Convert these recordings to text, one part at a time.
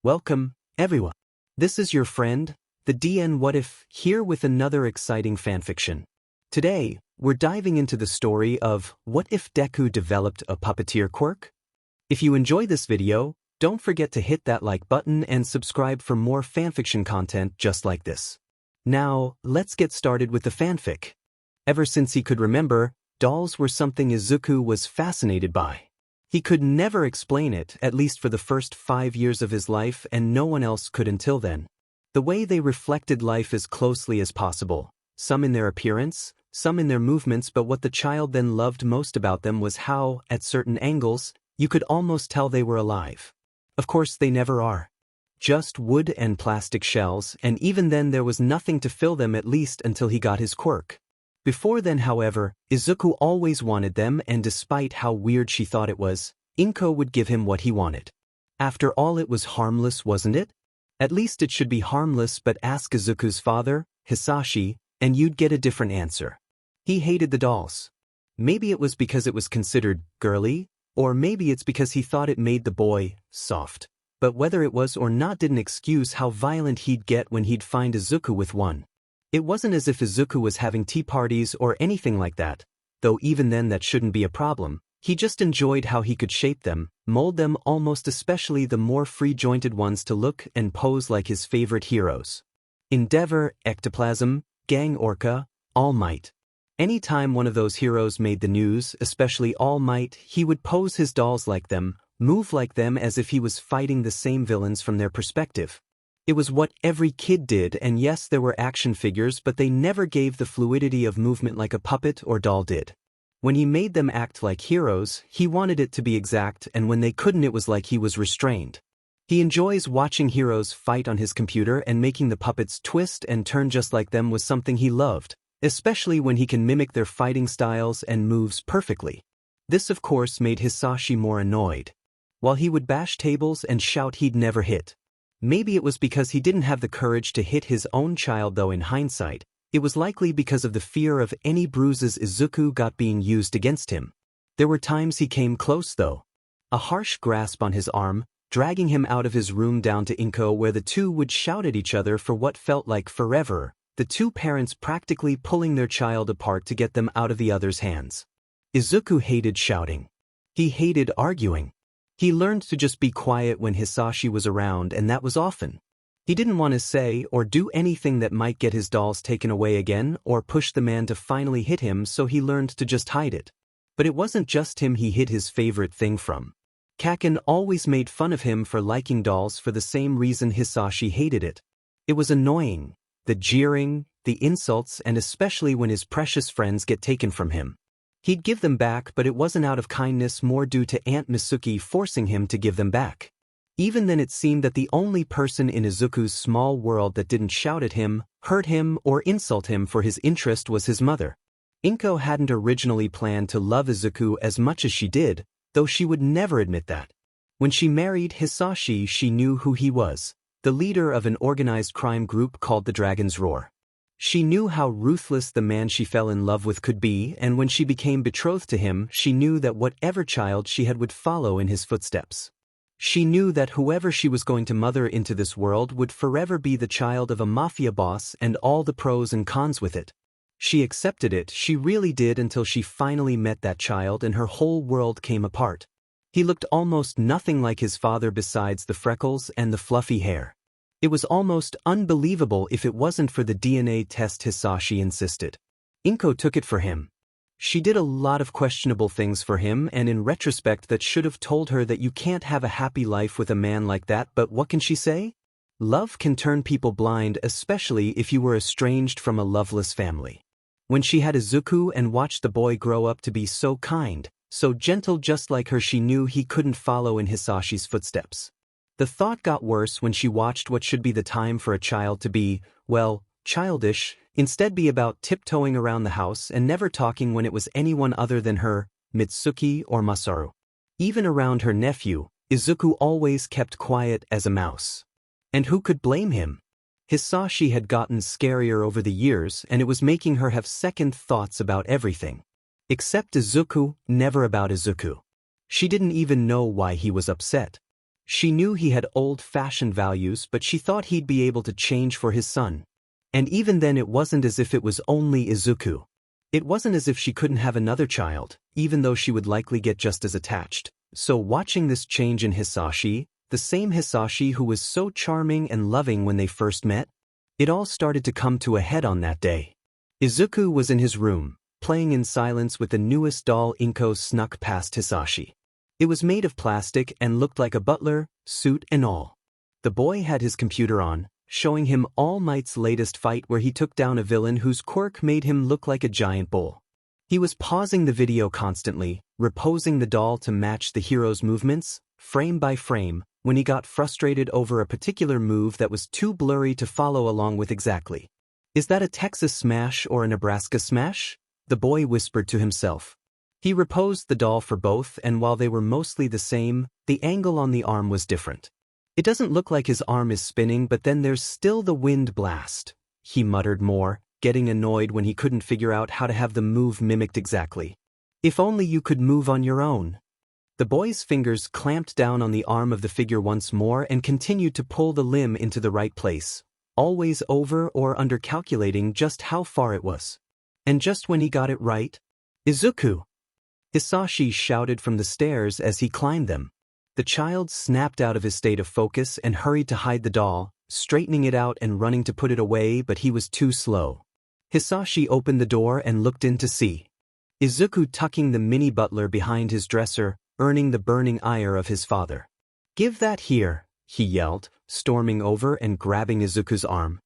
Welcome, everyone. This is your friend, the DN What If, here with another exciting fanfiction. Today, we're diving into the story of What If Deku Developed a Puppeteer Quirk? If you enjoy this video, don't forget to hit that like button and subscribe for more fanfiction content just like this. Now, let's get started with the fanfic. Ever since he could remember, dolls were something Izuku was fascinated by. He could never explain it, at least for the first 5 years of his life, and no one else could until then. The way they reflected life as closely as possible, some in their appearance, some in their movements, but what the child then loved most about them was how, at certain angles, you could almost tell they were alive. Of course, they never are. Just wood and plastic shells, and even then there was nothing to fill them, at least until he got his quirk. Before then, however, Izuku always wanted them, and despite how weird she thought it was, Inko would give him what he wanted. After all, it was harmless, wasn't it? At least it should be harmless, but ask Izuku's father, Hizashi, and you'd get a different answer. He hated the dolls. Maybe it was because it was considered girly, or maybe it's because he thought it made the boy soft. But whether it was or not didn't excuse how violent he'd get when he'd find Izuku with one. It wasn't as if Izuku was having tea parties or anything like that, though even then that shouldn't be a problem. He just enjoyed how he could shape them, mold them, almost especially the more free-jointed ones, to look and pose like his favorite heroes. Endeavor, Ectoplasm, Gang Orca, All Might. Anytime one of those heroes made the news, especially All Might, he would pose his dolls like them, move like them, as if he was fighting the same villains from their perspective. It was what every kid did, and yes, there were action figures, but they never gave the fluidity of movement like a puppet or doll did. When he made them act like heroes, he wanted it to be exact, and when they couldn't, it was like he was restrained. He enjoys watching heroes fight on his computer, and making the puppets twist and turn just like them was something he loved, especially when he can mimic their fighting styles and moves perfectly. This, of course, made Hizashi more annoyed. While he would bash tables and shout, he'd never hit. Maybe it was because he didn't have the courage to hit his own child, though in hindsight, it was likely because of the fear of any bruises Izuku got being used against him. There were times he came close, though. A harsh grasp on his arm, dragging him out of his room down to Inko, where the two would shout at each other for what felt like forever, the two parents practically pulling their child apart to get them out of the other's hands. Izuku hated shouting. He hated arguing. He learned to just be quiet when Hizashi was around, and that was often. He didn't want to say or do anything that might get his dolls taken away again or push the man to finally hit him, so he learned to just hide it. But it wasn't just him he hid his favorite thing from. Kaken always made fun of him for liking dolls for the same reason Hizashi hated it. It was annoying, the jeering, the insults, and especially when his precious friends get taken from him. He'd give them back, but it wasn't out of kindness, more due to Aunt Misuki forcing him to give them back. Even then, it seemed that the only person in Izuku's small world that didn't shout at him, hurt him, or insult him for his interest was his mother. Inko hadn't originally planned to love Izuku as much as she did, though she would never admit that. When she married Hizashi, she knew who he was, the leader of an organized crime group called the Dragon's Roar. She knew how ruthless the man she fell in love with could be, and when she became betrothed to him, she knew that whatever child she had would follow in his footsteps. She knew that whoever she was going to mother into this world would forever be the child of a mafia boss, and all the pros and cons with it. She accepted it, she really did, until she finally met that child and her whole world came apart. He looked almost nothing like his father besides the freckles and the fluffy hair. It was almost unbelievable if it wasn't for the DNA test Hizashi insisted. Inko took it for him. She did a lot of questionable things for him, and in retrospect that should have told her that you can't have a happy life with a man like that, but what can she say? Love can turn people blind, especially if you were estranged from a loveless family. When she had Izuku and watched the boy grow up to be so kind, so gentle just like her, she knew he couldn't follow in Hizashi's footsteps. The thought got worse when she watched what should be the time for a child to be, well, childish, instead be about tiptoeing around the house and never talking when it was anyone other than her, Mitsuki or Masaru. Even around her nephew, Izuku always kept quiet as a mouse. And who could blame him? Hizashi had gotten scarier over the years, and it was making her have second thoughts about everything. Except Izuku, never about Izuku. She didn't even know why he was upset. She knew he had old-fashioned values, but she thought he'd be able to change for his son. And even then it wasn't as if it was only Izuku. It wasn't as if she couldn't have another child, even though she would likely get just as attached. So watching this change in Hizashi, the same Hizashi who was so charming and loving when they first met, it all started to come to a head on that day. Izuku was in his room, playing in silence with the newest doll. Inko snuck past Hizashi. It was made of plastic and looked like a butler, suit and all. The boy had his computer on, showing him All Might's latest fight where he took down a villain whose quirk made him look like a giant bull. He was pausing the video constantly, reposing the doll to match the hero's movements, frame by frame, when he got frustrated over a particular move that was too blurry to follow along with exactly. "Is that a Texas smash or a Nebraska smash?" the boy whispered to himself. He reposed the doll for both, and while they were mostly the same, the angle on the arm was different. "It doesn't look like his arm is spinning, but then there's still the wind blast," he muttered more, getting annoyed when he couldn't figure out how to have the move mimicked exactly. "If only you could move on your own." The boy's fingers clamped down on the arm of the figure once more and continued to pull the limb into the right place, always over or under calculating just how far it was. And just when he got it right, "Izuku!" Hizashi shouted from the stairs as he climbed them. The child snapped out of his state of focus and hurried to hide the doll, straightening it out and running to put it away, but he was too slow. Hizashi opened the door and looked in to see Izuku tucking the mini butler behind his dresser, earning the burning ire of his father. "Give that here," he yelled, storming over and grabbing Izuku's arm.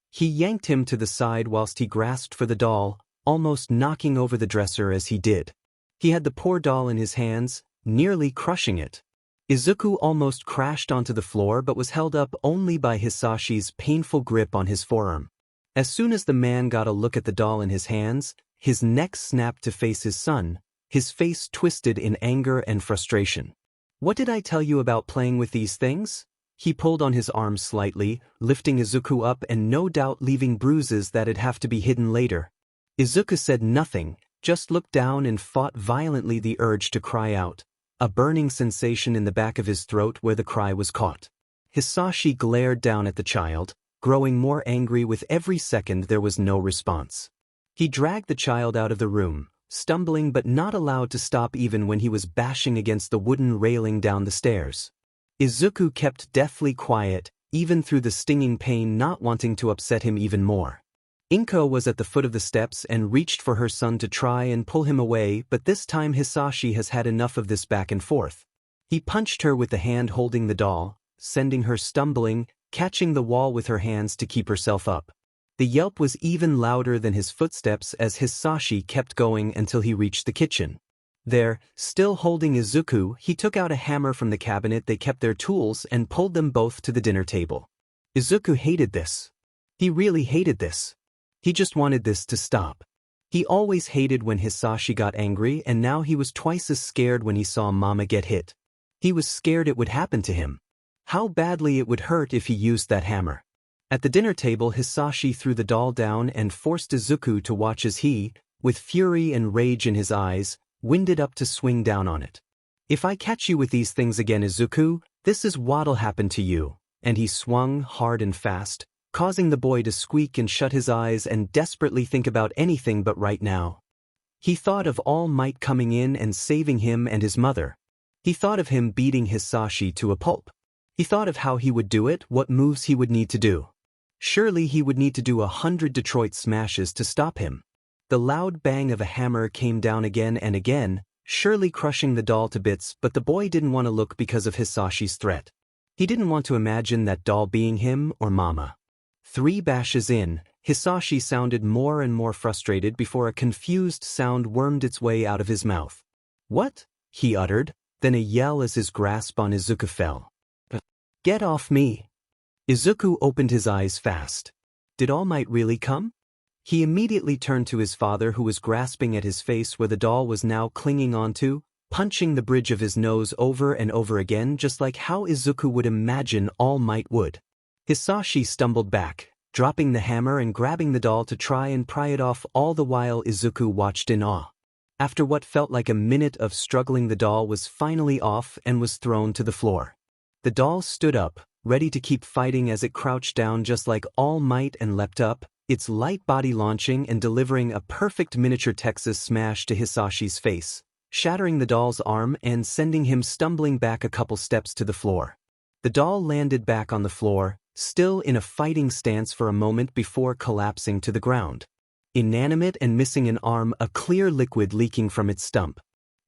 He yanked him to the side whilst he grasped for the doll, almost knocking over the dresser as he did. He had the poor doll in his hands, nearly crushing it. Izuku almost crashed onto the floor but was held up only by Hizashi's painful grip on his forearm. As soon as the man got a look at the doll in his hands, his neck snapped to face his son, his face twisted in anger and frustration. "What did I tell you about playing with these things?" He pulled on his arm slightly, lifting Izuku up and no doubt leaving bruises that'd have to be hidden later. Izuku said nothing, just looked down and fought violently the urge to cry out, a burning sensation in the back of his throat where the cry was caught. Hizashi glared down at the child, growing more angry with every second. There was no response. He dragged the child out of the room, stumbling but not allowed to stop even when he was bashing against the wooden railing down the stairs. Izuku kept deathly quiet, even through the stinging pain, not wanting to upset him even more. Inko was at the foot of the steps and reached for her son to try and pull him away, but this time Hizashi has had enough of this back and forth. He punched her with the hand holding the doll, sending her stumbling, catching the wall with her hands to keep herself up. The yelp was even louder than his footsteps as Hizashi kept going until he reached the kitchen. There, still holding Izuku, he took out a hammer from the cabinet they kept their tools and pulled them both to the dinner table. Izuku hated this. He really hated this. He just wanted this to stop. He always hated when Hizashi got angry, and now he was twice as scared when he saw Mama get hit. He was scared it would happen to him. How badly it would hurt if he used that hammer. At the dinner table, Hizashi threw the doll down and forced Izuku to watch as he, with fury and rage in his eyes, winded up to swing down on it. "If I catch you with these things again, Izuku, this is what'll happen to you." And he swung hard and fast, causing the boy to squeak and shut his eyes and desperately think about anything but right now. He thought of All Might coming in and saving him and his mother. He thought of him beating Hizashi to a pulp. He thought of how he would do it, what moves he would need to do. Surely he would need to do 100 Detroit smashes to stop him. The loud bang of a hammer came down again and again, surely crushing the doll to bits, but the boy didn't want to look because of Hizashi's threat. He didn't want to imagine that doll being him or Mama. 3 bashes in, Hizashi sounded more and more frustrated before a confused sound wormed its way out of his mouth. "What?" he uttered, then a yell as his grasp on Izuku fell. "Get off me!" Izuku opened his eyes fast. Did All Might really come? He immediately turned to his father, who was grasping at his face where the doll was now clinging onto, punching the bridge of his nose over and over again, just like how Izuku would imagine All Might would. Hizashi stumbled back, dropping the hammer and grabbing the doll to try and pry it off, all the while Izuku watched in awe. After what felt like a minute of struggling, the doll was finally off and was thrown to the floor. The doll stood up, ready to keep fighting as it crouched down just like All Might and leapt up, its light body launching and delivering a perfect miniature Texas smash to Hisashi's face, shattering the doll's arm and sending him stumbling back a couple steps to the floor. The doll landed back on the floor, still in a fighting stance for a moment before collapsing to the ground. Inanimate and missing an arm, a clear liquid leaking from its stump.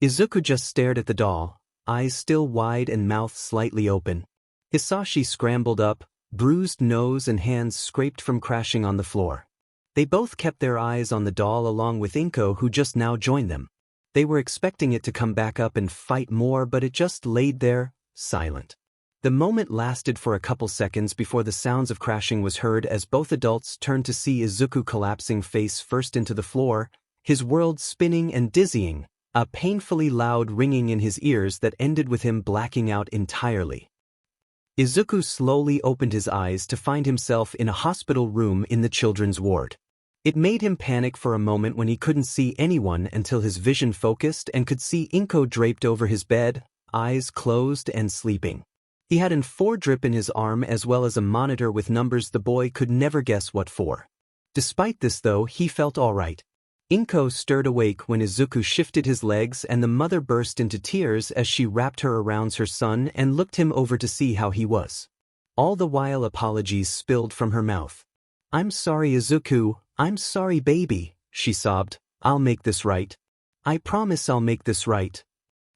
Izuku just stared at the doll, eyes still wide and mouth slightly open. Hizashi scrambled up, bruised nose and hands scraped from crashing on the floor. They both kept their eyes on the doll along with Inko, who just now joined them. They were expecting it to come back up and fight more, but it just laid there, silent. The moment lasted for a couple seconds before the sounds of crashing was heard as both adults turned to see Izuku collapsing face first into the floor, his world spinning and dizzying, a painfully loud ringing in his ears that ended with him blacking out entirely. Izuku slowly opened his eyes to find himself in a hospital room in the children's ward. It made him panic for a moment when he couldn't see anyone until his vision focused and could see Inko draped over his bed, eyes closed and sleeping. He had an 4 drip in his arm as well as a monitor with numbers the boy could never guess what for. Despite this though, he felt alright. Inko stirred awake when Izuku shifted his legs and the mother burst into tears as she wrapped her around her son and looked him over to see how he was. All the while apologies spilled from her mouth. "I'm sorry Izuku, I'm sorry baby," she sobbed. "I'll make this right. I promise I'll make this right."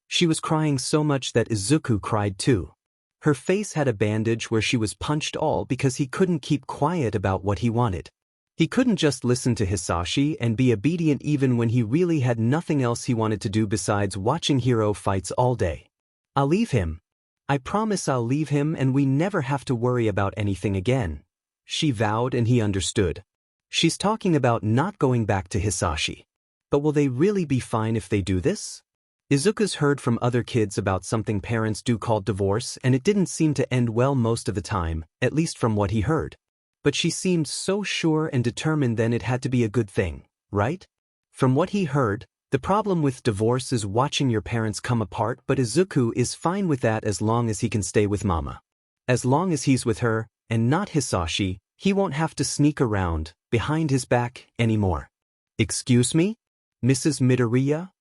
She was crying so much that Izuku cried too. Her face had a bandage where she was punched all because he couldn't keep quiet about what he wanted. He couldn't just listen to Hizashi and be obedient even when he really had nothing else he wanted to do besides watching hero fights all day. "I'll leave him. I promise I'll leave him and we never have to worry about anything again," she vowed, and he understood. She's talking about not going back to Hizashi. But will they really be fine if they do this? Izuku's heard from other kids about something parents do called divorce, and it didn't seem to end well most of the time, at least from what he heard. But she seemed so sure and determined then it had to be a good thing, right? From what he heard, the problem with divorce is watching your parents come apart, but Izuku is fine with that as long as he can stay with Mama. As long as he's with her, and not Hizashi, he won't have to sneak around, behind his back, anymore. "Excuse me? Mrs. Midoriya?"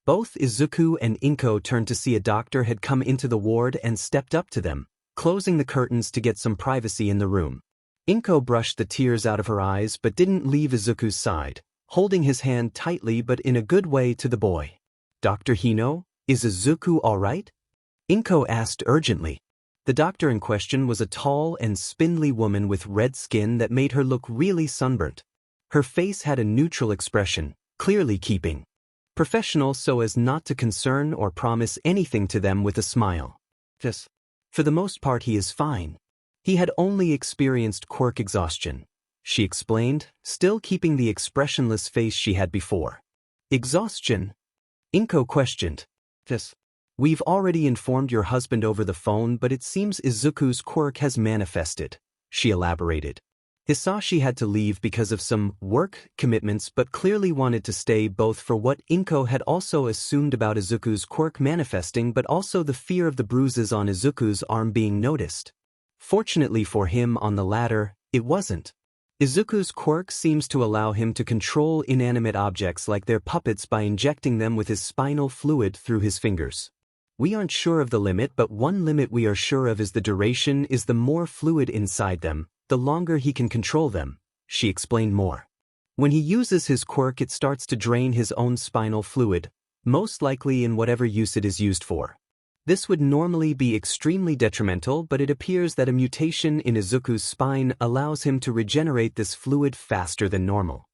Both Izuku and Inko turned to see a doctor had come into the ward and stepped up to them, closing the curtains to get some privacy in the room. Inko brushed the tears out of her eyes but didn't leave Izuku's side, holding his hand tightly but in a good way to the boy. "Dr. Hino, is Izuku all right?" Inko asked urgently. The doctor in question was a tall and spindly woman with red skin that made her look really sunburnt. Her face had a neutral expression, clearly keeping professional so as not to concern or promise anything to them with a smile. "Just, for the most part he is fine. He had only experienced quirk exhaustion," she explained, still keeping the expressionless face she had before. "Exhaustion?" Inko questioned. "Just, we've already informed your husband over the phone, but it seems Izuku's quirk has manifested," she elaborated. Hizashi had to leave because of some work commitments but clearly wanted to stay, both for what Inko had also assumed about Izuku's quirk manifesting but also the fear of the bruises on Izuku's arm being noticed. Fortunately for him on the latter, it wasn't. Izuku's quirk seems to allow him to control inanimate objects like their puppets by injecting them with his spinal fluid through his fingers. "We aren't sure of the limit, but one limit we are sure of is the duration is the more fluid inside them, the longer he can control them," she explained more. "When he uses his quirk it starts to drain his own spinal fluid, most likely in whatever use it is used for. This would normally be extremely detrimental, but it appears that a mutation in Izuku's spine allows him to regenerate this fluid faster than normal."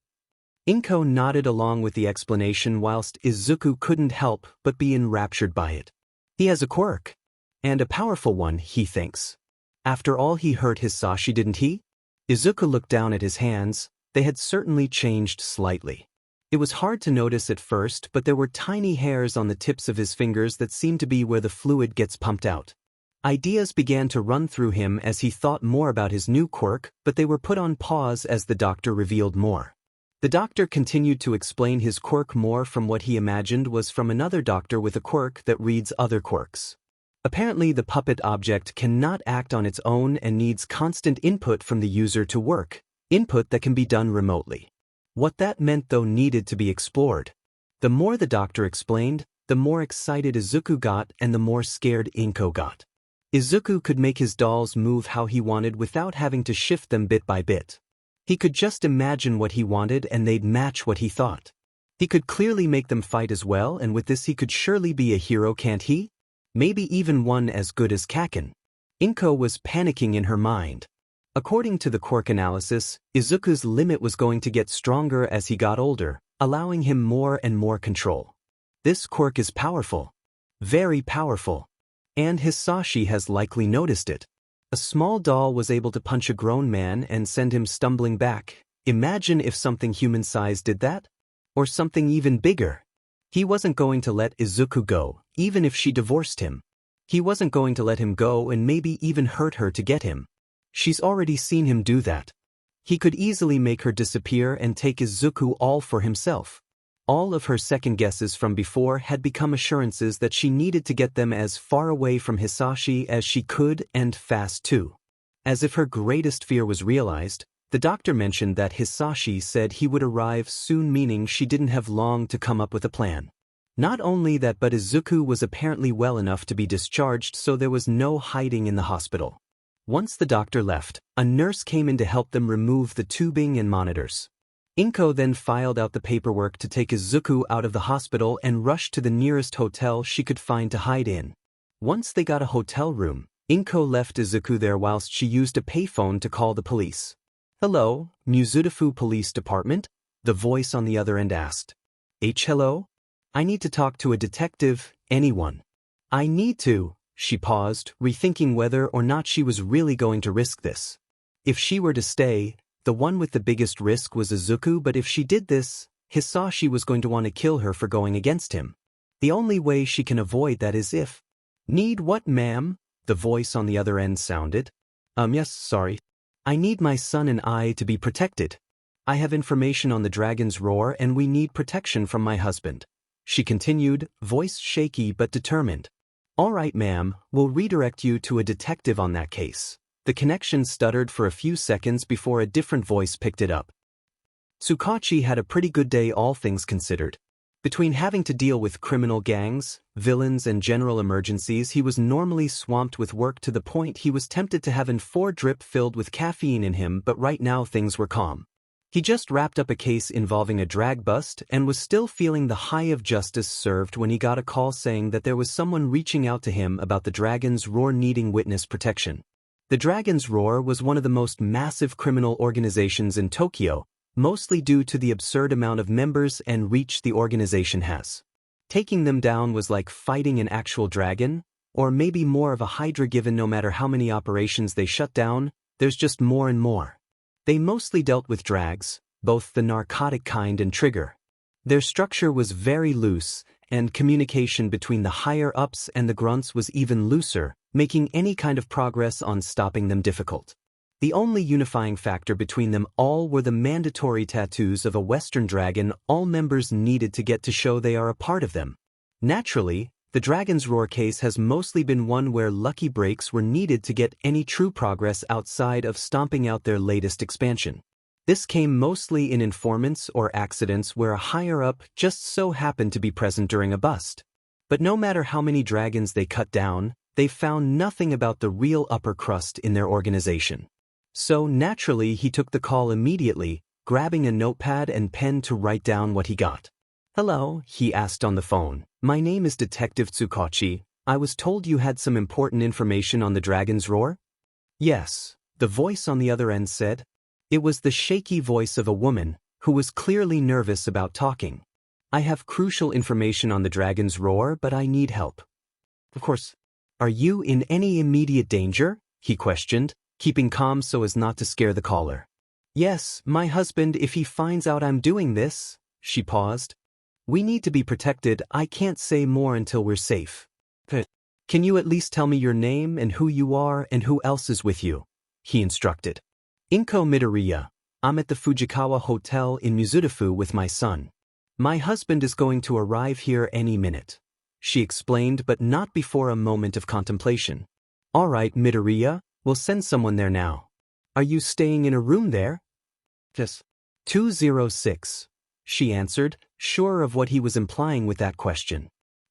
Inko nodded along with the explanation whilst Izuku couldn't help but be enraptured by it. He has a quirk. And a powerful one, he thinks. After all, he hurt Hizashi, didn't he? Izuku looked down at his hands. They had certainly changed slightly. It was hard to notice at first, but there were tiny hairs on the tips of his fingers that seemed to be where the fluid gets pumped out. Ideas began to run through him as he thought more about his new quirk, but they were put on pause as the doctor revealed more. The doctor continued to explain his quirk more from what he imagined was from another doctor with a quirk that reads other quirks. Apparently the puppet object cannot act on its own and needs constant input from the user to work, input that can be done remotely. What that meant though needed to be explored. The more the doctor explained, the more excited Izuku got and the more scared Inko got. Izuku could make his dolls move how he wanted without having to shift them bit by bit. He could just imagine what he wanted and they'd match what he thought. He could clearly make them fight as well, and with this he could surely be a hero, can't he? Maybe even one as good as Kaken. Inko was panicking in her mind. According to the quirk analysis, Izuku's limit was going to get stronger as he got older, allowing him more and more control. This quirk is powerful. Very powerful. And Hizashi has likely noticed it. A small doll was able to punch a grown man and send him stumbling back. Imagine if something human-sized did that? Or something even bigger. He wasn't going to let Izuku go, even if she divorced him. He wasn't going to let him go and maybe even hurt her to get him. She's already seen him do that. He could easily make her disappear and take Izuku all for himself. All of her second guesses from before had become assurances that she needed to get them as far away from Hizashi as she could, and fast too. As if her greatest fear was realized, the doctor mentioned that Hizashi said he would arrive soon, meaning she didn't have long to come up with a plan. Not only that, but Izuku was apparently well enough to be discharged, so there was no hiding in the hospital. Once the doctor left, a nurse came in to help them remove the tubing and monitors. Inko then filed out the paperwork to take Izuku out of the hospital and rushed to the nearest hotel she could find to hide in. Once they got a hotel room, Inko left Izuku there whilst she used a payphone to call the police. "Hello, Mizudafu Police Department?" the voice on the other end asked. Hello? I need to talk to a detective, anyone. I need to," she paused, rethinking whether or not she was really going to risk this. If she were to stay, the one with the biggest risk was Izuku, but if she did this, Hizashi was going to want to kill her for going against him. The only way she can avoid that is if... "Need what, ma'am?" the voice on the other end sounded. Yes, sorry. I need my son and I to be protected. I have information on the dragon's roar and we need protection from my husband," she continued, voice shaky but determined. "All right, ma'am, we'll redirect you to a detective on that case." The connection stuttered for a few seconds before a different voice picked it up. Tsukachi had a pretty good day, all things considered. Between having to deal with criminal gangs, villains and general emergencies, he was normally swamped with work to the point he was tempted to have an 4-drip filled with caffeine in him, but right now things were calm. He just wrapped up a case involving a drag bust and was still feeling the high of justice served when he got a call saying that there was someone reaching out to him about the Dragon's Roar needing witness protection. The Dragon's Roar was one of the most massive criminal organizations in Tokyo, mostly due to the absurd amount of members and reach the organization has. Taking them down was like fighting an actual dragon, or maybe more of a hydra, given no matter how many operations they shut down, there's just more and more. They mostly dealt with drags, both the narcotic kind and trigger. Their structure was very loose, and communication between the higher-ups and the grunts was even looser, making any kind of progress on stopping them difficult. The only unifying factor between them all were the mandatory tattoos of a Western dragon all members needed to get to show they are a part of them. Naturally, the Dragon's Roar case has mostly been one where lucky breaks were needed to get any true progress outside of stomping out their latest expansion. This came mostly in informants or accidents where a higher-up just so happened to be present during a bust. But no matter how many dragons they cut down, they found nothing about the real upper crust in their organization. So naturally he took the call immediately, grabbing a notepad and pen to write down what he got. "Hello," he asked on the phone. "My name is Detective Tsukachi. I was told you had some important information on the Dragon's Roar?" "Yes," the voice on the other end said. It was the shaky voice of a woman, who was clearly nervous about talking. "I have crucial information on the Dragon's Roar, but I need help." "Of course. Are you in any immediate danger?" he questioned, keeping calm so as not to scare the caller. "Yes, my husband, if he finds out I'm doing this," she paused. "We need to be protected. I can't say more until we're safe." "Can you at least tell me your name and who you are and who else is with you?" he instructed. "Inko Midoriya. I'm at the Fujikawa Hotel in Mizudafu with my son. My husband is going to arrive here any minute." she explained, but not before a moment of contemplation. All right, Midoriya, we'll send someone there now. Are you staying in a room there? Yes. 206, she answered, sure of what he was implying with that question.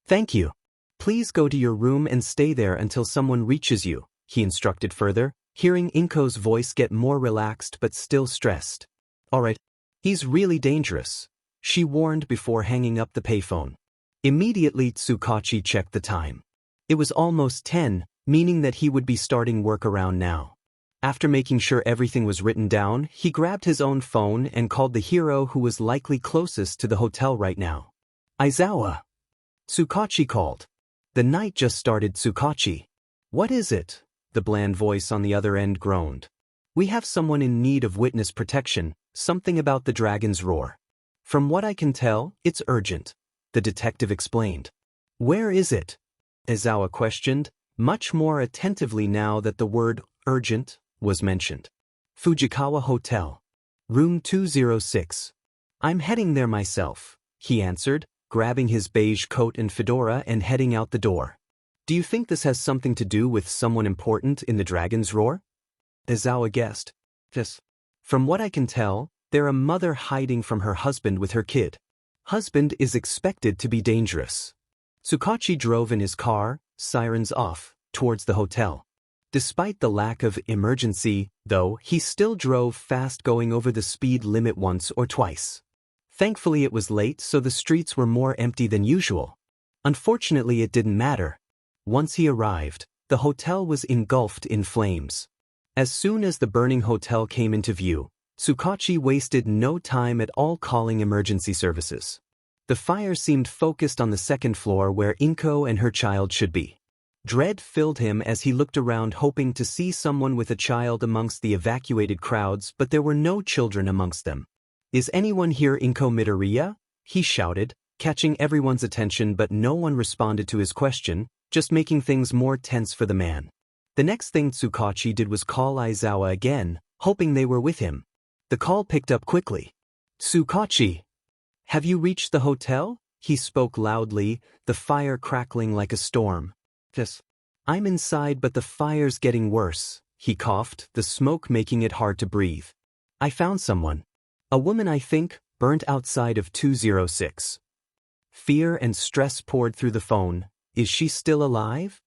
Thank you. Please go to your room and stay there until someone reaches you, he instructed further, hearing Inko's voice get more relaxed but still stressed. All right. He's really dangerous, she warned before hanging up the payphone. Immediately Tsukachi checked the time. It was almost 10, meaning that he would be starting work around now. After making sure everything was written down, he grabbed his own phone and called the hero who was likely closest to the hotel right now. Aizawa. Tsukachi called. The night just started, Tsukachi. What is it? The bland voice on the other end groaned. We have someone in need of witness protection, something about the dragon's roar. From what I can tell, it's urgent, the detective explained. Where is it? Aizawa questioned, much more attentively now that the word urgent was mentioned. Fujikawa Hotel. Room 206. I'm heading there myself, he answered, grabbing his beige coat and fedora and heading out the door. Do you think this has something to do with someone important in the dragon's roar? Aizawa guessed. Yes. From what I can tell, they're a mother hiding from her husband with her kid. Husband is expected to be dangerous. Tsukachi drove in his car, sirens off, towards the hotel. Despite the lack of emergency, though, he still drove fast, going over the speed limit once or twice. Thankfully it was late, so the streets were more empty than usual. Unfortunately it didn't matter. Once he arrived, the hotel was engulfed in flames. As soon as the burning hotel came into view, Tsukachi wasted no time at all calling emergency services. The fire seemed focused on the second floor where Inko and her child should be. Dread filled him as he looked around, hoping to see someone with a child amongst the evacuated crowds, but there were no children amongst them. Is anyone here, Inko Midoriya? He shouted, catching everyone's attention, but no one responded to his question, just making things more tense for the man. The next thing Tsukachi did was call Aizawa again, hoping they were with him. The call picked up quickly. Tsukachi. Have you reached the hotel? He spoke loudly, the fire crackling like a storm. Yes. I'm inside, but the fire's getting worse, he coughed, the smoke making it hard to breathe. I found someone. A woman, I think, burnt outside of 206. Fear and stress poured through the phone. Is she still alive?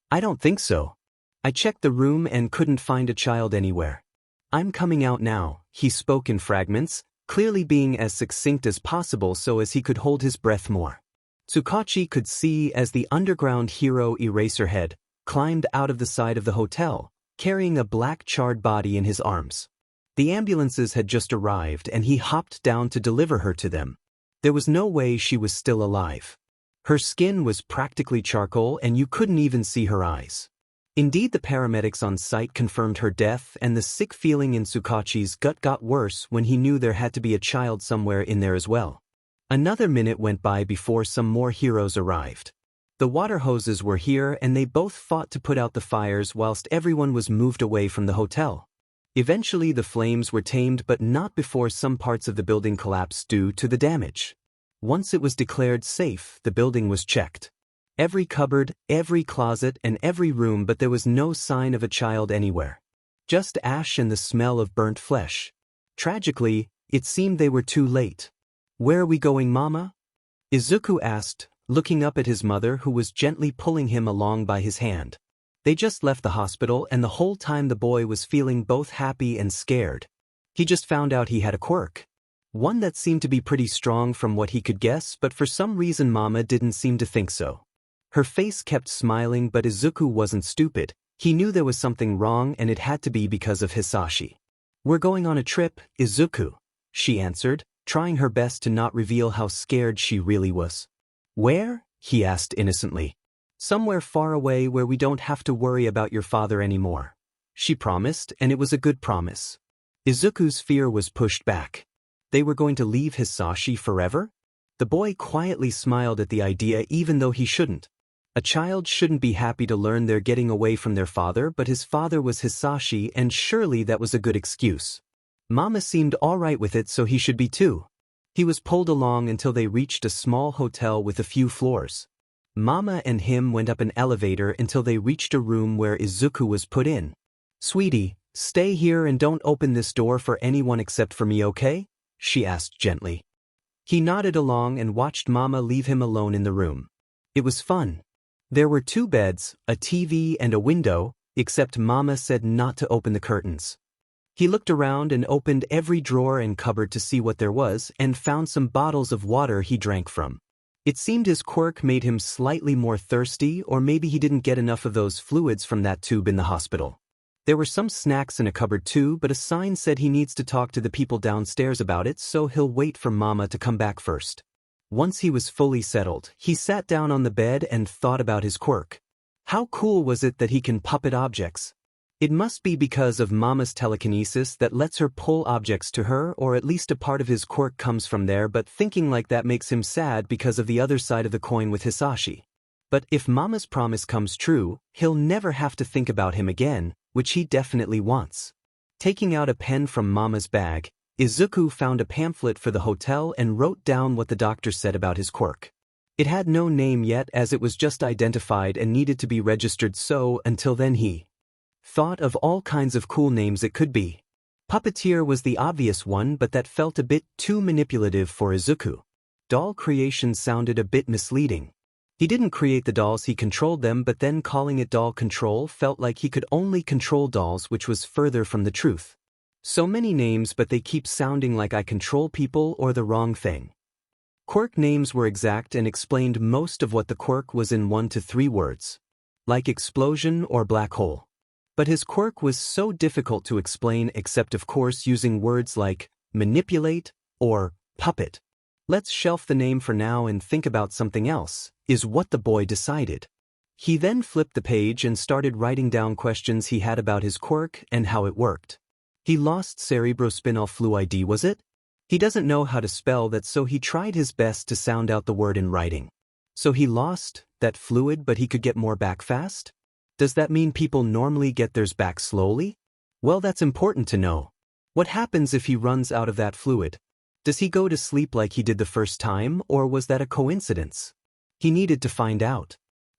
I don't think so. I checked the room and couldn't find a child anywhere. I'm coming out now, he spoke in fragments, clearly being as succinct as possible so as he could hold his breath more. Tsukachi could see as the underground hero Eraserhead climbed out of the side of the hotel, carrying a black charred body in his arms. The ambulances had just arrived and he hopped down to deliver her to them. There was no way she was still alive. Her skin was practically charcoal and you couldn't even see her eyes. Indeed, the paramedics on site confirmed her death, and the sick feeling in Tsukachi's gut got worse when he knew there had to be a child somewhere in there as well. Another minute went by before some more heroes arrived. The water hoses were here and they both fought to put out the fires whilst everyone was moved away from the hotel. Eventually the flames were tamed, but not before some parts of the building collapsed due to the damage. Once it was declared safe, the building was checked. Every cupboard, every closet, and every room, but there was no sign of a child anywhere. Just ash and the smell of burnt flesh. Tragically, it seemed they were too late. Where are we going, Mama? Izuku asked, looking up at his mother who was gently pulling him along by his hand. They just left the hospital and the whole time the boy was feeling both happy and scared. He just found out he had a quirk. One that seemed to be pretty strong from what he could guess, but for some reason Mama didn't seem to think so. Her face kept smiling, but Izuku wasn't stupid. He knew there was something wrong and it had to be because of Hizashi. We're going on a trip, Izuku, she answered, trying her best to not reveal how scared she really was. Where? He asked innocently. Somewhere far away where we don't have to worry about your father anymore. She promised, and it was a good promise. Izuku's fear was pushed back. They were going to leave Hizashi forever? The boy quietly smiled at the idea, even though he shouldn't. A child shouldn't be happy to learn they're getting away from their father, but his father was Hizashi, and surely that was a good excuse. Mama seemed alright with it, so he should be too. He was pulled along until they reached a small hotel with a few floors. Mama and him went up an elevator until they reached a room where Izuku was put in. "Sweetie, stay here and don't open this door for anyone except for me, okay?" she asked gently. He nodded along and watched Mama leave him alone in the room. It was fun. There were 2 beds, a TV and a window, except Mama said not to open the curtains. He looked around and opened every drawer and cupboard to see what there was and found some bottles of water he drank from. It seemed his quirk made him slightly more thirsty, or maybe he didn't get enough of those fluids from that tube in the hospital. There were some snacks in a cupboard too, but a sign said he needs to talk to the people downstairs about it, so he'll wait for Mama to come back first. Once he was fully settled, he sat down on the bed and thought about his quirk. How cool was it that he can puppet objects? It must be because of Mama's telekinesis that lets her pull objects to her, or at least a part of his quirk comes from there, but thinking like that makes him sad because of the other side of the coin with Hizashi. But if Mama's promise comes true, he'll never have to think about him again, which he definitely wants. Taking out a pen from Mama's bag, Izuku found a pamphlet for the hotel and wrote down what the doctor said about his quirk. It had no name yet as it was just identified and needed to be registered, so until then he thought of all kinds of cool names it could be. Puppeteer was the obvious one, but that felt a bit too manipulative for Izuku. Doll creation sounded a bit misleading. He didn't create the dolls, he controlled them, but then calling it doll control felt like he could only control dolls, which was further from the truth. So many names, but they keep sounding like I control people or the wrong thing. Quirk names were exact and explained most of what the quirk was in 1 to 3 words. Like explosion or black hole. But his quirk was so difficult to explain, except of course using words like manipulate or puppet. Let's shelf the name for now and think about something else, is what the boy decided. He then flipped the page and started writing down questions he had about his quirk and how it worked. He lost cerebrospinal fluid, was it? He doesn't know how to spell that, so he tried his best to sound out the word in writing. So he lost that fluid, but he could get more back fast? Does that mean people normally get theirs back slowly? Well, that's important to know. What happens if he runs out of that fluid? Does he go to sleep like he did the first time, or was that a coincidence? He needed to find out.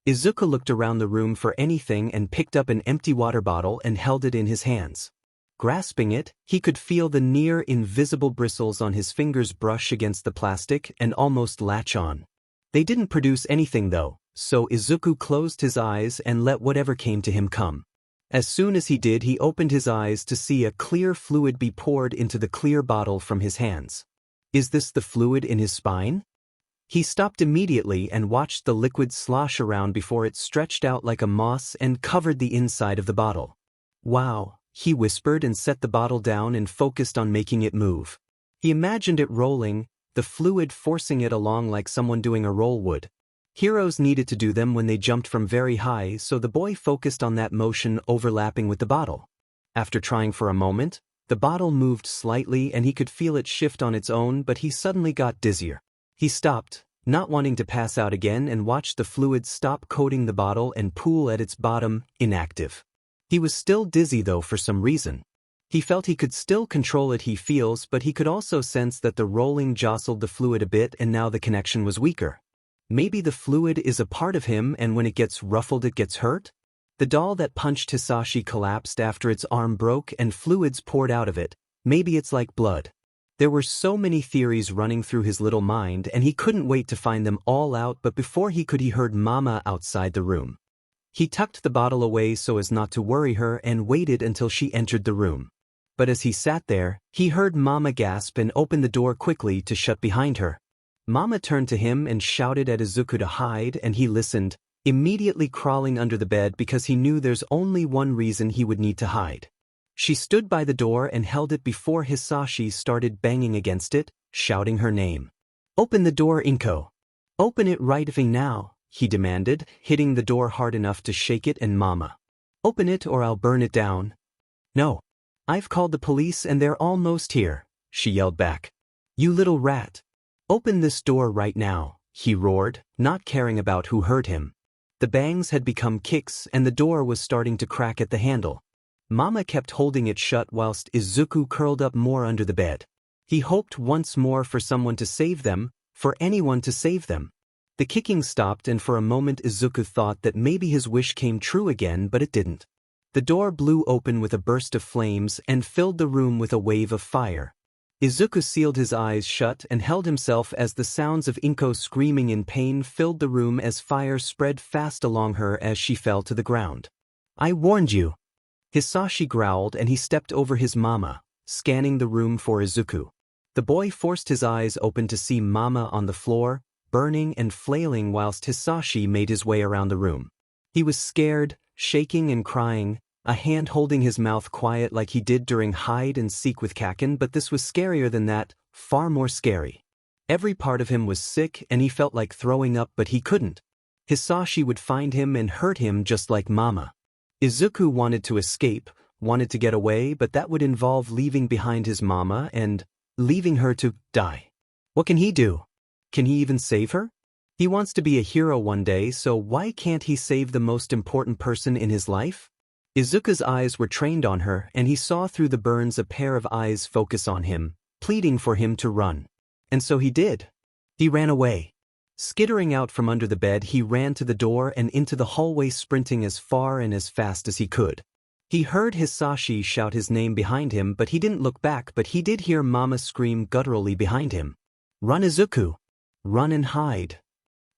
Izuku looked around the room for anything and picked up an empty water bottle and held it in his hands. Grasping it, he could feel the near-invisible bristles on his fingers brush against the plastic and almost latch on. They didn't produce anything though, so Izuku closed his eyes and let whatever came to him come. As soon as he did, he opened his eyes to see a clear fluid be poured into the clear bottle from his hands. Is this the fluid in his spine? He stopped immediately and watched the liquid slosh around before it stretched out like a moss and covered the inside of the bottle. Wow, he whispered and set the bottle down and focused on making it move. He imagined it rolling, the fluid forcing it along like someone doing a roll would. Heroes needed to do them when they jumped from very high, so the boy focused on that motion overlapping with the bottle. After trying for a moment, the bottle moved slightly and he could feel it shift on its own, but he suddenly got dizzier. He stopped, not wanting to pass out again, and watched the fluid stop coating the bottle and pool at its bottom, inactive. He was still dizzy though for some reason. He felt he could still control it, he feels, but he could also sense that the rolling jostled the fluid a bit and now the connection was weaker. Maybe the fluid is a part of him and when it gets ruffled it gets hurt? The doll that punched Hizashi collapsed after its arm broke and fluids poured out of it. Maybe it's like blood. There were so many theories running through his little mind and he couldn't wait to find them all out, but before he could, he heard Mama outside the room. He tucked the bottle away so as not to worry her and waited until she entered the room. But as he sat there, he heard Mama gasp and open the door quickly to shut behind her. Mama turned to him and shouted at Izuku to hide, and he listened, immediately crawling under the bed because he knew there's only one reason he would need to hide. She stood by the door and held it before Hizashi started banging against it, shouting her name. "Open the door, Inko. Open it right now," he demanded, hitting the door hard enough to shake it, and Mama. "Open it or I'll burn it down." "No. I've called the police and they're almost here," she yelled back. "You little rat. Open this door right now," he roared, not caring about who heard him. The bangs had become kicks and the door was starting to crack at the handle. Mama kept holding it shut whilst Izuku curled up more under the bed. He hoped once more for someone to save them, for anyone to save them. The kicking stopped and for a moment Izuku thought that maybe his wish came true again, but it didn't. The door blew open with a burst of flames and filled the room with a wave of fire. Izuku sealed his eyes shut and held himself as the sounds of Inko screaming in pain filled the room as fire spread fast along her as she fell to the ground. "I warned you." Hizashi growled and he stepped over his mama, scanning the room for Izuku. The boy forced his eyes open to see Mama on the floor, burning and flailing whilst Hizashi made his way around the room. He was scared, shaking and crying, a hand holding his mouth quiet like he did during hide and seek with Kaken, but this was scarier than that, far more scary. Every part of him was sick and he felt like throwing up but he couldn't. Hizashi would find him and hurt him just like Mama. Izuku wanted to escape, wanted to get away, but that would involve leaving behind his mama and leaving her to die. What can he do? Can he even save her? He wants to be a hero one day, so why can't he save the most important person in his life? Izuku's eyes were trained on her and he saw through the burns a pair of eyes focus on him, pleading for him to run. And so he did. He ran away. Skittering out from under the bed, he ran to the door and into the hallway, sprinting as far and as fast as he could. He heard Hizashi shout his name behind him, but he didn't look back, but he did hear Mama scream gutturally behind him. "Run, Izuku! Run and hide!"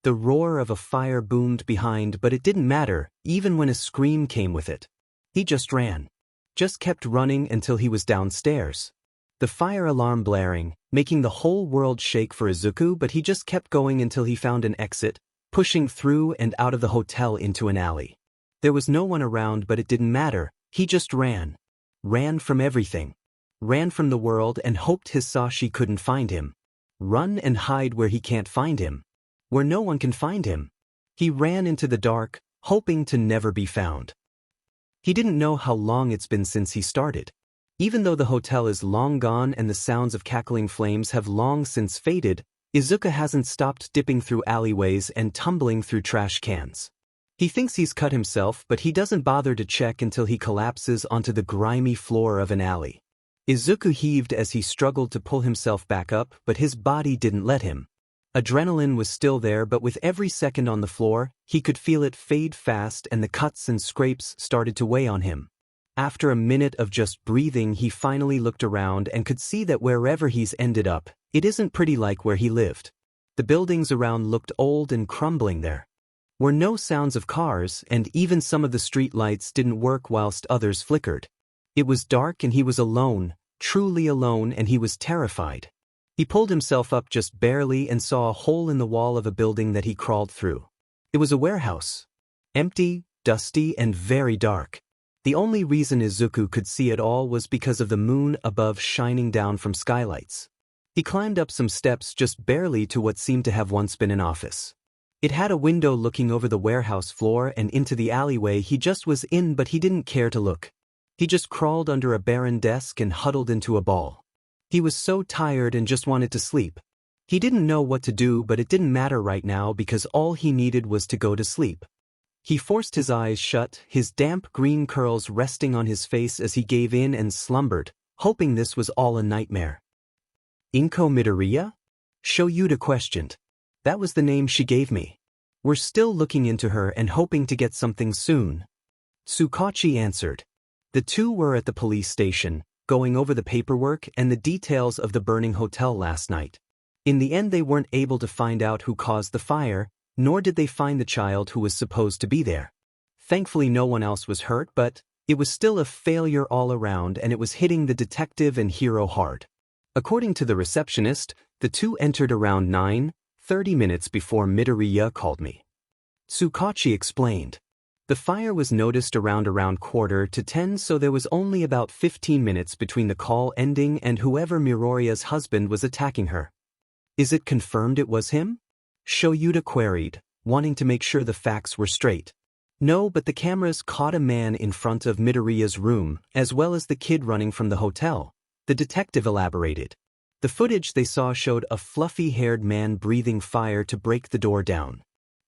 The roar of a fire boomed behind, but it didn't matter, even when a scream came with it. He just ran. Just kept running until he was downstairs. The fire alarm blaring, making the whole world shake for Izuku, but he just kept going until he found an exit, pushing through and out of the hotel into an alley. There was no one around, but it didn't matter. He just ran. Ran from everything. Ran from the world and hoped Hizashi couldn't find him. Run and hide where he can't find him. Where no one can find him. He ran into the dark, hoping to never be found. He didn't know how long it's been since he started. Even though the hotel is long gone and the sounds of cackling flames have long since faded, Izuku hasn't stopped dipping through alleyways and tumbling through trash cans. He thinks he's cut himself, but he doesn't bother to check until he collapses onto the grimy floor of an alley. Izuku heaved as he struggled to pull himself back up, but his body didn't let him. Adrenaline was still there, but with every second on the floor, he could feel it fade fast and the cuts and scrapes started to weigh on him. After a minute of just breathing, he finally looked around and could see that wherever he's ended up, it isn't pretty like where he lived. The buildings around looked old and crumbling there. Were no sounds of cars, and even some of the street lights didn't work whilst others flickered. It was dark and he was alone, truly alone, and he was terrified. He pulled himself up just barely and saw a hole in the wall of a building that he crawled through. It was a warehouse. Empty, dusty, and very dark. The only reason Izuku could see it all was because of the moon above shining down from skylights. He climbed up some steps just barely to what seemed to have once been an office. It had a window looking over the warehouse floor and into the alleyway he just was in, but he didn't care to look. He just crawled under a barren desk and huddled into a ball. He was so tired and just wanted to sleep. He didn't know what to do, but it didn't matter right now because all he needed was to go to sleep. He forced his eyes shut, his damp green curls resting on his face as he gave in and slumbered, hoping this was all a nightmare. Inko Midoriya? Shoyuta questioned. That was the name she gave me. We're still looking into her and hoping to get something soon. Tsukachi answered. The two were at the police station, going over the paperwork and the details of the burning hotel last night. In the end, they weren't able to find out who caused the fire, nor did they find the child who was supposed to be there. Thankfully, no one else was hurt, but it was still a failure all around and it was hitting the detective and hero hard. According to the receptionist, the two entered around 9:30 minutes before Midoriya called me. Tsukachi explained. The fire was noticed around 9:45, so there was only about 15 minutes between the call ending and whoever Midoriya's husband was attacking her. Is it confirmed it was him? Shoyuta queried, wanting to make sure the facts were straight. No, but the cameras caught a man in front of Midoriya's room, as well as the kid running from the hotel, the detective elaborated. The footage they saw showed a fluffy-haired man breathing fire to break the door down.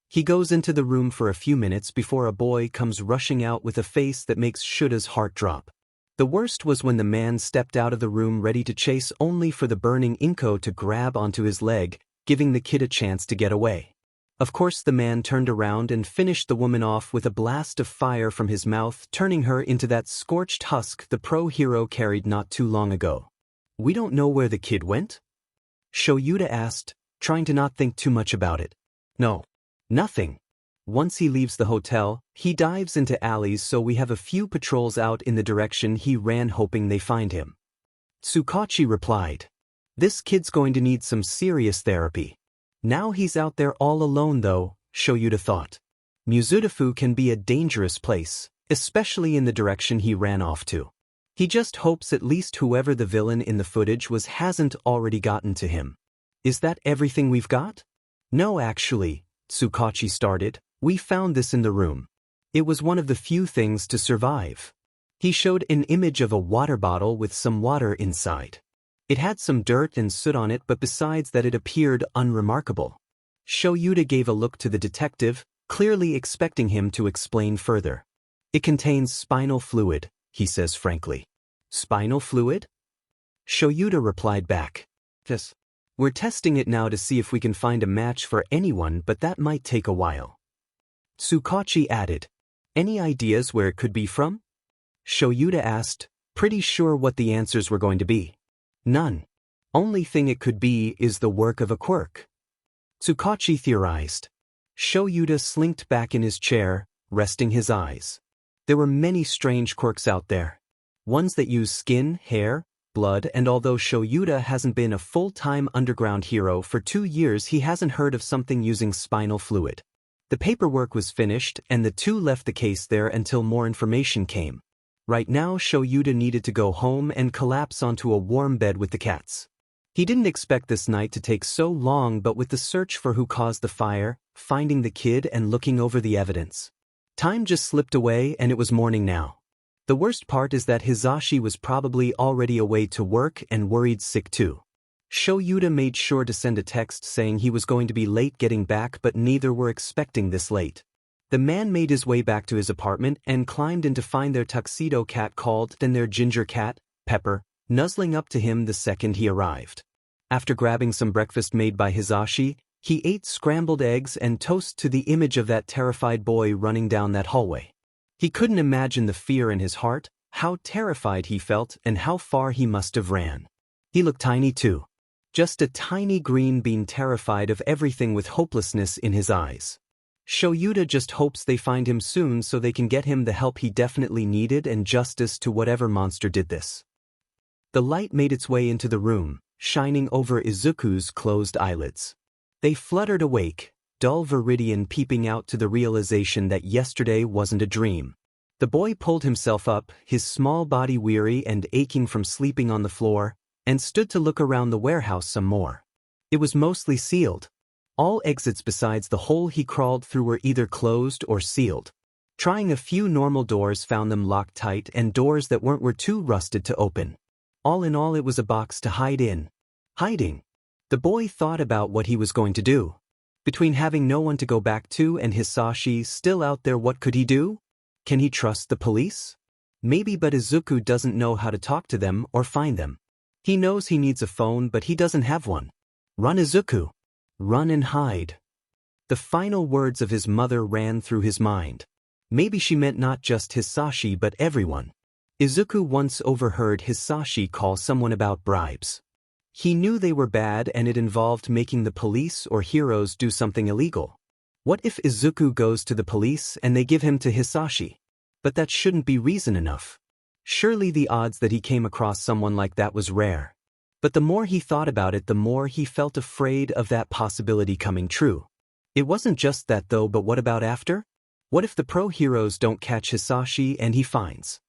He goes into the room for a few minutes before a boy comes rushing out with a face that makes Shuta's heart drop. The worst was when the man stepped out of the room ready to chase, only for the burning Inko to grab onto his leg, giving the kid a chance to get away. Of course the man turned around and finished the woman off with a blast of fire from his mouth, turning her into that scorched husk the pro-hero carried not too long ago. We don't know where the kid went? Shoyuta asked, trying to not think too much about it. No. Nothing. Once he leaves the hotel, he dives into alleys, so we have a few patrols out in the direction he ran, hoping they find him. Tsukachi replied. This kid's going to need some serious therapy. Now he's out there all alone though, Shoyuta thought. Muzutafu can be a dangerous place, especially in the direction he ran off to. He just hopes at least whoever the villain in the footage was hasn't already gotten to him. Is that everything we've got? No, actually, Tsukachi started. We found this in the room. It was one of the few things to survive. He showed an image of a water bottle with some water inside. It had some dirt and soot on it, but besides that it appeared unremarkable. Shoyuta gave a look to the detective, clearly expecting him to explain further. It contains spinal fluid, he says frankly. Spinal fluid? Shoyuta replied back. Yes. We're testing it now to see if we can find a match for anyone, but that might take a while. Tsukachi added. Any ideas where it could be from? Shoyuta asked, pretty sure what the answers were going to be. None. Only thing it could be is the work of a quirk. Tsukachi theorized. Shoyuta slinked back in his chair, resting his eyes. There were many strange quirks out there. Ones that use skin, hair, blood, and although Shoyuta hasn't been a full-time underground hero for 2 years, he hasn't heard of something using spinal fluid. The paperwork was finished and the two left the case there until more information came. Right now Shoyuta needed to go home and collapse onto a warm bed with the cats. He didn't expect this night to take so long, but with the search for who caused the fire, finding the kid and looking over the evidence, time just slipped away and it was morning now. The worst part is that Hizashi was probably already away to work and worried sick too. Shoyuta made sure to send a text saying he was going to be late getting back, but neither were expecting this late. The man made his way back to his apartment and climbed in to find their tuxedo cat called and their ginger cat, Pepper, nuzzling up to him the second he arrived. After grabbing some breakfast made by Hizashi, he ate scrambled eggs and toast to the image of that terrified boy running down that hallway. He couldn't imagine the fear in his heart, how terrified he felt and how far he must have ran. He looked tiny too. Just a tiny green bean, terrified of everything with hopelessness in his eyes. Shoyuta just hopes they find him soon so they can get him the help he definitely needed and justice to whatever monster did this. The light made its way into the room, shining over Izuku's closed eyelids. They fluttered awake, dull viridian peeping out to the realization that yesterday wasn't a dream. The boy pulled himself up, his small body weary and aching from sleeping on the floor, and stood to look around the warehouse some more. It was mostly sealed. All exits besides the hole he crawled through were either closed or sealed. Trying a few normal doors found them locked tight, and doors that weren't were too rusted to open. All in all, it was a box to hide in. Hiding. The boy thought about what he was going to do. Between having no one to go back to and Hizashi still out there, what could he do? Can he trust the police? Maybe, but Izuku doesn't know how to talk to them or find them. He knows he needs a phone, but he doesn't have one. Run, Izuku. Run and hide. The final words of his mother ran through his mind. Maybe she meant not just Hizashi but everyone. Izuku once overheard Hizashi call someone about bribes. He knew they were bad and it involved making the police or heroes do something illegal. What if Izuku goes to the police and they give him to Hizashi? But that shouldn't be reason enough. Surely the odds that he came across someone like that was rare. But the more he thought about it, the more he felt afraid of that possibility coming true. It wasn't just that though, but what about after? What if the pro-heroes don't catch Hizashi and he finds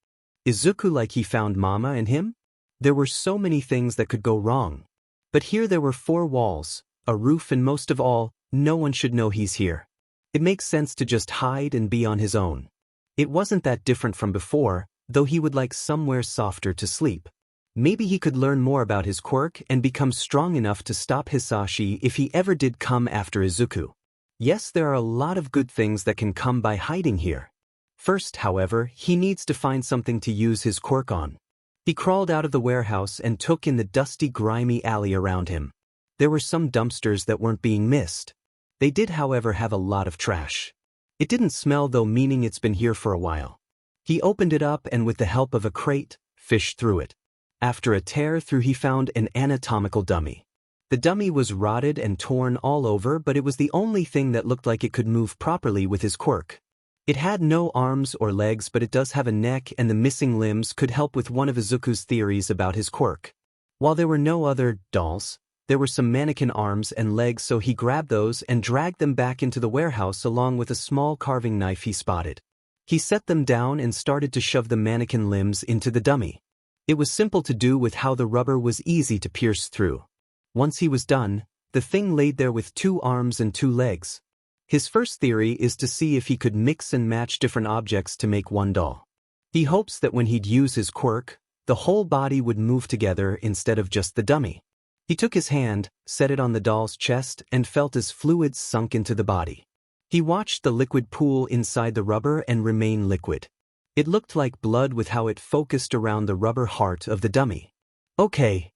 Izuku like he found Mama and him? There were so many things that could go wrong. But here there were 4 walls, a roof, and most of all, no one should know he's here. It makes sense to just hide and be on his own. It wasn't that different from before, though he would like somewhere softer to sleep. Maybe he could learn more about his quirk and become strong enough to stop Hizashi if he ever did come after Izuku. Yes, there are a lot of good things that can come by hiding here. First, however, he needs to find something to use his quirk on. He crawled out of the warehouse and took in the dusty, grimy alley around him. There were some dumpsters that weren't being missed. They did, however, have a lot of trash. It didn't smell though, meaning it's been here for a while. He opened it up and with the help of a crate, fished through it. After a tear through, he found an anatomical dummy. The dummy was rotted and torn all over, but it was the only thing that looked like it could move properly with his quirk. It had no arms or legs, but it does have a neck, and the missing limbs could help with one of Izuku's theories about his quirk. While there were no other dolls, there were some mannequin arms and legs, so he grabbed those and dragged them back into the warehouse along with a small carving knife he spotted. He set them down and started to shove the mannequin limbs into the dummy. It was simple to do with how the rubber was easy to pierce through. Once he was done, the thing laid there with 2 arms and 2 legs. His first theory is to see if he could mix and match different objects to make one doll. He hopes that when he'd use his quirk, the whole body would move together instead of just the dummy. He took his hand, set it on the doll's chest, and felt as fluids sunk into the body. He watched the liquid pool inside the rubber and remain liquid. It looked like blood with how it focused around the rubber heart of the dummy. "Okay,"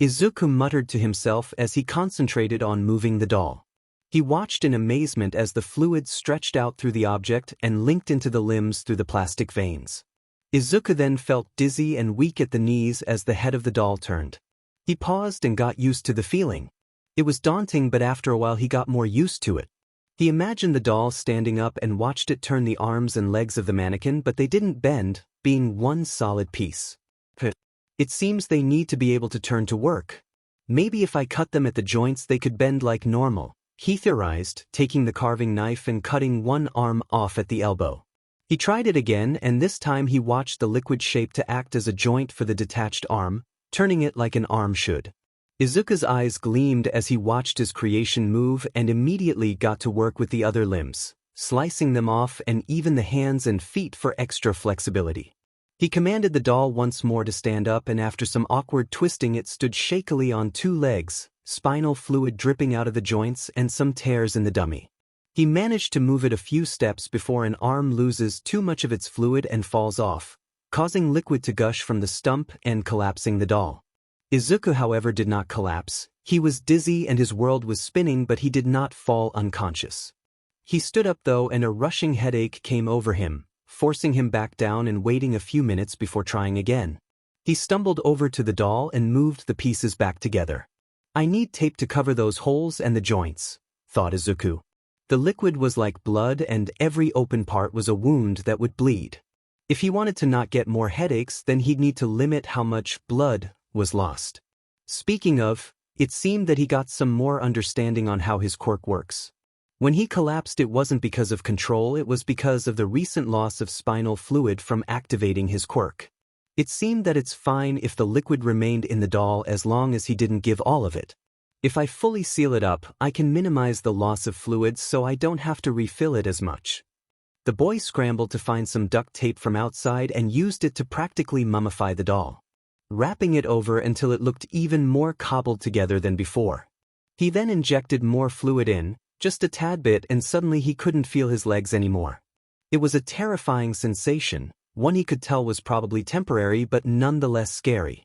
Izuku muttered to himself as he concentrated on moving the doll. He watched in amazement as the fluid stretched out through the object and linked into the limbs through the plastic veins. Izuku then felt dizzy and weak at the knees as the head of the doll turned. He paused and got used to the feeling. It was daunting, but after a while he got more used to it. He imagined the doll standing up and watched it turn the arms and legs of the mannequin, but they didn't bend, being one solid piece. It seems they need to be able to turn to work. Maybe if I cut them at the joints they could bend like normal, he theorized, taking the carving knife and cutting one arm off at the elbow. He tried it again, and this time he watched the liquid shape to act as a joint for the detached arm, turning it like an arm should. Izuku's eyes gleamed as he watched his creation move and immediately got to work with the other limbs, slicing them off and even the hands and feet for extra flexibility. He commanded the doll once more to stand up, and after some awkward twisting it stood shakily on 2 legs, spinal fluid dripping out of the joints and some tears in the dummy. He managed to move it a few steps before an arm loses too much of its fluid and falls off, causing liquid to gush from the stump and collapsing the doll. Izuku, however, did not collapse. He was dizzy and his world was spinning, but he did not fall unconscious. He stood up though, and a rushing headache came over him, forcing him back down and waiting a few minutes before trying again. He stumbled over to the doll and moved the pieces back together. "I need tape to cover those holes and the joints," thought Izuku. The liquid was like blood, and every open part was a wound that would bleed. If he wanted to not get more headaches, then he'd need to limit how much blood was lost. Speaking of, it seemed that he got some more understanding on how his quirk works. When he collapsed, it wasn't because of control, it was because of the recent loss of spinal fluid from activating his quirk. It seemed that it's fine if the liquid remained in the doll as long as he didn't give all of it. If I fully seal it up, I can minimize the loss of fluids so I don't have to refill it as much. The boy scrambled to find some duct tape from outside and used it to practically mummify the doll, wrapping it over until it looked even more cobbled together than before. He then injected more fluid in, just a tad bit, and suddenly he couldn't feel his legs anymore. It was a terrifying sensation, one he could tell was probably temporary but nonetheless scary.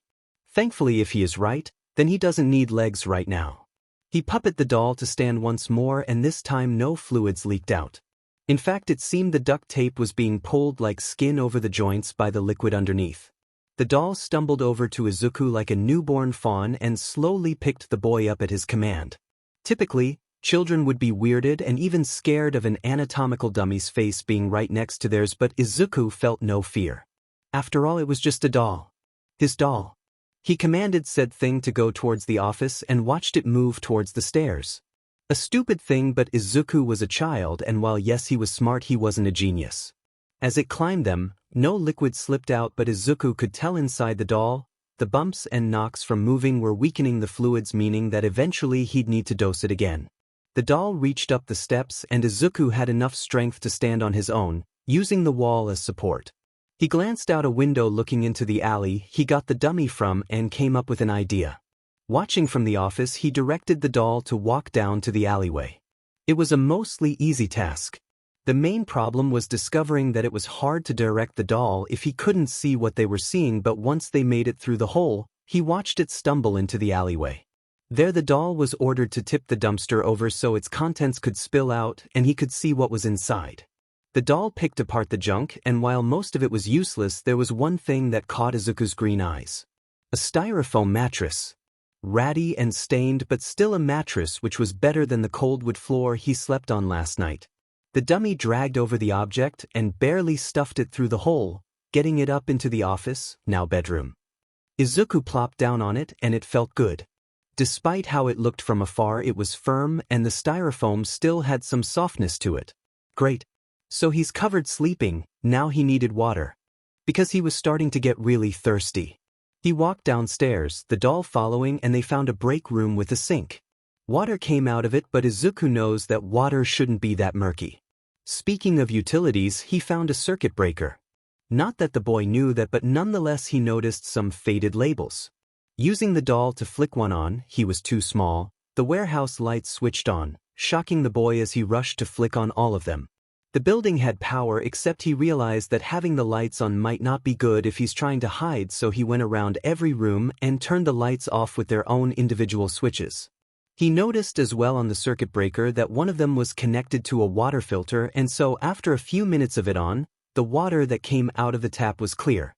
Thankfully, if he is right, then he doesn't need legs right now. He puppeted the doll to stand once more, and this time no fluids leaked out. In fact, it seemed the duct tape was being pulled like skin over the joints by the liquid underneath. The doll stumbled over to Izuku like a newborn fawn and slowly picked the boy up at his command. Typically, children would be weirded and even scared of an anatomical dummy's face being right next to theirs, but Izuku felt no fear. After all, it was just a doll. His doll. He commanded said thing to go towards the office and watched it move towards the stairs. A stupid thing, but Izuku was a child, and while yes he was smart, he wasn't a genius. As it climbed them, no liquid slipped out, but Izuku could tell inside the doll, the bumps and knocks from moving were weakening the fluids, meaning that eventually he'd need to dose it again. The doll reached up the steps, and Izuku had enough strength to stand on his own, using the wall as support. He glanced out a window looking into the alley he got the dummy from and came up with an idea. Watching from the office, he directed the doll to walk down to the alleyway. It was a mostly easy task. The main problem was discovering that it was hard to direct the doll if he couldn't see what they were seeing, but once they made it through the hole, he watched it stumble into the alleyway. There the doll was ordered to tip the dumpster over so its contents could spill out and he could see what was inside. The doll picked apart the junk, and while most of it was useless, there was one thing that caught Izuku's green eyes. A styrofoam mattress. Ratty and stained, but still a mattress, which was better than the cold wood floor he slept on last night. The dummy dragged over the object and barely stuffed it through the hole, getting it up into the office, now bedroom. Izuku plopped down on it and it felt good. Despite how it looked from afar, it was firm and the styrofoam still had some softness to it. Great. So he's covered sleeping, now he needed water. Because he was starting to get really thirsty. He walked downstairs, the doll following, and they found a break room with a sink. Water came out of it, but Izuku knows that water shouldn't be that murky. Speaking of utilities, he found a circuit breaker. Not that the boy knew that, but nonetheless he noticed some faded labels. Using the doll to flick one on, he was too small, the warehouse lights switched on, shocking the boy as he rushed to flick on all of them. The building had power, except he realized that having the lights on might not be good if he's trying to hide, so he went around every room and turned the lights off with their own individual switches. He noticed as well on the circuit breaker that one of them was connected to a water filter, and so after a few minutes of it on, the water that came out of the tap was clear.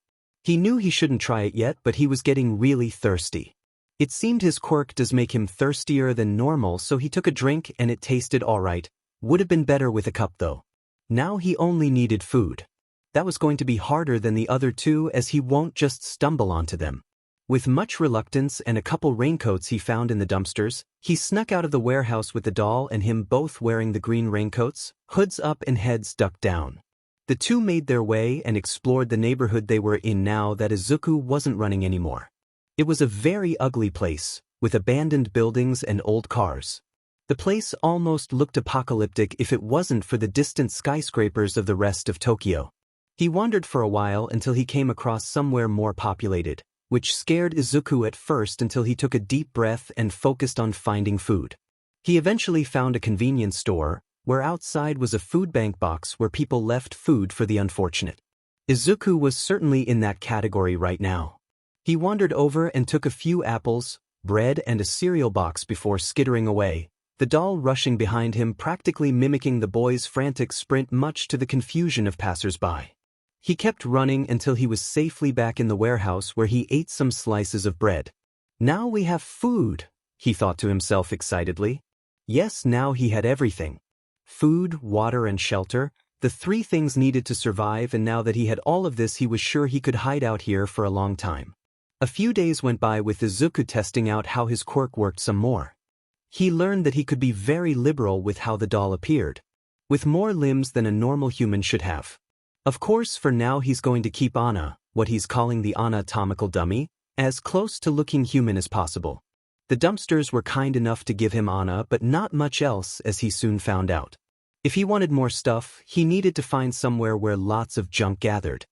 He knew he shouldn't try it yet, but he was getting really thirsty. It seemed his quirk does make him thirstier than normal, so he took a drink and it tasted alright. Would have been better with a cup though. Now he only needed food. That was going to be harder than the other two, as he won't just stumble onto them. With much reluctance and a couple raincoats he found in the dumpsters, he snuck out of the warehouse with the doll and him both wearing the green raincoats, hoods up and heads ducked down. The two made their way and explored the neighborhood they were in now that Izuku wasn't running anymore. It was a very ugly place, with abandoned buildings and old cars. The place almost looked apocalyptic if it wasn't for the distant skyscrapers of the rest of Tokyo. He wandered for a while until he came across somewhere more populated, which scared Izuku at first until he took a deep breath and focused on finding food. He eventually found a convenience store, where outside was a food bank box where people left food for the unfortunate. Izuku was certainly in that category right now. He wandered over and took a few apples, bread and a cereal box before skittering away, the doll rushing behind him, practically mimicking the boy's frantic sprint, much to the confusion of passers-by. He kept running until he was safely back in the warehouse, where he ate some slices of bread. Now we have food, he thought to himself excitedly. Yes, now he had everything. Food, water and shelter, the three things needed to survive, and now that he had all of this he was sure he could hide out here for a long time. A few days went by with Izuku testing out how his quirk worked some more. He learned that he could be very liberal with how the doll appeared, with more limbs than a normal human should have. Of course, for now he's going to keep Anna, what he's calling the anatomical dummy, as close to looking human as possible. The dumpsters were kind enough to give him Anna, but not much else, as he soon found out. If he wanted more stuff, he needed to find somewhere where lots of junk gathered.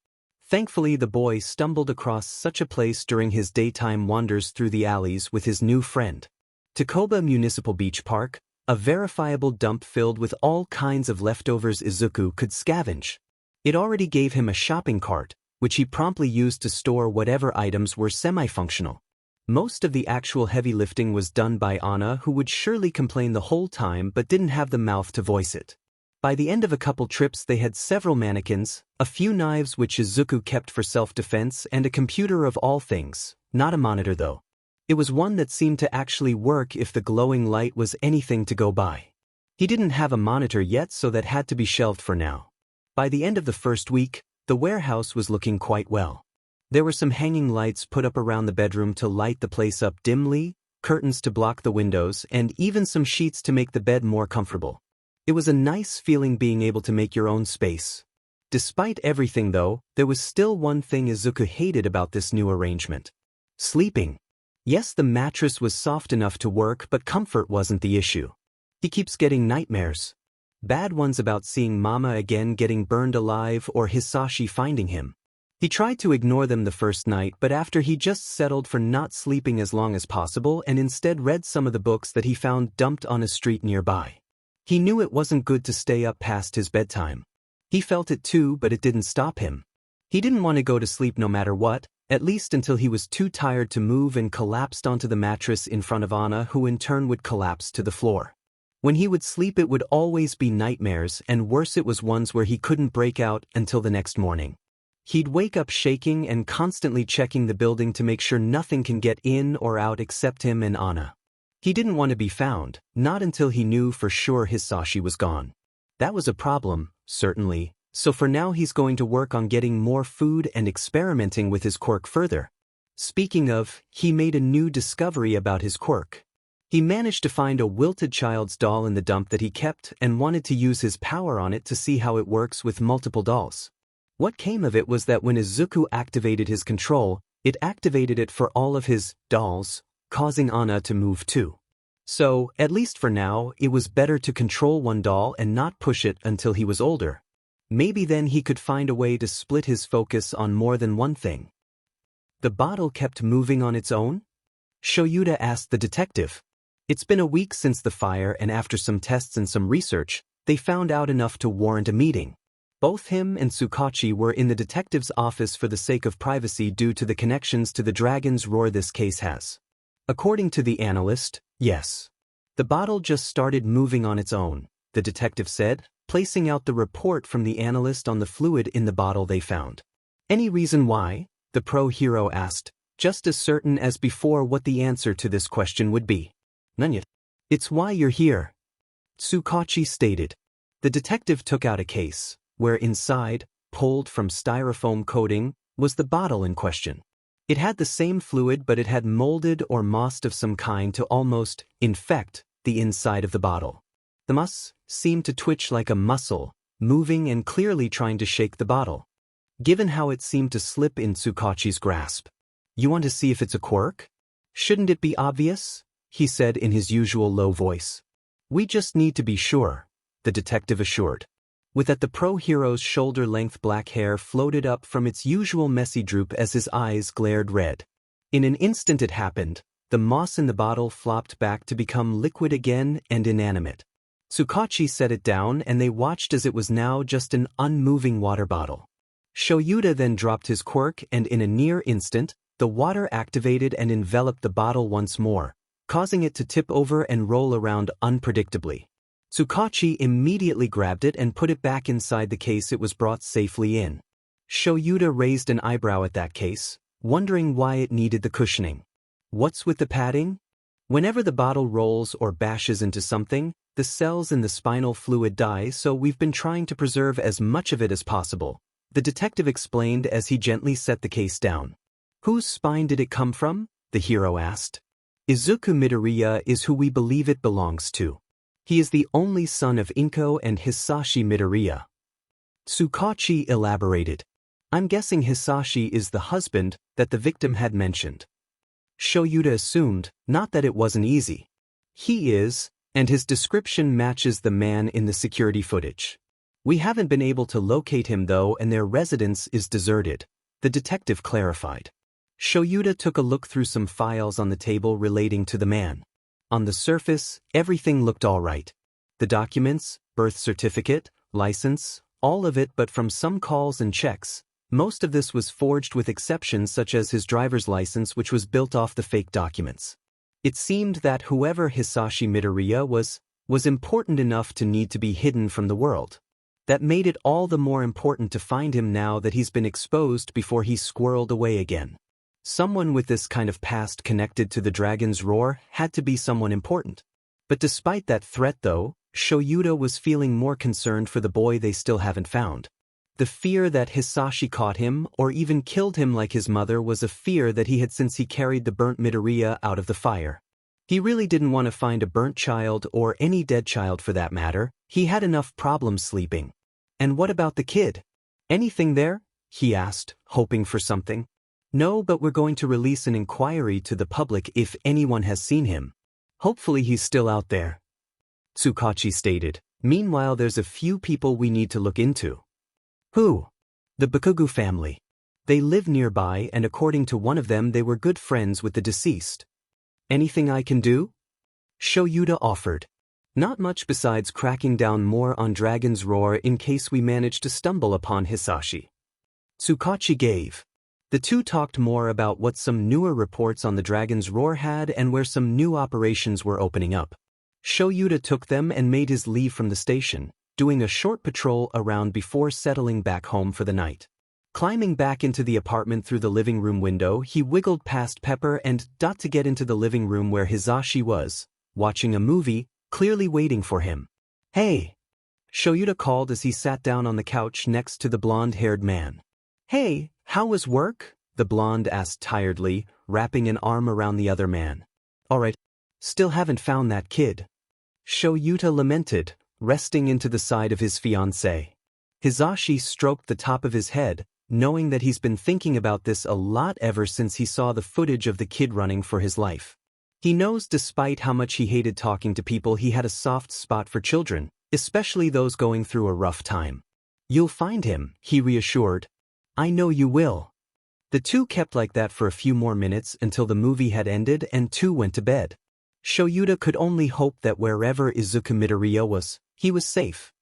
Thankfully, the boy stumbled across such a place during his daytime wanders through the alleys with his new friend. Takoba Municipal Beach Park, a verifiable dump filled with all kinds of leftovers Izuku could scavenge. It already gave him a shopping cart, which he promptly used to store whatever items were semi-functional. Most of the actual heavy lifting was done by Anna, who would surely complain the whole time but didn't have the mouth to voice it. By the end of a couple trips they had several mannequins, a few knives which Izuku kept for self-defense, and a computer of all things, not a monitor though. It was one that seemed to actually work if the glowing light was anything to go by. He didn't have a monitor yet, so that had to be shelved for now. By the end of the first week, the warehouse was looking quite well. There were some hanging lights put up around the bedroom to light the place up dimly, curtains to block the windows, and even some sheets to make the bed more comfortable. It was a nice feeling being able to make your own space. Despite everything though, there was still one thing Izuku hated about this new arrangement. Sleeping. Yes, the mattress was soft enough to work, but comfort wasn't the issue. He keeps getting nightmares. Bad ones about seeing Mama again getting burned alive or Hizashi finding him. He tried to ignore them the first night, but after he just settled for not sleeping as long as possible and instead read some of the books that he found dumped on a street nearby. He knew it wasn't good to stay up past his bedtime. He felt it too, but it didn't stop him. He didn't want to go to sleep no matter what, At least until he was too tired to move and collapsed onto the mattress in front of Anna, who in turn would collapse to the floor. When he would sleep, it would always be nightmares, and worse, it was ones where he couldn't break out until the next morning. He'd wake up shaking and constantly checking the building to make sure nothing can get in or out except him and Anna. He didn't want to be found, not until he knew for sure Hizashi was gone. That was a problem, certainly, so for now he's going to work on getting more food and experimenting with his quirk further. Speaking of, he made a new discovery about his quirk. He managed to find a wilted child's doll in the dump that he kept and wanted to use his power on it to see how it works with multiple dolls. What came of it was that when Izuku activated his control, it activated it for all of his dolls, causing Anna to move too. So, at least for now, it was better to control one doll and not push it until he was older. Maybe then he could find a way to split his focus on more than one thing. The bottle kept moving on its own? Shoyuta asked the detective. It's been a week since the fire, and after some tests and some research, they found out enough to warrant a meeting. Both him and Tsukachi were in the detective's office for the sake of privacy due to the connections to the dragon's roar this case has. According to the analyst, yes. The bottle just started moving on its own, the detective said, placing out the report from the analyst on the fluid in the bottle they found. Any reason why? The pro hero asked, just as certain as before what the answer to this question would be. None yet. It's why you're here, Tsukachi stated. The detective took out a case, where inside, pulled from styrofoam coating, was the bottle in question. It had the same fluid, but it had molded or mossed of some kind to almost infect the inside of the bottle. The moss seemed to twitch like a muscle, moving and clearly trying to shake the bottle. Given how it seemed to slip in Tsukachi's grasp. You want to see if it's a quirk? Shouldn't it be obvious? He said in his usual low voice. We just need to be sure, the detective assured. With that, the pro-hero's shoulder-length black hair floated up from its usual messy droop as his eyes glared red. In an instant it happened. The moss in the bottle flopped back to become liquid again and inanimate. Tsukachi set it down and they watched as it was now just an unmoving water bottle. Shoyuta then dropped his quirk and in a near instant, the water activated and enveloped the bottle once more, causing it to tip over and roll around unpredictably. Tsukachi immediately grabbed it and put it back inside the case it was brought safely in. Shoyuta raised an eyebrow at that case, wondering why it needed the cushioning. What's with the padding? Whenever the bottle rolls or bashes into something, the cells in the spinal fluid die, so we've been trying to preserve as much of it as possible, the detective explained as he gently set the case down. Whose spine did it come from? The hero asked. Izuku Midoriya is who we believe it belongs to. He is the only son of Inko and Hizashi Midoriya. Tsukachi elaborated. I'm guessing Hizashi is the husband that the victim had mentioned. Shoyuta assumed, not that it wasn't easy. He is, and his description matches the man in the security footage. We haven't been able to locate him though, and their residence is deserted, the detective clarified. Shoyuta took a look through some files on the table relating to the man. On the surface, everything looked all right. The documents, birth certificate, license, all of it, but from some calls and checks, most of this was forged with exceptions such as his driver's license, which was built off the fake documents. It seemed that whoever Hizashi Midoriya was important enough to need to be hidden from the world. That made it all the more important to find him now that he's been exposed before he squirreled away again. Someone with this kind of past connected to the dragon's roar had to be someone important. But despite that threat though, Shoyuta was feeling more concerned for the boy they still haven't found. The fear that Hizashi caught him or even killed him like his mother was a fear that he had since he carried the burnt Midoriya out of the fire. He really didn't want to find a burnt child or any dead child for that matter. He had enough problems sleeping. And what about the kid? Anything there? He asked, hoping for something. No, but we're going to release an inquiry to the public if anyone has seen him. Hopefully he's still out there, Tsukachi stated. Meanwhile, there's a few people we need to look into. Who? The Bakugo family. They live nearby, and according to one of them, they were good friends with the deceased. Anything I can do? Shoyuta offered. Not much besides cracking down more on Dragon's Roar in case we manage to stumble upon Hizashi. Tsukachi gave. The two talked more about what some newer reports on the Dragon's Roar had and where some new operations were opening up. Shoyuta took them and made his leave from the station, doing a short patrol around before settling back home for the night. Climbing back into the apartment through the living room window, he wiggled past Pepper and Dot to get into the living room where Hizashi was, watching a movie, clearly waiting for him. "Hey!" Shoyuta called as he sat down on the couch next to the blonde-haired man. "Hey, how was work?" the blonde asked tiredly, wrapping an arm around the other man. "Alright. Still haven't found that kid," Shoyuta lamented, resting into the side of his fiancée. Hizashi stroked the top of his head, knowing that he's been thinking about this a lot ever since he saw the footage of the kid running for his life. He knows despite how much he hated talking to people, he had a soft spot for children, especially those going through a rough time. "You'll find him," he reassured. "I know you will." The two kept like that for a few more minutes until the movie had ended and two went to bed. Shoyuta could only hope that wherever Izuku Midoriya was, he was safe.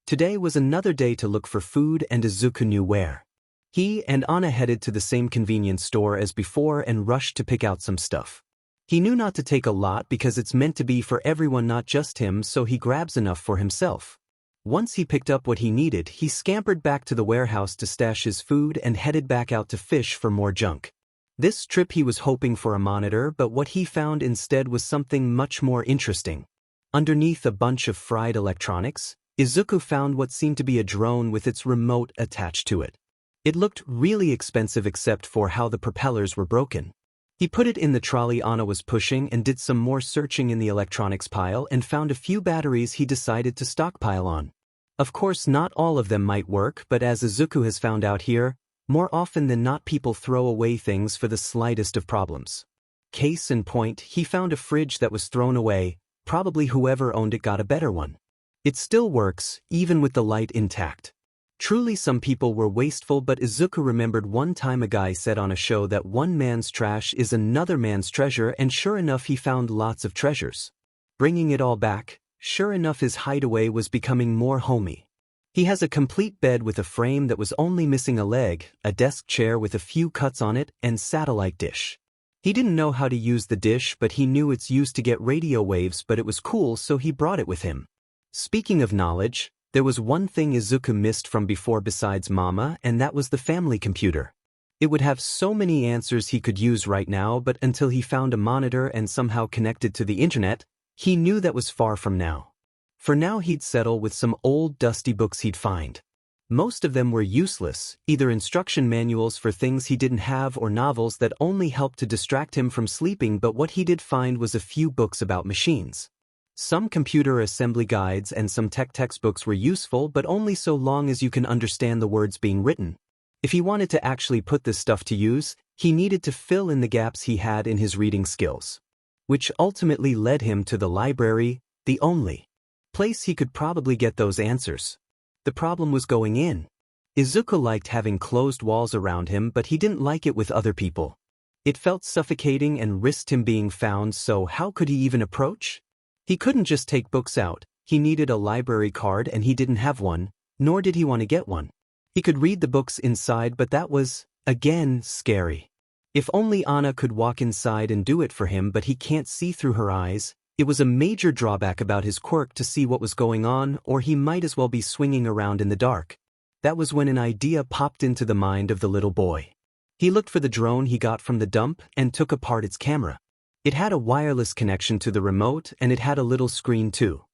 Today was another day to look for food, and Izuku knew where. He and Anna headed to the same convenience store as before and rushed to pick out some stuff. He knew not to take a lot because it's meant to be for everyone, not just him, so he grabs enough for himself. Once he picked up what he needed, he scampered back to the warehouse to stash his food and headed back out to fish for more junk. This trip he was hoping for a monitor, but what he found instead was something much more interesting. Underneath a bunch of fried electronics, Izuku found what seemed to be a drone with its remote attached to it. It looked really expensive except for how the propellers were broken. He put it in the trolley Anna was pushing and did some more searching in the electronics pile and found a few batteries he decided to stockpile on. Of course, not all of them might work, but as Izuku has found out here, more often than not people throw away things for the slightest of problems. Case in point, he found a fridge that was thrown away, probably whoever owned it got a better one. It still works, even with the light intact. Truly some people were wasteful, but Izuku remembered one time a guy said on a show that one man's trash is another man's treasure, and sure enough he found lots of treasures. Bringing it all back, sure enough his hideaway was becoming more homey. He has a complete bed with a frame that was only missing a leg, a desk chair with a few cuts on it, and satellite dish. He didn't know how to use the dish, but he knew it's used to get radio waves, but it was cool, so he brought it with him. Speaking of knowledge, there was one thing Izuku missed from before besides Mama, and that was the family computer. It would have so many answers he could use right now, but until he found a monitor and somehow connected to the internet, he knew that was far from now. For now he'd settle with some old dusty books he'd find. Most of them were useless, either instruction manuals for things he didn't have or novels that only helped to distract him from sleeping, but what he did find was a few books about machines. Some computer assembly guides and some tech textbooks were useful, but only so long as you can understand the words being written. If he wanted to actually put this stuff to use, he needed to fill in the gaps he had in his reading skills. Which ultimately led him to the library, the only place he could probably get those answers. The problem was going in. Izuku liked having closed walls around him, but he didn't like it with other people. It felt suffocating and risked him being found, so how could he even approach? He couldn't just take books out. He needed a library card and he didn't have one, nor did he want to get one. He could read the books inside, but that was, again, scary. If only Anna could walk inside and do it for him, but he can't see through her eyes. It was a major drawback about his quirk to see what was going on, or he might as well be swinging around in the dark. That was when an idea popped into the mind of the little boy. He looked for the drone he got from the dump and took apart its camera. It had a wireless connection to the remote, and it had a little screen too.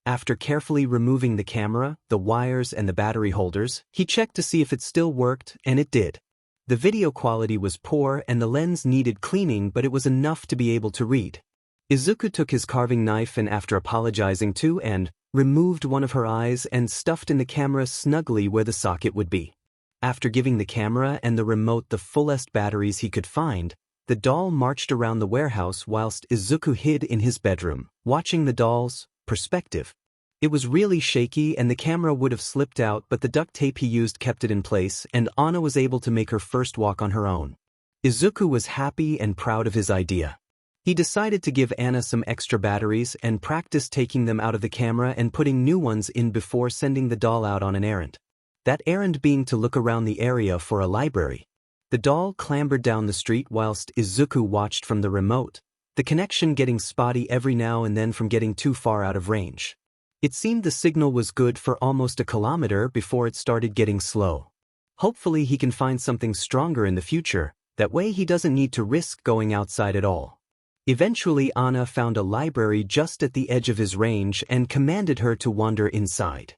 After carefully removing the camera, the wires and the battery holders, he checked to see if it still worked, and it did. The video quality was poor and the lens needed cleaning, but it was enough to be able to read. Izuku took his carving knife and, after apologizing to and removed one of her eyes and stuffed in the camera snugly where the socket would be. After giving the camera and the remote the fullest batteries he could find, the doll marched around the warehouse whilst Izuku hid in his bedroom, watching the doll's perspective. It was really shaky and the camera would have slipped out, but the duct tape he used kept it in place, and Anna was able to make her first walk on her own. Izuku was happy and proud of his idea. He decided to give Anna some extra batteries and practice taking them out of the camera and putting new ones in before sending the doll out on an errand. That errand being to look around the area for a library. The doll clambered down the street whilst Izuku watched from the remote, the connection getting spotty every now and then from getting too far out of range. It seemed the signal was good for almost a kilometer before it started getting slow. Hopefully he can find something stronger in the future, that way he doesn't need to risk going outside at all. Eventually Anna found a library just at the edge of his range and commanded her to wander inside.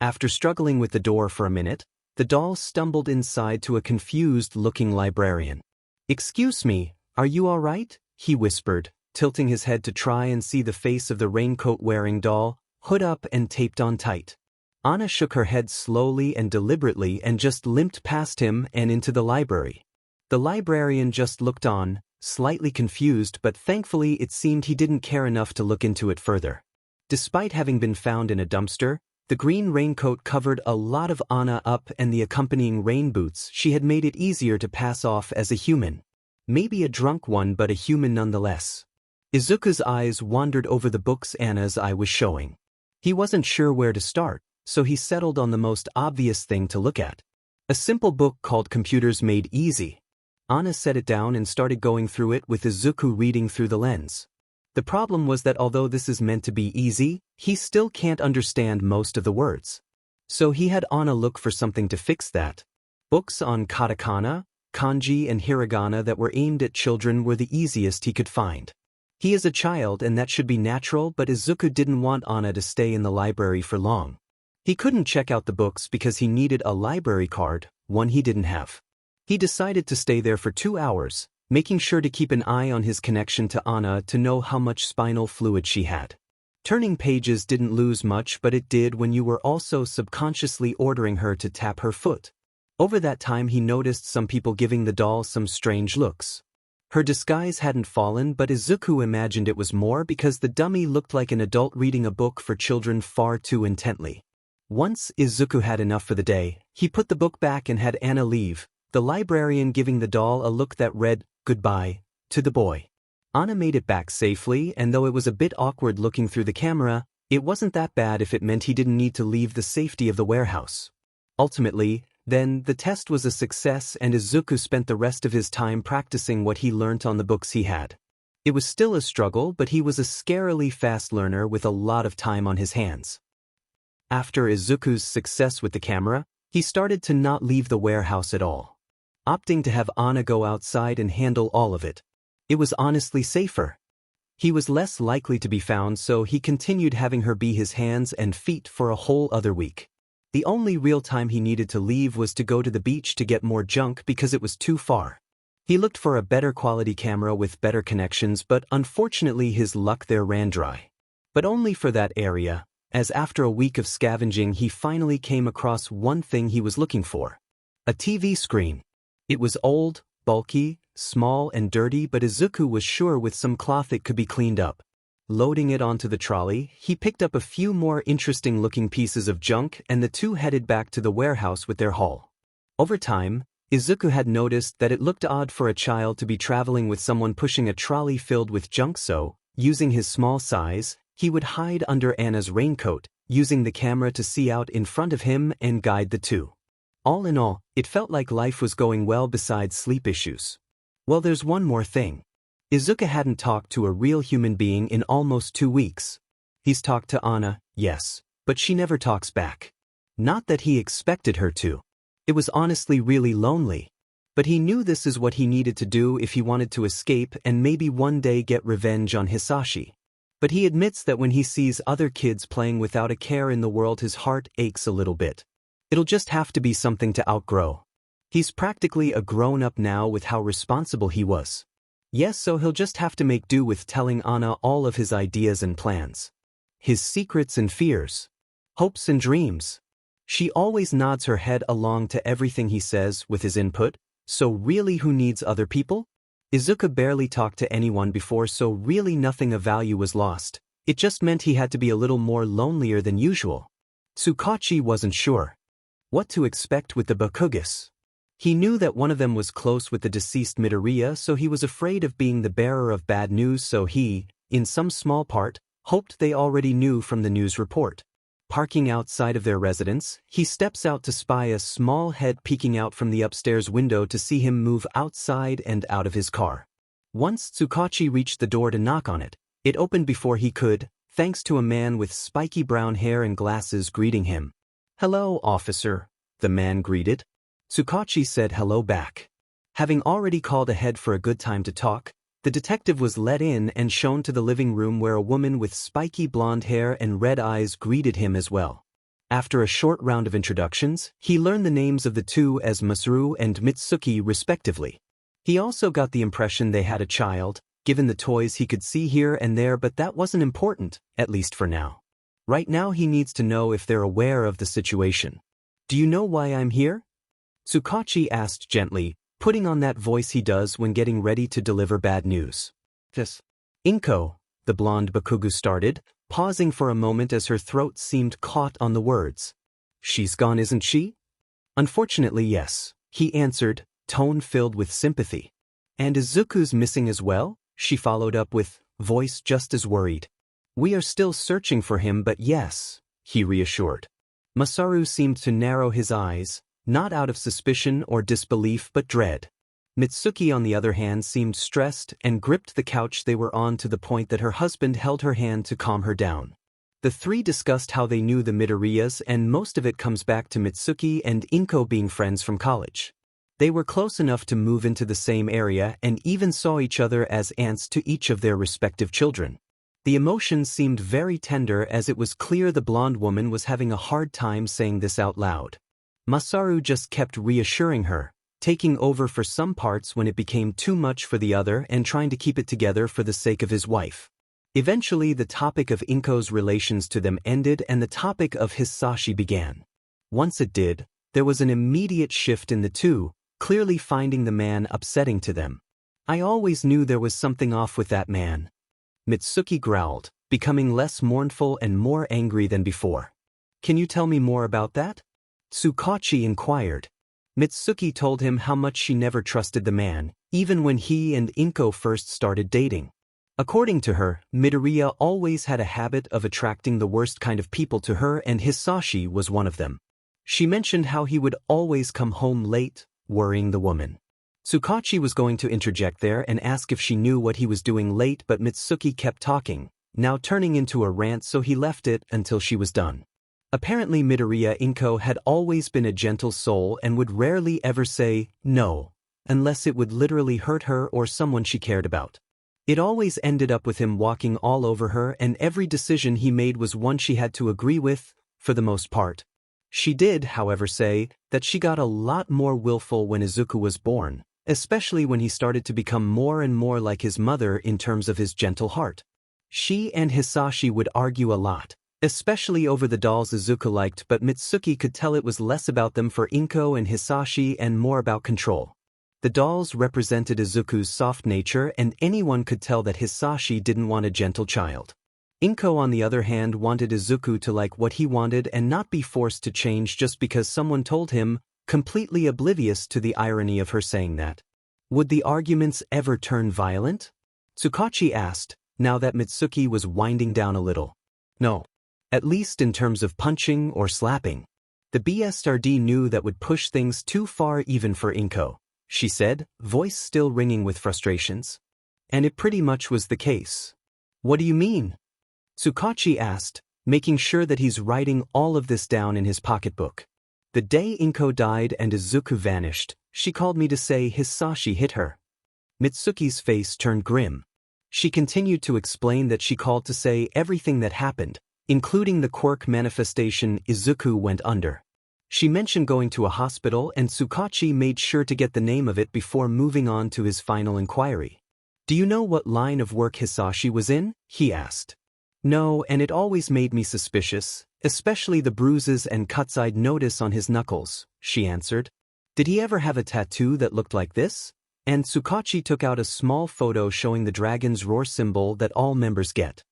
After struggling with the door for a minute, the doll stumbled inside to a confused-looking librarian. "Excuse me, are you all right?" he whispered, tilting his head to try and see the face of the raincoat-wearing doll, hood up and taped on tight. Anna shook her head slowly and deliberately and just limped past him and into the library. The librarian just looked on, slightly confused, but thankfully it seemed he didn't care enough to look into it further. Despite having been found in a dumpster, the green raincoat covered a lot of Anna up, and the accompanying rain boots she had made it easier to pass off as a human. Maybe a drunk one, but a human nonetheless. Izuku's eyes wandered over the books Anna's eye was showing. He wasn't sure where to start, so he settled on the most obvious thing to look at. A simple book called Computers Made Easy. Anna set it down and started going through it with Izuku reading through the lens. The problem was that although this is meant to be easy, he still can't understand most of the words. So he had Anna look for something to fix that. Books on katakana, kanji and hiragana that were aimed at children were the easiest he could find. He is a child and that should be natural, but Izuku didn't want Anna to stay in the library for long. He couldn't check out the books because he needed a library card, one he didn't have. He decided to stay there for 2 hours, making sure to keep an eye on his connection to Anna to know how much spinal fluid she had. Turning pages didn't lose much, but it did when you were also subconsciously ordering her to tap her foot. Over that time he noticed some people giving the doll some strange looks. Her disguise hadn't fallen, but Izuku imagined it was more because the dummy looked like an adult reading a book for children far too intently. Once Izuku had enough for the day, he put the book back and had Anna leave, the librarian giving the doll a look that read, "Goodbye," to the boy. Anna made it back safely, and though it was a bit awkward looking through the camera, it wasn't that bad if it meant he didn't need to leave the safety of the warehouse. Ultimately, then, the test was a success and Izuku spent the rest of his time practicing what he learnt on the books he had. It was still a struggle, but he was a scarily fast learner with a lot of time on his hands. After Izuku's success with the camera, he started to not leave the warehouse at all, opting to have Anna go outside and handle all of it. It was honestly safer. He was less likely to be found, so he continued having her be his hands and feet for a whole other week. The only real time he needed to leave was to go to the beach to get more junk because it was too far. He looked for a better quality camera with better connections, but unfortunately his luck there ran dry. But only for that area, as after a week of scavenging he finally came across one thing he was looking for. A TV screen. It was old, bulky, small and dirty, but Izuku was sure with some cloth it could be cleaned up. Loading it onto the trolley, he picked up a few more interesting-looking pieces of junk and the two headed back to the warehouse with their haul. Over time, Izuku had noticed that it looked odd for a child to be traveling with someone pushing a trolley filled with junk, so, using his small size, he would hide under Anna's raincoat, using the camera to see out in front of him and guide the two. All in all, it felt like life was going well besides sleep issues. Well, there's one more thing. Izuku hadn't talked to a real human being in almost 2 weeks. He's talked to Anna, yes, but she never talks back. Not that he expected her to. It was honestly really lonely. But he knew this is what he needed to do if he wanted to escape and maybe one day get revenge on Hizashi. But he admits that when he sees other kids playing without a care in the world, his heart aches a little bit. It'll just have to be something to outgrow. He's practically a grown-up now with how responsible he was. Yes, so he'll just have to make do with telling Anna all of his ideas and plans. His secrets and fears. Hopes and dreams. She always nods her head along to everything he says with his input, so really who needs other people? Izuku barely talked to anyone before, so really nothing of value was lost. It just meant he had to be a little more lonelier than usual. Tsukachi wasn't sure what to expect with the Bakugas. He knew that one of them was close with the deceased Midoriya, so he was afraid of being the bearer of bad news, so he, in some small part, hoped they already knew from the news report. Parking outside of their residence, he steps out to spy a small head peeking out from the upstairs window to see him move outside and out of his car. Once Tsukachi reached the door to knock on it, it opened before he could, thanks to a man with spiky brown hair and glasses greeting him. "Hello, officer," the man greeted. Tsukachi said hello back. Having already called ahead for a good time to talk, the detective was let in and shown to the living room where a woman with spiky blonde hair and red eyes greeted him as well. After a short round of introductions, he learned the names of the two as Masaru and Mitsuki respectively. He also got the impression they had a child, given the toys he could see here and there, but that wasn't important, at least for now. Right now he needs to know if they're aware of the situation. "Do you know why I'm here?" Tsukachi asked gently, putting on that voice he does when getting ready to deliver bad news. "Yes." "Inko," the blonde Bakugo started, pausing for a moment as her throat seemed caught on the words. "She's gone, isn't she?" "Unfortunately, yes," he answered, tone filled with sympathy. "And Izuku's missing as well?" she followed up with, voice just as worried. "We are still searching for him, but yes," he reassured. Masaru seemed to narrow his eyes, not out of suspicion or disbelief but dread. Mitsuki on the other hand seemed stressed and gripped the couch they were on to the point that her husband held her hand to calm her down. The three discussed how they knew the Midoriyas, and most of it comes back to Mitsuki and Inko being friends from college. They were close enough to move into the same area and even saw each other as aunts to each of their respective children. The emotions seemed very tender as it was clear the blonde woman was having a hard time saying this out loud. Masaru just kept reassuring her, taking over for some parts when it became too much for the other and trying to keep it together for the sake of his wife. Eventually the topic of Inko's relations to them ended and the topic of Hizashi began. Once it did, there was an immediate shift in the two, clearly finding the man upsetting to them. "I always knew there was something off with that man," Mitsuki growled, becoming less mournful and more angry than before. "Can you tell me more about that?" Tsukachi inquired. Mitsuki told him how much she never trusted the man, even when he and Inko first started dating. According to her, Midoriya always had a habit of attracting the worst kind of people to her, and Hizashi was one of them. She mentioned how he would always come home late, worrying the woman. Tsukachi was going to interject there and ask if she knew what he was doing late, but Mitsuki kept talking, now turning into a rant, so he left it until she was done. Apparently Midoriya Inko had always been a gentle soul and would rarely ever say no, unless it would literally hurt her or someone she cared about. It always ended up with him walking all over her, and every decision he made was one she had to agree with, for the most part. She did, however, say that she got a lot more willful when Izuku was born, especially when he started to become more and more like his mother in terms of his gentle heart. She and Hizashi would argue a lot, especially over the dolls Izuku liked, but Mitsuki could tell it was less about them for Inko and Hizashi and more about control. The dolls represented Izuku's soft nature, and anyone could tell that Hizashi didn't want a gentle child. Inko, on the other hand, wanted Izuku to like what he wanted and not be forced to change just because someone told him, completely oblivious to the irony of her saying that. Would the arguments ever turn violent? Tsukachi asked, now that Mitsuki was winding down a little. No. At least in terms of punching or slapping. The BSRD knew that would push things too far even for Inko, she said, voice still ringing with frustrations. And it pretty much was the case. What do you mean? Tsukachi asked, making sure that he's writing all of this down in his pocketbook. The day Inko died and Izuku vanished, she called me to say Hizashi hit her. Mitsuki's face turned grim. She continued to explain that she called to say everything that happened, including the quirk manifestation Izuku went under. She mentioned going to a hospital, and Tsukachi made sure to get the name of it before moving on to his final inquiry. Do you know what line of work Hizashi was in? He asked. No, and it always made me suspicious, especially the bruises and cuts I'd notice on his knuckles, she answered. Did he ever have a tattoo that looked like this? And Tsukachi took out a small photo showing the dragon's roar symbol that all members get.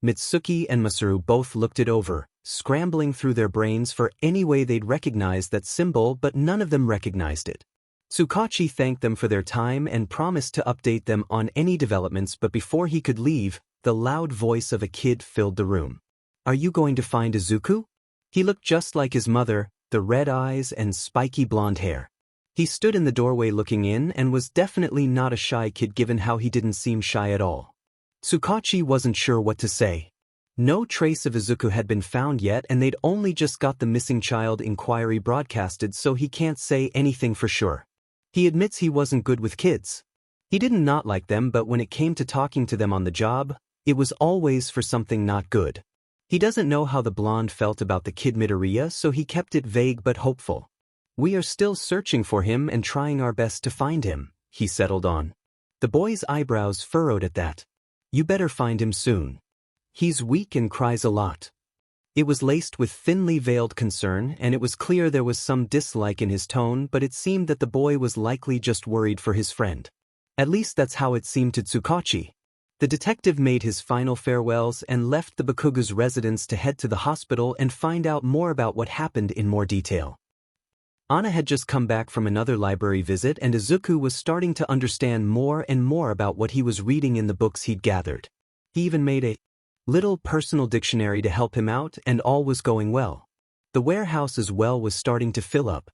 Mitsuki and Masaru both looked it over, scrambling through their brains for any way they'd recognize that symbol, but none of them recognized it. Tsukachi thanked them for their time and promised to update them on any developments, but before he could leave, the loud voice of a kid filled the room. Are you going to find Izuku? He looked just like his mother, the red eyes and spiky blonde hair. He stood in the doorway looking in and was definitely not a shy kid given how he didn't seem shy at all. Tsukachi wasn't sure what to say. No trace of Izuku had been found yet and they'd only just got the missing child inquiry broadcasted, so he can't say anything for sure. He admits he wasn't good with kids. He didn't not like them, but when it came to talking to them on the job, it was always for something not good. He doesn't know how the blonde felt about the kid Midoriya, so he kept it vague but hopeful. "We are still searching for him and trying our best to find him," he settled on. The boy's eyebrows furrowed at that. "You better find him soon. He's weak and cries a lot." It was laced with thinly veiled concern, and it was clear there was some dislike in his tone, but it seemed that the boy was likely just worried for his friend. At least that's how it seemed to Tsukachi. The detective made his final farewells and left the Bakugo's residence to head to the hospital and find out more about what happened in more detail. Anna had just come back from another library visit, and Izuku was starting to understand more and more about what he was reading in the books he'd gathered. He even made a little personal dictionary to help him out, and all was going well. The warehouse as well was starting to fill up.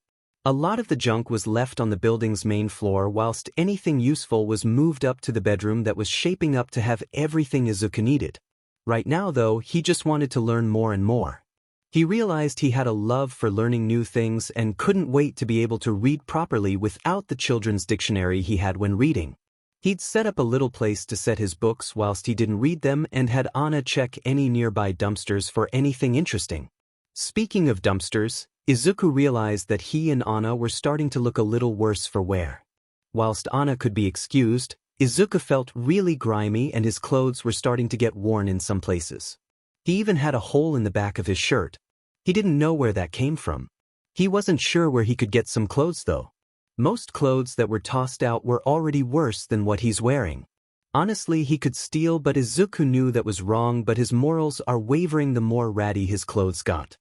A lot of the junk was left on the building's main floor, whilst anything useful was moved up to the bedroom that was shaping up to have everything Izuku needed. Right now though, he just wanted to learn more and more. He realized he had a love for learning new things and couldn't wait to be able to read properly without the children's dictionary he had when reading. He'd set up a little place to set his books whilst he didn't read them and had Anna check any nearby dumpsters for anything interesting. Speaking of dumpsters, Izuku realized that he and Anna were starting to look a little worse for wear. Whilst Anna could be excused, Izuku felt really grimy and his clothes were starting to get worn in some places. He even had a hole in the back of his shirt. He didn't know where that came from. He wasn't sure where he could get some clothes though. Most clothes that were tossed out were already worse than what he's wearing. Honestly, he could steal, but Izuku knew that was wrong, but his morals are wavering the more ratty his clothes got.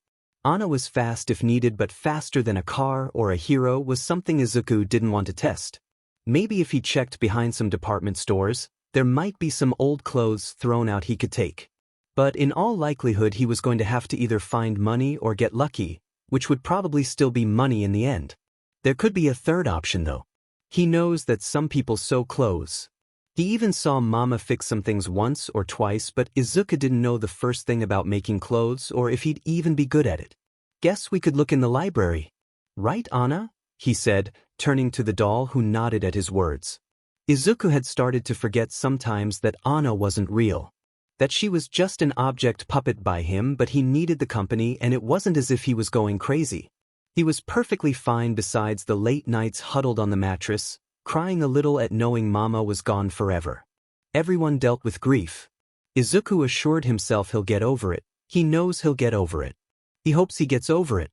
Anna was fast if needed, but faster than a car or a hero was something Izuku didn't want to test. Maybe if he checked behind some department stores, there might be some old clothes thrown out he could take. But in all likelihood he was going to have to either find money or get lucky, which would probably still be money in the end. There could be a third option though. He knows that some people sew clothes. He even saw Mama fix some things once or twice, but Izuku didn't know the first thing about making clothes or if he'd even be good at it. "Guess we could look in the library. Right, Anna?" he said, turning to the doll who nodded at his words. Izuku had started to forget sometimes that Anna wasn't real. That she was just an object puppet by him, but he needed the company and it wasn't as if he was going crazy. He was perfectly fine besides the late nights huddled on the mattress, crying a little at knowing Mama was gone forever. Everyone dealt with grief. Izuku assured himself he'll get over it. He knows he'll get over it. He hopes he gets over it.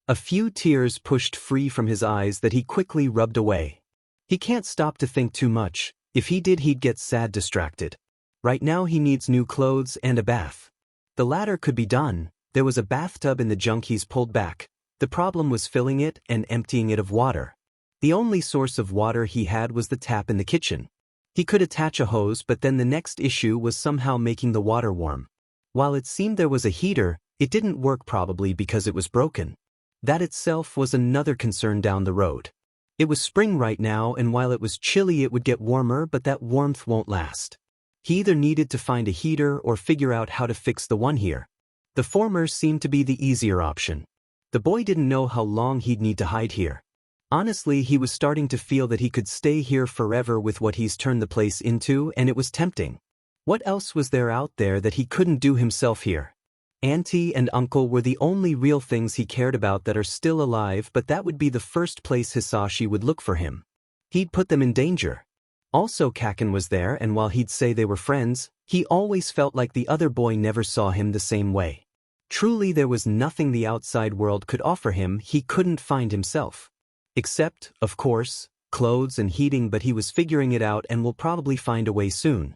A few tears pushed free from his eyes that he quickly rubbed away. He can't stop to think too much. If he did, he'd get sad distracted. Right now he needs new clothes and a bath. The latter could be done. There was a bathtub in the junk he's pulled back. The problem was filling it and emptying it of water. The only source of water he had was the tap in the kitchen. He could attach a hose, but then the next issue was somehow making the water warm. While it seemed there was a heater, it didn't work, probably because it was broken. That itself was another concern down the road. It was spring right now, and while it was chilly it would get warmer, but that warmth won't last. He either needed to find a heater or figure out how to fix the one here. The former seemed to be the easier option. The boy didn't know how long he'd need to hide here. Honestly, he was starting to feel that he could stay here forever with what he's turned the place into, and it was tempting. What else was there out there that he couldn't do himself here? Auntie and uncle were the only real things he cared about that are still alive, but that would be the first place Hizashi would look for him. He'd put them in danger. Also, Kaken was there, and while he'd say they were friends, he always felt like the other boy never saw him the same way. Truly, there was nothing the outside world could offer him he couldn't find himself. Except, of course, clothes and heating, but he was figuring it out and will probably find a way soon.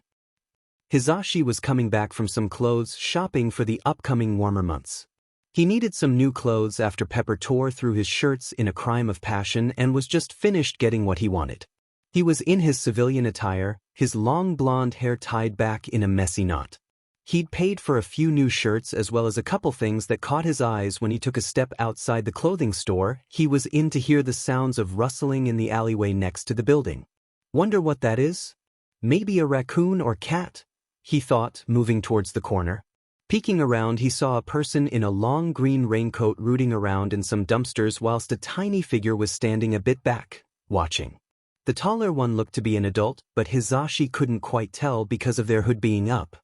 Hizashi was coming back from some clothes shopping for the upcoming warmer months. He needed some new clothes after Pepper tore through his shirts in a crime of passion and was just finished getting what he wanted. He was in his civilian attire, his long blonde hair tied back in a messy knot. He'd paid for a few new shirts as well as a couple things that caught his eyes when he took a step outside the clothing store he was in to hear the sounds of rustling in the alleyway next to the building. Wonder what that is? Maybe a raccoon or cat, he thought, moving towards the corner. Peeking around, he saw a person in a long green raincoat rooting around in some dumpsters whilst a tiny figure was standing a bit back, watching. The taller one looked to be an adult, but Hizashi couldn't quite tell because of their hood being up.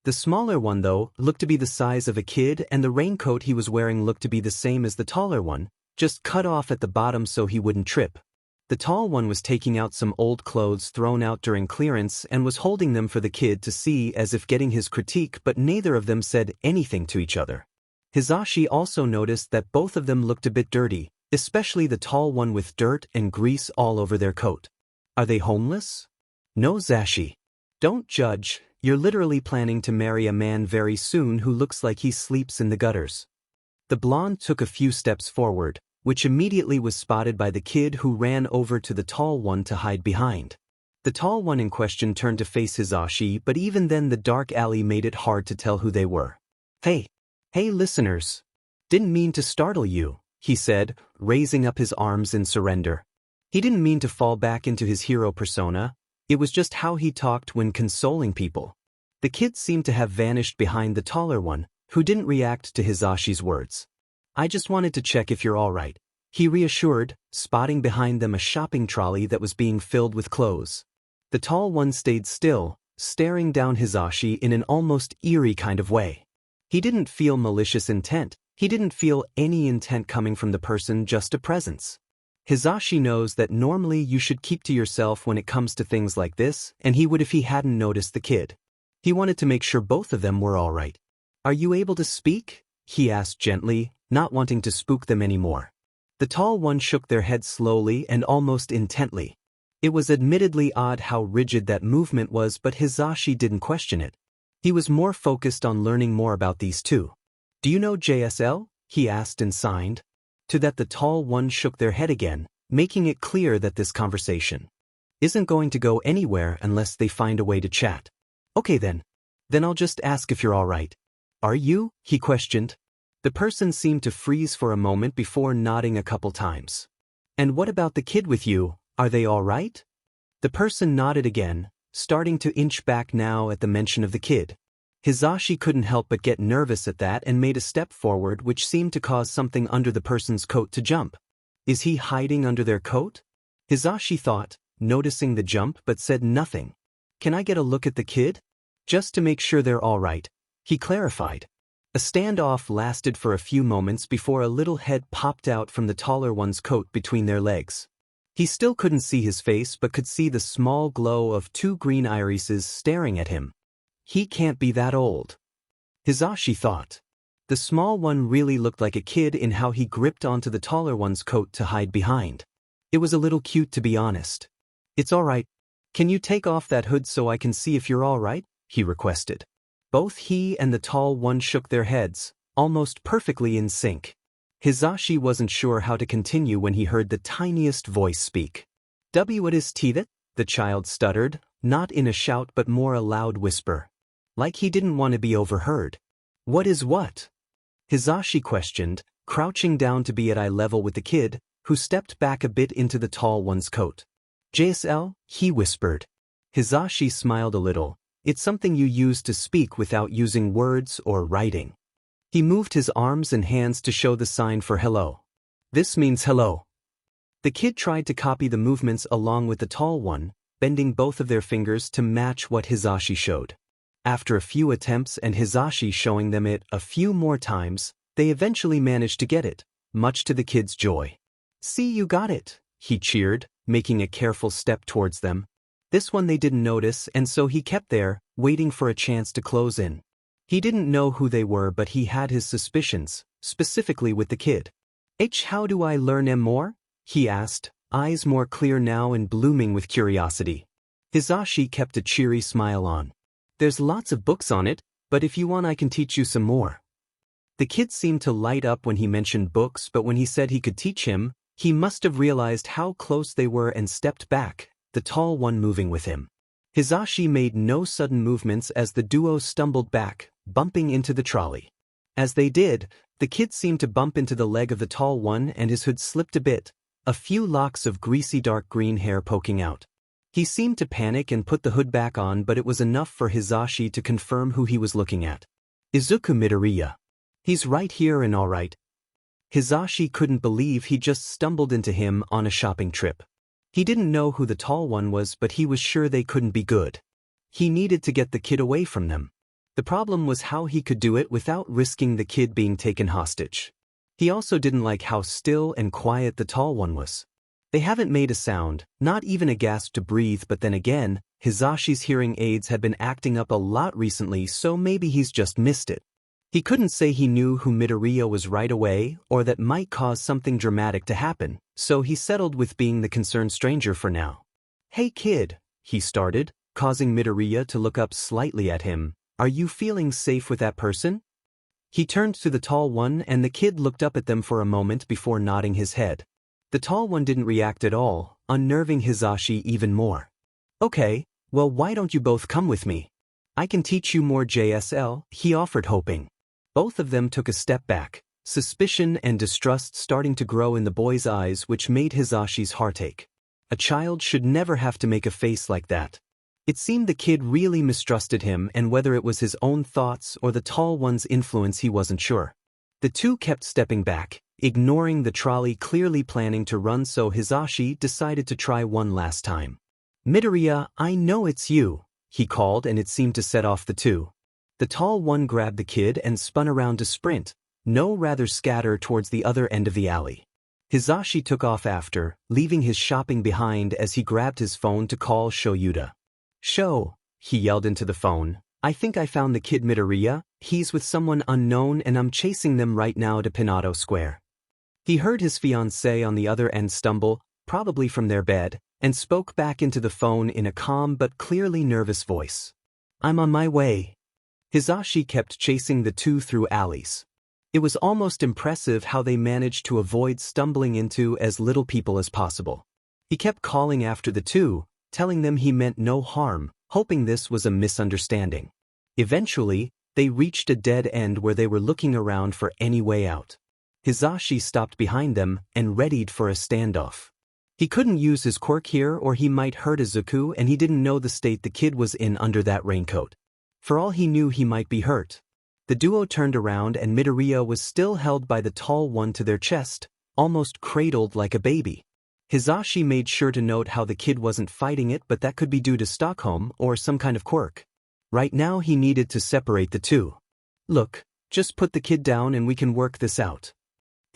The smaller one, though, looked to be the size of a kid, and the raincoat he was wearing looked to be the same as the taller one, just cut off at the bottom so he wouldn't trip. The tall one was taking out some old clothes thrown out during clearance and was holding them for the kid to see as if getting his critique, but neither of them said anything to each other. Hizashi also noticed that both of them looked a bit dirty, especially the tall one with dirt and grease all over their coat. Are they homeless? No, Zashi. Don't judge. You're literally planning to marry a man very soon who looks like he sleeps in the gutters. The blonde took a few steps forward, which immediately was spotted by the kid who ran over to the tall one to hide behind. The tall one in question turned to face Hizashi, but even then the dark alley made it hard to tell who they were. Hey listeners. Didn't mean to startle you, he said, raising up his arms in surrender. He didn't mean to fall back into his hero persona. It was just how he talked when consoling people. The kid seemed to have vanished behind the taller one, who didn't react to Hizashi's words. I just wanted to check if you're all right, he reassured, spotting behind them a shopping trolley that was being filled with clothes. The tall one stayed still, staring down Hizashi in an almost eerie kind of way. He didn't feel malicious intent. He didn't feel any intent coming from the person, just a presence. Hizashi knows that normally you should keep to yourself when it comes to things like this, and he would if he hadn't noticed the kid. He wanted to make sure both of them were all right. Are you able to speak? He asked gently, not wanting to spook them anymore. The tall one shook their head slowly and almost intently. It was admittedly odd how rigid that movement was, but Hizashi didn't question it. He was more focused on learning more about these two. Do you know JSL? He asked and signed. To that the tall one shook their head again, making it clear that this conversation isn't going to go anywhere unless they find a way to chat. Okay then. Then I'll just ask if you're all right. Are you? He questioned. The person seemed to freeze for a moment before nodding a couple times. And what about the kid with you? Are they all right? The person nodded again, starting to inch back now at the mention of the kid. Hizashi couldn't help but get nervous at that and made a step forward, which seemed to cause something under the person's coat to jump. Is he hiding under their coat? Hizashi thought, noticing the jump, but said nothing. Can I get a look at the kid? Just to make sure they're all right, he clarified. A standoff lasted for a few moments before a little head popped out from the taller one's coat between their legs. He still couldn't see his face but could see the small glow of two green irises staring at him. He can't be that old, Hizashi thought. The small one really looked like a kid in how he gripped onto the taller one's coat to hide behind. It was a little cute, to be honest. It's all right. Can you take off that hood so I can see if you're all right? He requested. Both he and the tall one shook their heads, almost perfectly in sync. Hizashi wasn't sure how to continue when he heard the tiniest voice speak. What is that? The child stuttered, not in a shout but more a loud whisper. Like he didn't want to be overheard. What is what? Hizashi questioned, crouching down to be at eye level with the kid, who stepped back a bit into the tall one's coat. JSL, he whispered. Hizashi smiled a little. It's something you use to speak without using words or writing. He moved his arms and hands to show the sign for hello. This means hello. The kid tried to copy the movements along with the tall one, bending both of their fingers to match what Hizashi showed. After a few attempts and Hizashi showing them it a few more times, they eventually managed to get it, much to the kid's joy. See, you got it, he cheered, making a careful step towards them. This one they didn't notice, and so he kept there, waiting for a chance to close in. He didn't know who they were, but he had his suspicions, specifically with the kid. How do I learn more? He asked, eyes more clear now and blooming with curiosity. Hizashi kept a cheery smile on. There's lots of books on it, but if you want I can teach you some more. The kid seemed to light up when he mentioned books, but when he said he could teach him, he must have realized how close they were and stepped back, the tall one moving with him. Hizashi made no sudden movements as the duo stumbled back, bumping into the trolley. As they did, the kid seemed to bump into the leg of the tall one and his hood slipped a bit, a few locks of greasy dark green hair poking out. He seemed to panic and put the hood back on, but it was enough for Hizashi to confirm who he was looking at. Izuku Midoriya. He's right here and all right. Hizashi couldn't believe he just stumbled into him on a shopping trip. He didn't know who the tall one was, but he was sure they couldn't be good. He needed to get the kid away from them. The problem was how he could do it without risking the kid being taken hostage. He also didn't like how still and quiet the tall one was. They haven't made a sound, not even a gasp to breathe, but then again, Hizashi's hearing aids had been acting up a lot recently, so maybe he's just missed it. He couldn't say he knew who Midoriya was right away, or that might cause something dramatic to happen, so he settled with being the concerned stranger for now. "Hey kid," he started, causing Midoriya to look up slightly at him. "Are you feeling safe with that person?" He turned to the tall one and the kid looked up at them for a moment before nodding his head. The tall one didn't react at all, unnerving Hizashi even more. "Okay, well why don't you both come with me? I can teach you more JSL," he offered, hoping. Both of them took a step back, suspicion and distrust starting to grow in the boy's eyes, which made Hizashi's heart ache. A child should never have to make a face like that. It seemed the kid really mistrusted him, and whether it was his own thoughts or the tall one's influence he wasn't sure. The two kept stepping back, ignoring the trolley, clearly planning to run, so Hizashi decided to try one last time. "Midoriya, I know it's you," he called, and it seemed to set off the two. The tall one grabbed the kid and spun around to sprint, rather scatter towards the other end of the alley. Hizashi took off after, leaving his shopping behind as he grabbed his phone to call Shoyuta. "Sho," he yelled into the phone, "I think I found the kid Midoriya. He's with someone unknown and I'm chasing them right now to Pinato Square." He heard his fiancée on the other end stumble, probably from their bed, and spoke back into the phone in a calm but clearly nervous voice. "I'm on my way." Hizashi kept chasing the two through alleys. It was almost impressive how they managed to avoid stumbling into as little people as possible. He kept calling after the two, telling them he meant no harm, hoping this was a misunderstanding. Eventually, they reached a dead end where they were looking around for any way out. Hizashi stopped behind them and readied for a standoff. He couldn't use his quirk here or he might hurt Izuku, and he didn't know the state the kid was in under that raincoat. For all he knew, he might be hurt. The duo turned around and Midoriya was still held by the tall one to their chest, almost cradled like a baby. Hizashi made sure to note how the kid wasn't fighting it, but that could be due to Stockholm or some kind of quirk. Right now he needed to separate the two. "Look, just put the kid down and we can work this out."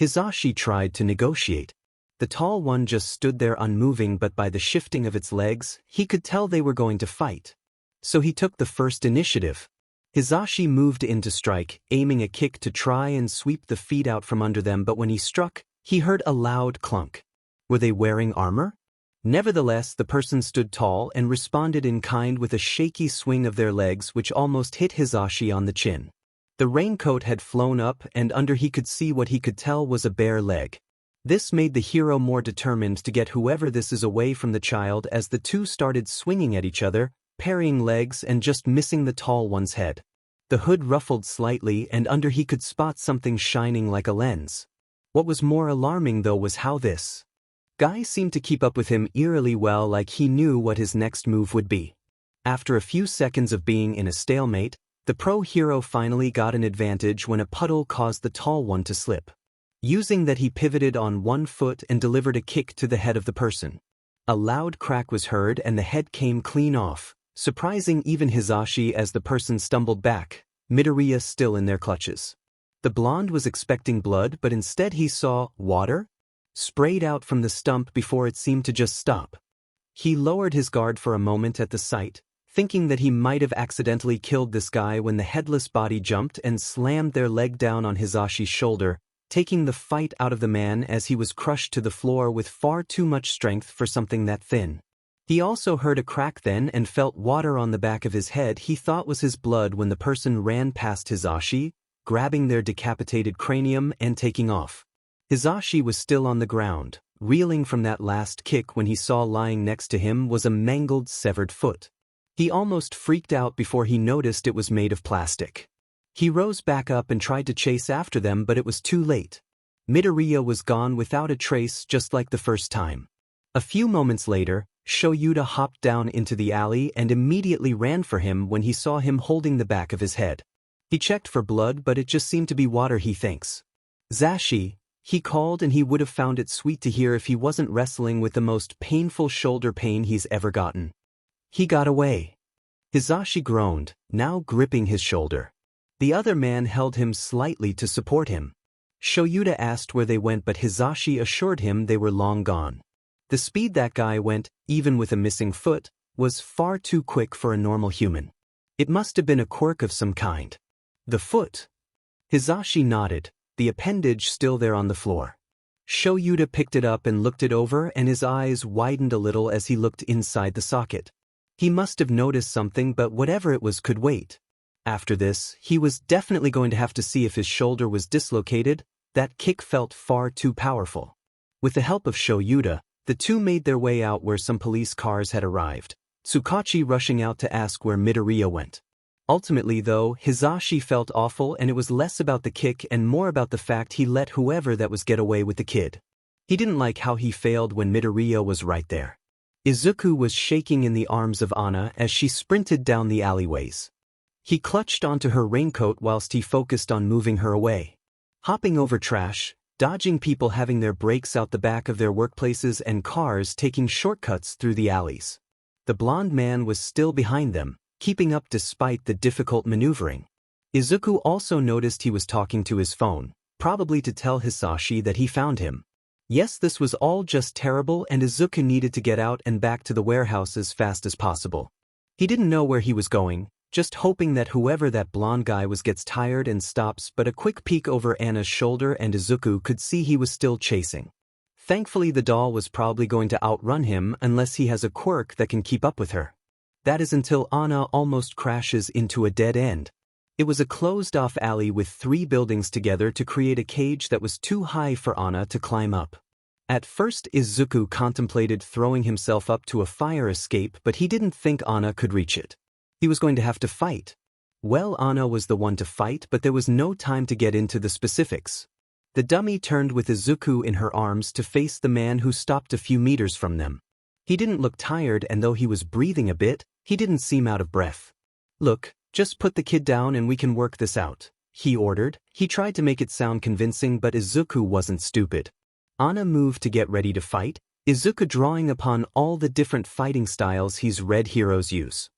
Hizashi tried to negotiate. The tall one just stood there unmoving, but by the shifting of its legs, he could tell they were going to fight. So he took the first initiative. Hizashi moved in to strike, aiming a kick to try and sweep the feet out from under them, but when he struck, he heard a loud clunk. Were they wearing armor? Nevertheless, the person stood tall and responded in kind with a shaky swing of their legs which almost hit Hizashi on the chin. The raincoat had flown up and under he could see what he could tell was a bare leg. This made the hero more determined to get whoever this is away from the child as the two started swinging at each other, parrying legs and just missing the tall one's head. The hood ruffled slightly and under he could spot something shining like a lens. What was more alarming though was how this guy seemed to keep up with him eerily well, like he knew what his next move would be. After a few seconds of being in a stalemate, the pro hero finally got an advantage when a puddle caused the tall one to slip. Using that, he pivoted on one foot and delivered a kick to the head of the person. A loud crack was heard and the head came clean off, surprising even Hizashi as the person stumbled back, Midoriya still in their clutches. The blonde was expecting blood, but instead he saw water sprayed out from the stump before it seemed to just stop. He lowered his guard for a moment at the sight, thinking that he might have accidentally killed this guy when the headless body jumped and slammed their leg down on Hizashi's shoulder, taking the fight out of the man as he was crushed to the floor with far too much strength for something that thin. He also heard a crack then and felt water on the back of his head he thought was his blood when the person ran past Hizashi, grabbing their decapitated cranium and taking off. Hizashi was still on the ground, reeling from that last kick when he saw lying next to him was a mangled, severed foot. He almost freaked out before he noticed it was made of plastic. He rose back up and tried to chase after them, but it was too late. Midoriya was gone without a trace, just like the first time. A few moments later, Shoyuta hopped down into the alley and immediately ran for him when he saw him holding the back of his head. He checked for blood, but it just seemed to be water, he thinks. Zashi, he called, and he would have found it sweet to hear if he wasn't wrestling with the most painful shoulder pain he's ever gotten. He got away. Hizashi groaned, now gripping his shoulder. The other man held him slightly to support him. Shoyuta asked where they went, but Hizashi assured him they were long gone. The speed that guy went, even with a missing foot, was far too quick for a normal human. It must have been a quirk of some kind. The foot? Hizashi nodded, the appendage still there on the floor. Shoyuta picked it up and looked it over, and his eyes widened a little as he looked inside the socket. He must have noticed something, but whatever it was could wait. After this, he was definitely going to have to see if his shoulder was dislocated. That kick felt far too powerful. With the help of Shoyuta, the two made their way out where some police cars had arrived, Tsukachi rushing out to ask where Midoriya went. Ultimately though, Hizashi felt awful, and it was less about the kick and more about the fact he let whoever that was get away with the kid. He didn't like how he failed when Midoriya was right there. Izuku was shaking in the arms of Anna as she sprinted down the alleyways. He clutched onto her raincoat whilst he focused on moving her away. Hopping over trash, dodging people having their brakes out the back of their workplaces, and cars taking shortcuts through the alleys. The blonde man was still behind them, keeping up despite the difficult maneuvering. Izuku also noticed he was talking to his phone, probably to tell Hizashi that he found him. Yes, this was all just terrible, and Izuku needed to get out and back to the warehouse as fast as possible. He didn't know where he was going, just hoping that whoever that blonde guy was gets tired and stops, but a quick peek over Anna's shoulder and Izuku could see he was still chasing. Thankfully the doll was probably going to outrun him unless he has a quirk that can keep up with her. That is until Anna almost crashes into a dead end. It was a closed-off alley with 3 buildings together to create a cage that was too high for Anna to climb up. At first Izuku contemplated throwing himself up to a fire escape, but he didn't think Anna could reach it. He was going to have to fight. Well, Anna was the one to fight, but there was no time to get into the specifics. The dummy turned with Izuku in her arms to face the man who stopped a few meters from them. He didn't look tired, and though he was breathing a bit, he didn't seem out of breath. "Look, just put the kid down and we can work this out," he ordered. He tried to make it sound convincing, but Izuku wasn't stupid. Anna moved to get ready to fight, Izuku drawing upon all the different fighting styles he's read heroes use.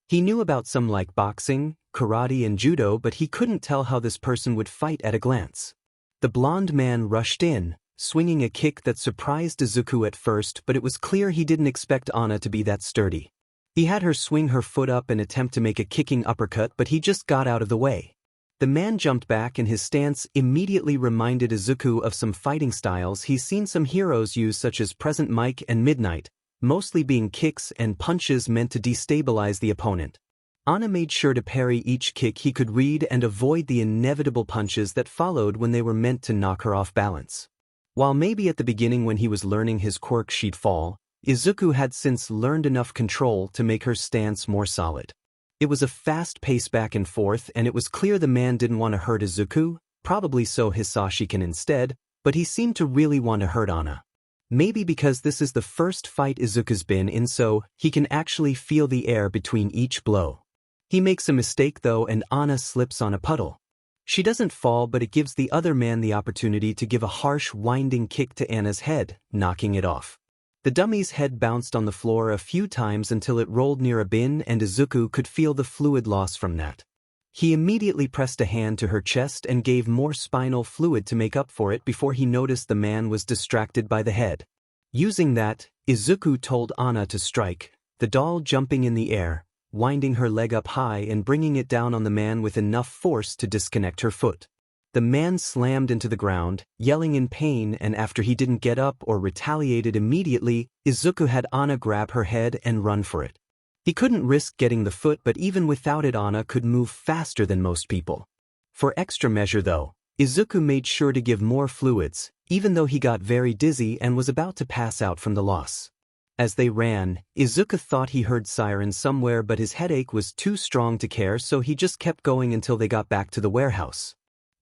He knew about some like boxing, karate and judo, but he couldn't tell how this person would fight at a glance. The blonde man rushed in, swinging a kick that surprised Izuku at first, but it was clear he didn't expect Anna to be that sturdy. He had her swing her foot up and attempt to make a kicking uppercut, but he just got out of the way. The man jumped back, and his stance immediately reminded Izuku of some fighting styles he's seen some heroes use, such as Present Mike and Midnight, mostly being kicks and punches meant to destabilize the opponent. Anna made sure to parry each kick he could read and avoid the inevitable punches that followed when they were meant to knock her off balance. While maybe at the beginning when he was learning his quirk she'd fall, Izuku had since learned enough control to make her stance more solid. It was a fast pace back and forth, and it was clear the man didn't want to hurt Izuku, probably so Hizashi can instead, but he seemed to really want to hurt Anna. Maybe because this is the first fight Izuku's been in, so he can actually feel the air between each blow. He makes a mistake though, and Anna slips on a puddle. She doesn't fall, but it gives the other man the opportunity to give a harsh winding kick to Anna's head, knocking it off. The dummy's head bounced on the floor a few times until it rolled near a bin, and Izuku could feel the fluid loss from that. He immediately pressed a hand to her chest and gave more spinal fluid to make up for it before he noticed the man was distracted by the head. Using that, Izuku told Anna to strike, the doll jumping in the air, winding her leg up high and bringing it down on the man with enough force to disconnect her foot. The man slammed into the ground, yelling in pain, and after he didn't get up or retaliated immediately, Izuku had Anna grab her head and run for it. He couldn't risk getting the foot, but even without it Anna could move faster than most people. For extra measure though, Izuku made sure to give more fluids, even though he got very dizzy and was about to pass out from the loss. As they ran, Izuku thought he heard sirens somewhere, but his headache was too strong to care, so he just kept going until they got back to the warehouse.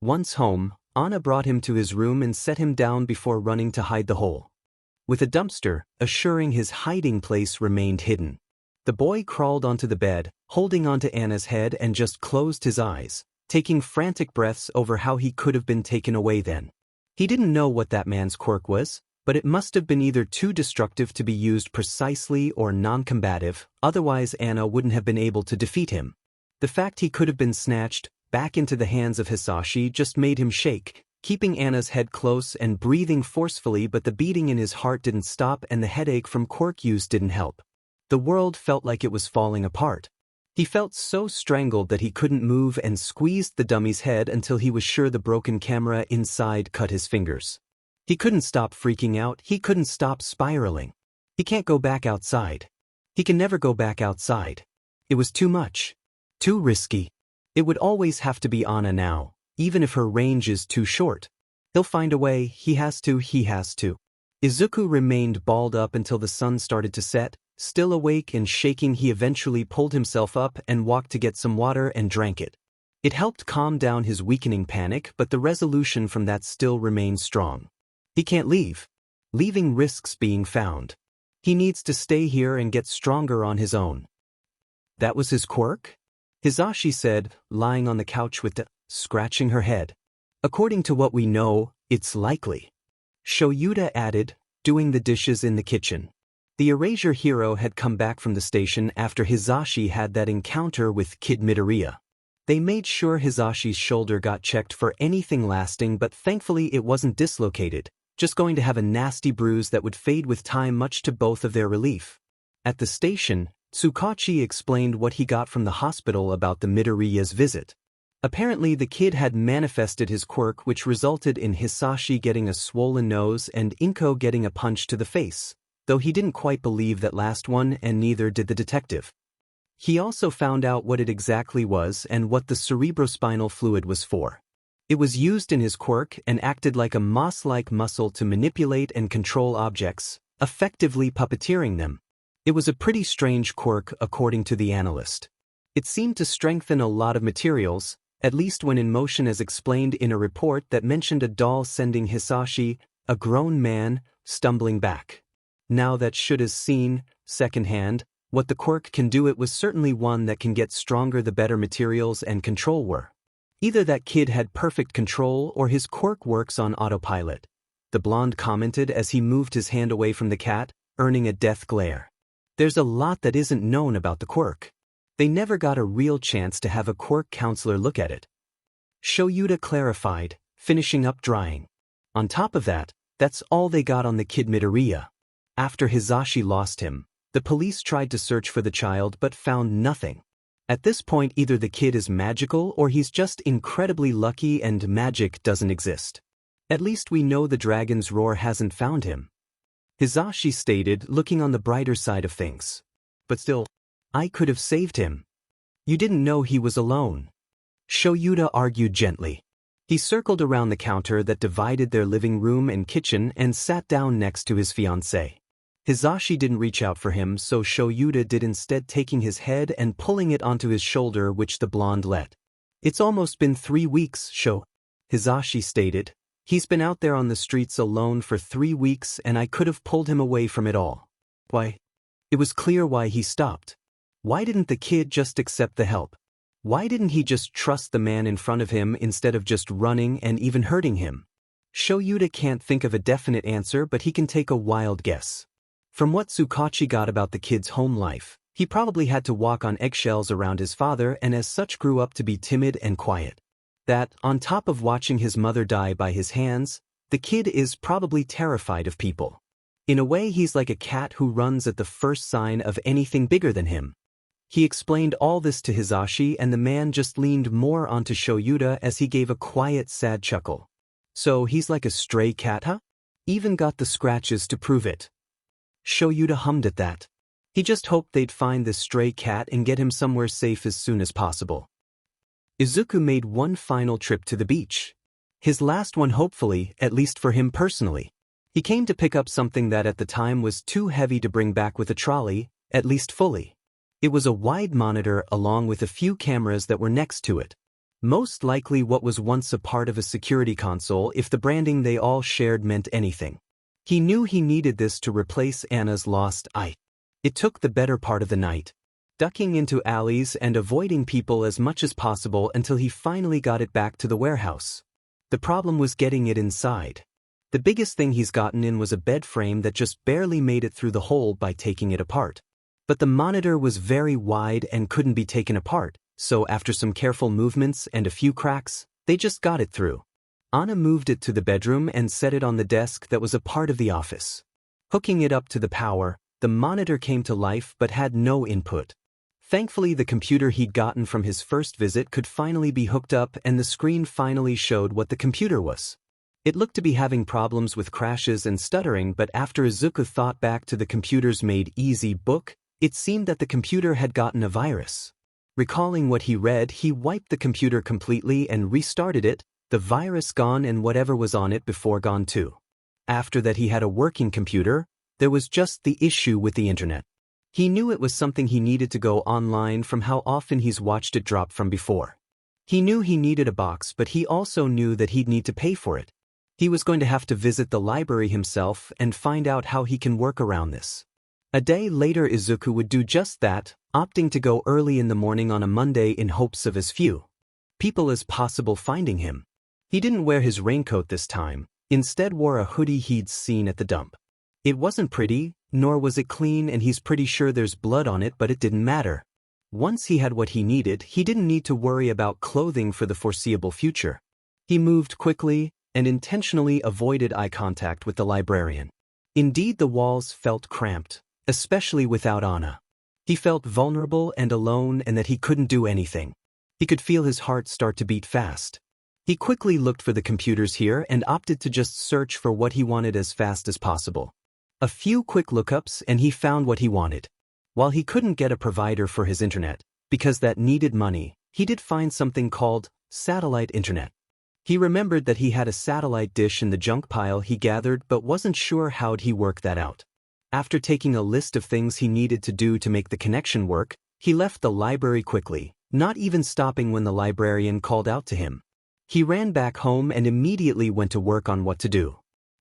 Once home, Anna brought him to his room and set him down before running to hide the hole with a dumpster, assuring his hiding place remained hidden. The boy crawled onto the bed, holding onto Anna's head, and just closed his eyes, taking frantic breaths over how he could have been taken away then. He didn't know what that man's quirk was, but it must have been either too destructive to be used precisely or non-combative, otherwise Anna wouldn't have been able to defeat him. The fact he could have been snatched back into the hands of Hizashi just made him shake, keeping Anna's head close and breathing forcefully, but the beating in his heart didn't stop and the headache from quirk use didn't help. The world felt like it was falling apart. He felt so strangled that he couldn't move and squeezed the dummy's head until he was sure the broken camera inside cut his fingers. He couldn't stop freaking out, he couldn't stop spiraling. He can't go back outside. He can never go back outside. It was too much. Too risky. It would always have to be Anna now, even if her range is too short. He'll find a way, he has to. Izuku remained balled up until the sun started to set. Still awake and shaking, he eventually pulled himself up and walked to get some water and drank it. It helped calm down his weakening panic, but the resolution from that still remained strong. He can't leave. Leaving risks being found. He needs to stay here and get stronger on his own. That was his quirk? Hizashi said, lying on the couch scratching her head. According to what we know, it's likely. Shoyuta added, doing the dishes in the kitchen. The Erasure hero had come back from the station after Hizashi had that encounter with Kid Midoriya. They made sure Hizashi's shoulder got checked for anything lasting, but thankfully it wasn't dislocated, just going to have a nasty bruise that would fade with time, much to both of their relief. At the station, Tsukachi explained what he got from the hospital about the Midoriya's visit. Apparently the kid had manifested his quirk, which resulted in Hizashi getting a swollen nose and Inko getting a punch to the face, though he didn't quite believe that last one, and neither did the detective. He also found out what it exactly was and what the cerebrospinal fluid was for. It was used in his quirk and acted like a moss-like muscle to manipulate and control objects, effectively puppeteering them. It was a pretty strange quirk, according to the analyst. It seemed to strengthen a lot of materials, at least when in motion, as explained in a report that mentioned a doll sending Hizashi, a grown man, stumbling back. Now that should have seen, secondhand, what the quirk can do. It was certainly one that can get stronger the better materials and control were. Either that kid had perfect control or his quirk works on autopilot, the blonde commented as he moved his hand away from the cat, earning a death glare. There's a lot that isn't known about the quirk. They never got a real chance to have a quirk counselor look at it. Shoyuta clarified, finishing up drying. On top of that, that's all they got on the Kid Midoriya. After Hizashi lost him, the police tried to search for the child but found nothing. At this point, either the kid is magical or he's just incredibly lucky and magic doesn't exist. At least we know the dragon's roar hasn't found him. Hizashi stated, looking on the brighter side of things. But still, I could have saved him. You didn't know he was alone. Shoyuta argued gently. He circled around the counter that divided their living room and kitchen and sat down next to his fiancée. Hizashi didn't reach out for him, so Shoyuta did, instead taking his head and pulling it onto his shoulder, which the blonde let. It's almost been 3 weeks, Hizashi stated. He's been out there on the streets alone for 3 weeks and I could have pulled him away from it all. Why? It was clear why he stopped. Why didn't the kid just accept the help? Why didn't he just trust the man in front of him instead of just running and even hurting him? Shoyuta can't think of a definite answer, but he can take a wild guess. From what Tsukachi got about the kid's home life, he probably had to walk on eggshells around his father and as such grew up to be timid and quiet. That, on top of watching his mother die by his hands, the kid is probably terrified of people. In a way, he's like a cat who runs at the first sign of anything bigger than him. He explained all this to Hizashi and the man just leaned more onto Shoyuta as he gave a quiet, sad chuckle. So he's like a stray cat, huh? Even got the scratches to prove it. Shoyuta hummed at that. He just hoped they'd find this stray cat and get him somewhere safe as soon as possible. Izuku made one final trip to the beach. His last one, hopefully, at least for him personally. He came to pick up something that at the time was too heavy to bring back with a trolley, at least fully. It was a wide monitor along with a few cameras that were next to it. Most likely what was once a part of a security console if the branding they all shared meant anything. He knew he needed this to replace Anna's lost eye. It took the better part of the night, ducking into alleys and avoiding people as much as possible until he finally got it back to the warehouse. The problem was getting it inside. The biggest thing he's gotten in was a bed frame that just barely made it through the hole by taking it apart. But the monitor was very wide and couldn't be taken apart, so after some careful movements and a few cracks, they just got it through. Anna moved it to the bedroom and set it on the desk that was a part of the office. Hooking it up to the power, the monitor came to life but had no input. Thankfully, the computer he'd gotten from his first visit could finally be hooked up and the screen finally showed what the computer was. It looked to be having problems with crashes and stuttering, but after Izuku thought back to the computer's Made Easy book, it seemed that the computer had gotten a virus. Recalling what he read, he wiped the computer completely and restarted it, the virus gone and whatever was on it before gone too. After that he had a working computer, there was just the issue with the internet. He knew it was something he needed to go online from how often he's watched it drop from before. He knew he needed a box, but he also knew that he'd need to pay for it. He was going to have to visit the library himself and find out how he can work around this. A day later Izuku would do just that, opting to go early in the morning on a Monday in hopes of as few people as possible finding him. He didn't wear his raincoat this time, instead wore a hoodie he'd seen at the dump. It wasn't pretty, nor was it clean, and he's pretty sure there's blood on it, but it didn't matter. Once he had what he needed, he didn't need to worry about clothing for the foreseeable future. He moved quickly and intentionally avoided eye contact with the librarian. Indeed, the walls felt cramped, especially without Anna. He felt vulnerable and alone and that he couldn't do anything. He could feel his heart start to beat fast. He quickly looked for the computers here and opted to just search for what he wanted as fast as possible. A few quick lookups and he found what he wanted. While he couldn't get a provider for his internet, because that needed money, he did find something called satellite internet. He remembered that he had a satellite dish in the junk pile he gathered but wasn't sure how'd he work that out. After taking a list of things he needed to do to make the connection work, he left the library quickly, not even stopping when the librarian called out to him. He ran back home and immediately went to work on what to do.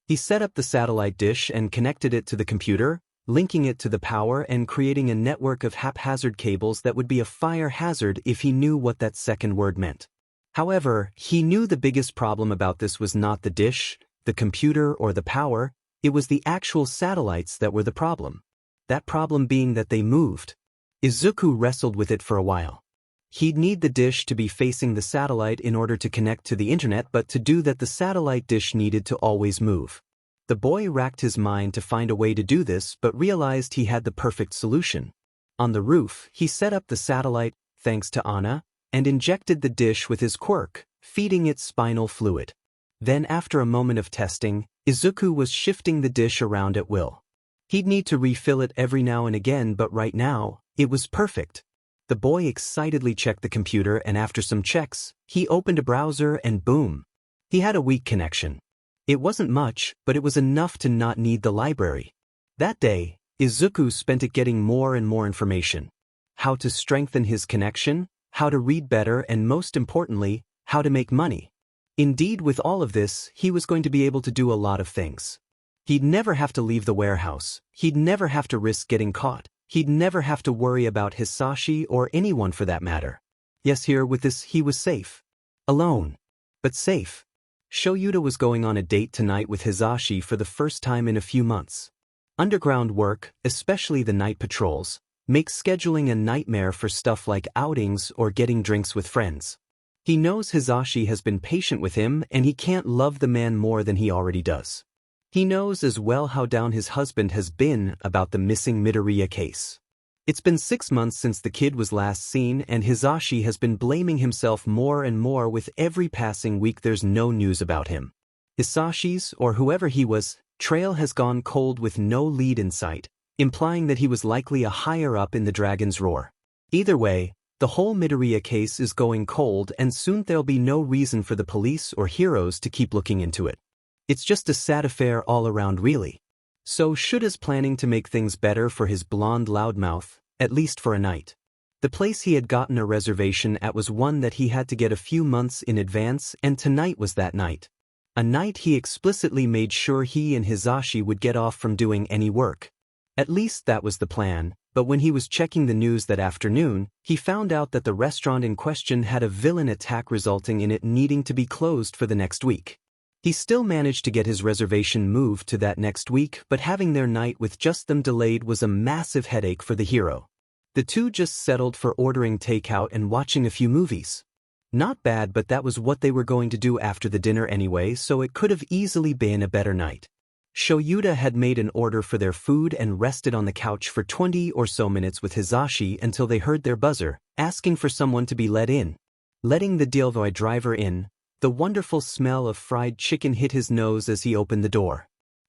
He set up the satellite dish and connected it to the computer, linking it to the power and creating a network of haphazard cables that would be a fire hazard if he knew what that second word meant. However, he knew the biggest problem about this was not the dish, the computer, or the power. It was the actual satellites that were the problem. That problem being that they moved. Izuku wrestled with it for a while. He'd need the dish to be facing the satellite in order to connect to the internet, but to do that the satellite dish needed to always move. The boy racked his mind to find a way to do this but realized he had the perfect solution. On the roof, he set up the satellite, thanks to Anna, and injected the dish with his quirk, feeding it spinal fluid. Then after a moment of testing, Izuku was shifting the dish around at will. He'd need to refill it every now and again, but right now, it was perfect. The boy excitedly checked the computer and after some checks, he opened a browser and boom. He had a weak connection. It wasn't much, but it was enough to not need the library. That day, Izuku spent it getting more and more information. How to strengthen his connection, how to read better, and most importantly, how to make money. Indeed, with all of this, he was going to be able to do a lot of things. He'd never have to leave the warehouse. He'd never have to risk getting caught. He'd never have to worry about Hizashi or anyone for that matter. Yes, here with this he was safe. Alone. But safe. Shoyuta was going on a date tonight with Hizashi for the first time in a few months. Underground work, especially the night patrols, makes scheduling a nightmare for stuff like outings or getting drinks with friends. He knows Hizashi has been patient with him and he can't love the man more than he already does. He knows as well how down his husband has been about the missing Midoriya case. It's been 6 months since the kid was last seen and Hizashi has been blaming himself more and more. With every passing week there's no news about him. Hisashi's, or whoever he was, trail has gone cold with no lead in sight, implying that he was likely a higher up in the Dragon's Roar. Either way, the whole Midoriya case is going cold and soon there'll be no reason for the police or heroes to keep looking into it. It's just a sad affair all around really. So Shuta's planning to make things better for his blonde loudmouth, at least for a night. The place he had gotten a reservation at was one that he had to get a few months in advance, and tonight was that night. A night he explicitly made sure he and Hizashi would get off from doing any work. At least that was the plan, but when he was checking the news that afternoon, he found out that the restaurant in question had a villain attack resulting in it needing to be closed for the next week. He still managed to get his reservation moved to that next week, but having their night with just them delayed was a massive headache for the hero. The two just settled for ordering takeout and watching a few movies. Not bad, but that was what they were going to do after the dinner anyway, so it could have easily been a better night. Shoyuta had made an order for their food and rested on the couch for 20 or so minutes with Hizashi until they heard their buzzer, asking for someone to be let in. Letting the Dealvoy driver in, the wonderful smell of fried chicken hit his nose as he opened the door.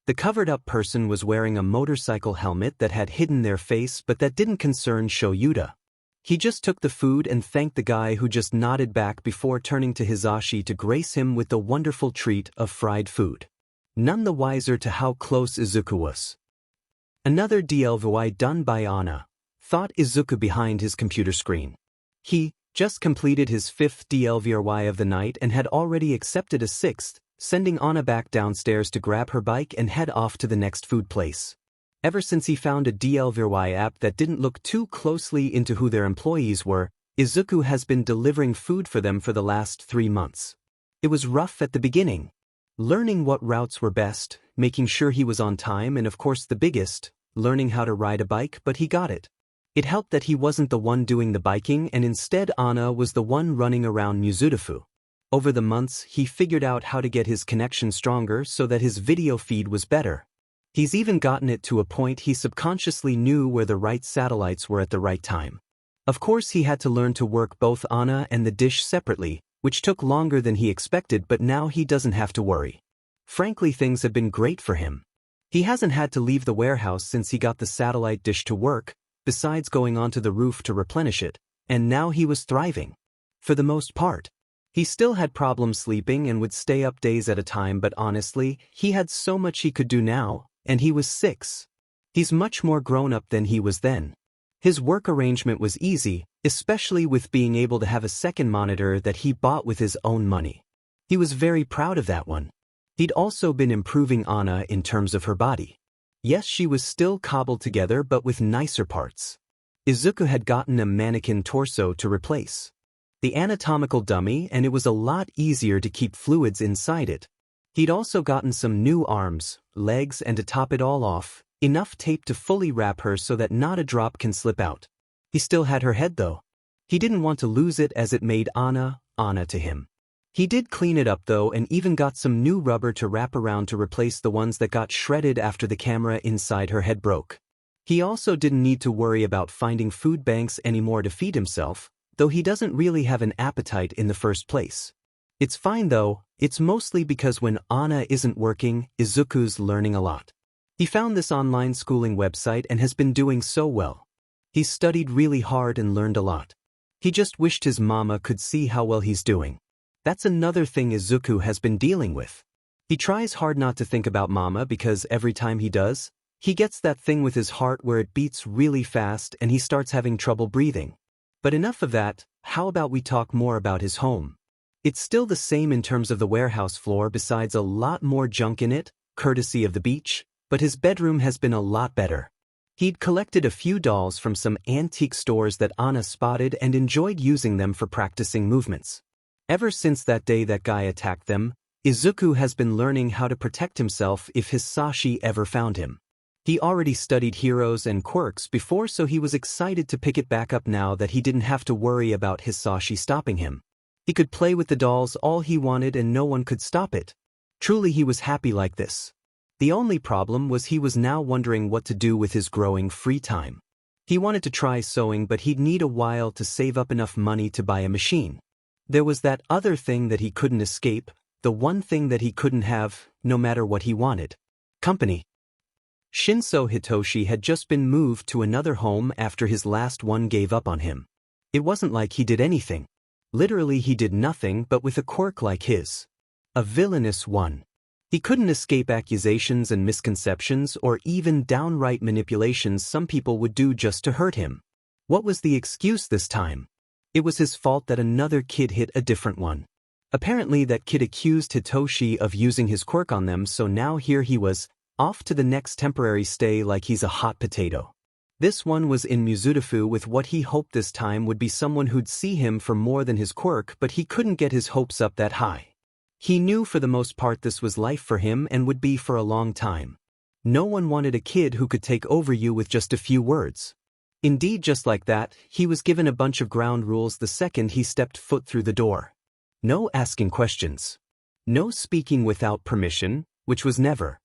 The covered-up person was wearing a motorcycle helmet that had hidden their face, but that didn't concern Shoyuta. He just took the food and thanked the guy, who just nodded back before turning to Hizashi to grace him with the wonderful treat of fried food. None the wiser to how close Izuku was. Another DLVY done by Anna, thought Izuku behind his computer screen. He just completed his 5th DLVY of the night and had already accepted a 6th, sending Anna back downstairs to grab her bike and head off to the next food place. Ever since he found a DLVY app that didn't look too closely into who their employees were, Izuku has been delivering food for them for the last 3 months. It was rough at the beginning. Learning what routes were best, making sure he was on time, and of course the biggest, learning how to ride a bike, but he got it. It helped that he wasn't the one doing the biking and instead Anna was the one running around Mizudafu. Over the months, he figured out how to get his connection stronger so that his video feed was better. He's even gotten it to a point he subconsciously knew where the right satellites were at the right time. Of course, he had to learn to work both Anna and the dish separately, which took longer than he expected, but now he doesn't have to worry. Frankly, things have been great for him. He hasn't had to leave the warehouse since he got the satellite dish to work, besides going onto the roof to replenish it, and now he was thriving. For the most part. He still had problems sleeping and would stay up days at a time, but honestly, he had so much he could do now, and he was 6. He's much more grown up than he was then. His work arrangement was easy, especially with being able to have a second monitor that he bought with his own money. He was very proud of that one. He'd also been improving Anna in terms of her body. Yes, she was still cobbled together but with nicer parts. Izuku had gotten a mannequin torso to replace the anatomical dummy, and it was a lot easier to keep fluids inside it. He'd also gotten some new arms, legs, and to top it all off, enough tape to fully wrap her so that not a drop can slip out. He still had her head though. He didn't want to lose it as it made Anna to him. He did clean it up though and even got some new rubber to wrap around to replace the ones that got shredded after the camera inside her head broke. He also didn't need to worry about finding food banks anymore to feed himself, though he doesn't really have an appetite in the first place. It's fine though, it's mostly because when Anna isn't working, Izuku's learning a lot. He found this online schooling website and has been doing so well. He's studied really hard and learned a lot. He just wished his mama could see how well he's doing. That's another thing Izuku has been dealing with. He tries hard not to think about mama because every time he does, he gets that thing with his heart where it beats really fast and he starts having trouble breathing. But enough of that, how about we talk more about his home? It's still the same in terms of the warehouse floor besides a lot more junk in it, courtesy of the beach, but his bedroom has been a lot better. He'd collected a few dolls from some antique stores that Anna spotted and enjoyed using them for practicing movements. Ever since that day that guy attacked them, Izuku has been learning how to protect himself if Hizashi ever found him. He already studied heroes and quirks before, so he was excited to pick it back up now that he didn't have to worry about Hizashi stopping him. He could play with the dolls all he wanted and no one could stop it. Truly, he was happy like this. The only problem was he was now wondering what to do with his growing free time. He wanted to try sewing, but he'd need a while to save up enough money to buy a machine. There was that other thing that he couldn't escape, the one thing that he couldn't have, no matter what he wanted. Company. Shinso Hitoshi had just been moved to another home after his last one gave up on him. It wasn't like he did anything. Literally, he did nothing, but with a quirk like his. A villainous one. He couldn't escape accusations and misconceptions or even downright manipulations some people would do just to hurt him. What was the excuse this time? It was his fault that another kid hit a different one. Apparently that kid accused Hitoshi of using his quirk on them, so now here he was, off to the next temporary stay like he's a hot potato. This one was in Mizudafu with what he hoped this time would be someone who'd see him for more than his quirk, but he couldn't get his hopes up that high. He knew for the most part this was life for him and would be for a long time. No one wanted a kid who could take over you with just a few words. Indeed, just like that, he was given a bunch of ground rules the second he stepped foot through the door. No asking questions. No speaking without permission, which was never.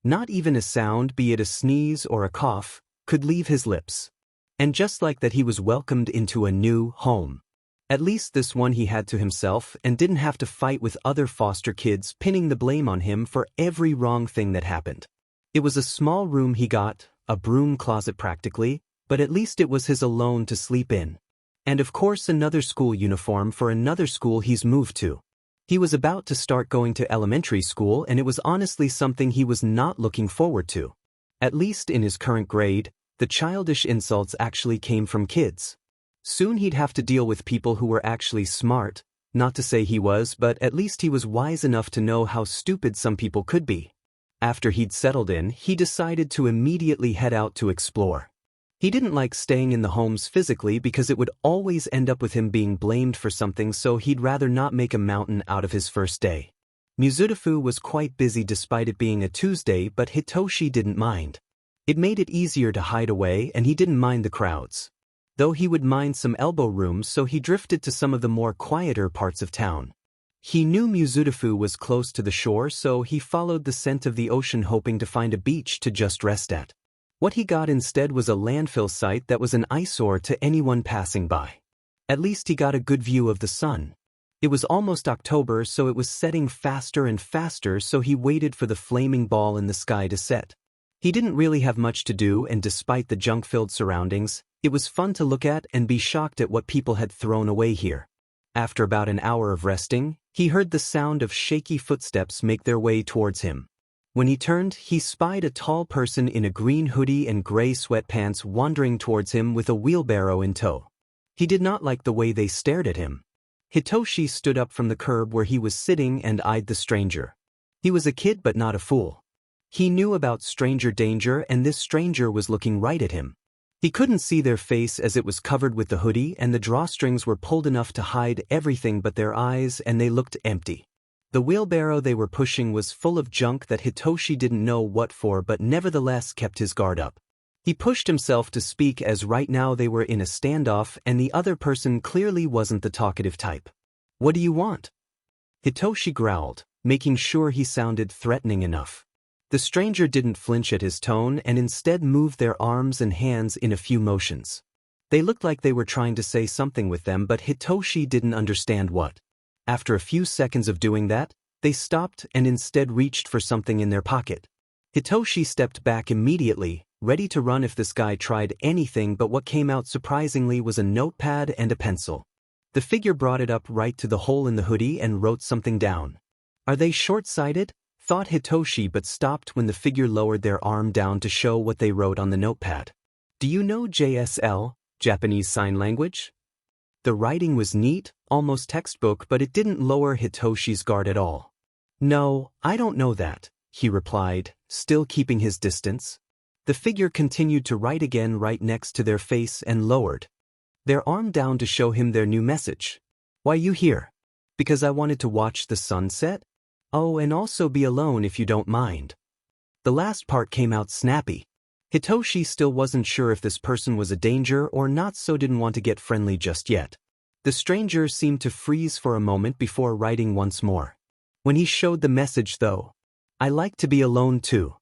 Not even a sound, be it a sneeze or a cough, could leave his lips. And just like that, he was welcomed into a new home. At least this one he had to himself and didn't have to fight with other foster kids pinning the blame on him for every wrong thing that happened. It was a small room he got, a broom closet practically, but at least it was his alone to sleep in. And of course another school uniform for another school he's moved to. He was about to start going to elementary school, and it was honestly something he was not looking forward to. At least in his current grade, the childish insults actually came from kids. Soon he'd have to deal with people who were actually smart, not to say he was, but at least he was wise enough to know how stupid some people could be. After he'd settled in, he decided to immediately head out to explore. He didn't like staying in the homes physically because it would always end up with him being blamed for something, so he'd rather not make a mountain out of his first day. Mizudafu was quite busy despite it being a Tuesday, but Hitoshi didn't mind. It made it easier to hide away, and he didn't mind the crowds. Though he would mind some elbow rooms, so he drifted to some of the more quieter parts of town. He knew Mizudafu was close to the shore, so he followed the scent of the ocean, hoping to find a beach to just rest at. What he got instead was a landfill site that was an eyesore to anyone passing by. At least he got a good view of the sun. It was almost October, so it was setting faster and faster, so he waited for the flaming ball in the sky to set. He didn't really have much to do, and despite the junk-filled surroundings, it was fun to look at and be shocked at what people had thrown away here. After about an hour of resting, he heard the sound of shaky footsteps make their way towards him. When he turned, he spied a tall person in a green hoodie and gray sweatpants wandering towards him with a wheelbarrow in tow. He did not like the way they stared at him. Hitoshi stood up from the curb where he was sitting and eyed the stranger. He was a kid but not a fool. He knew about stranger danger, and this stranger was looking right at him. He couldn't see their face as it was covered with the hoodie, and the drawstrings were pulled enough to hide everything but their eyes, and they looked empty. The wheelbarrow they were pushing was full of junk that Hitoshi didn't know what for, but nevertheless kept his guard up. He pushed himself to speak, as right now they were in a standoff and the other person clearly wasn't the talkative type. "What do you want?" Hitoshi growled, making sure he sounded threatening enough. The stranger didn't flinch at his tone and instead moved their arms and hands in a few motions. They looked like they were trying to say something with them, but Hitoshi didn't understand what. After a few seconds of doing that, they stopped and instead reached for something in their pocket. Hitoshi stepped back immediately, ready to run if this guy tried anything, but what came out surprisingly was a notepad and a pencil. The figure brought it up right to the hole in the hoodie and wrote something down. Are they short-sighted? Thought Hitoshi, but stopped when the figure lowered their arm down to show what they wrote on the notepad. Do you know JSL, Japanese Sign Language? The writing was neat, almost textbook, but it didn't lower Hitoshi's guard at all. No, I don't know that, he replied, still keeping his distance. The figure continued to write again right next to their face and lowered their arm down to show him their new message. Why you here? Because I wanted to watch the sunset? Oh, and also be alone if you don't mind. The last part came out snappy. Hitoshi still wasn't sure if this person was a danger or not, so didn't want to get friendly just yet. The stranger seemed to freeze for a moment before writing once more. When he showed the message though, I like to be alone too.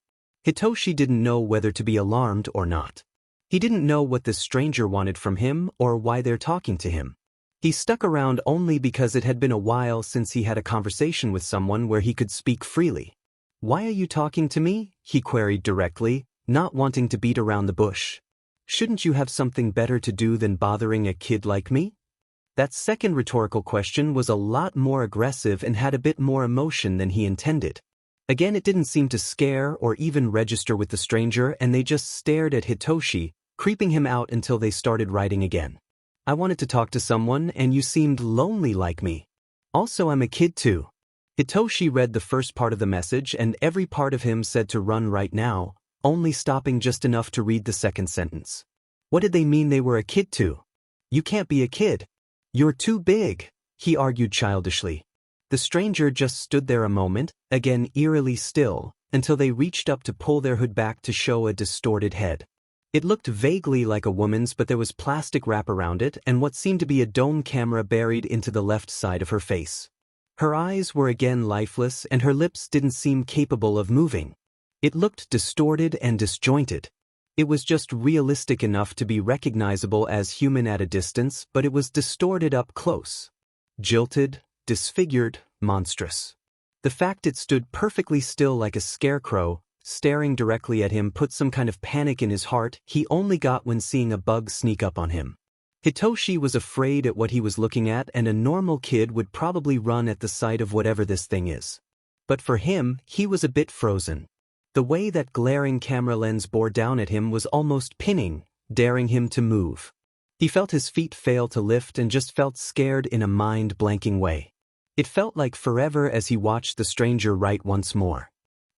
Hitoshi didn't know whether to be alarmed or not. He didn't know what this stranger wanted from him or why they're talking to him. He stuck around only because it had been a while since he had a conversation with someone where he could speak freely. Why are you talking to me? He queried directly, not wanting to beat around the bush. Shouldn't you have something better to do than bothering a kid like me? That second rhetorical question was a lot more aggressive and had a bit more emotion than he intended. Again, it didn't seem to scare or even register with the stranger, and they just stared at Hitoshi, creeping him out until they started writing again. I wanted to talk to someone, and you seemed lonely like me. Also, I'm a kid too. Hitoshi read the first part of the message, and every part of him said to run right now, only stopping just enough to read the second sentence. What did they mean they were a kid to? You can't be a kid. You're too big, he argued childishly. The stranger just stood there a moment, again eerily still, until they reached up to pull their hood back to show a distorted head. It looked vaguely like a woman's, but there was plastic wrap around it and what seemed to be a dome camera buried into the left side of her face. Her eyes were again lifeless and her lips didn't seem capable of moving. It looked distorted and disjointed. It was just realistic enough to be recognizable as human at a distance, but it was distorted up close. Jilted, disfigured, monstrous. The fact it stood perfectly still like a scarecrow, staring directly at him, put some kind of panic in his heart he only got when seeing a bug sneak up on him. Hitoshi was afraid at what he was looking at, and a normal kid would probably run at the sight of whatever this thing is. But for him, he was a bit frozen. The way that glaring camera lens bore down at him was almost pinning, daring him to move. He felt his feet fail to lift and just felt scared in a mind-blanking way. It felt like forever as he watched the stranger write once more.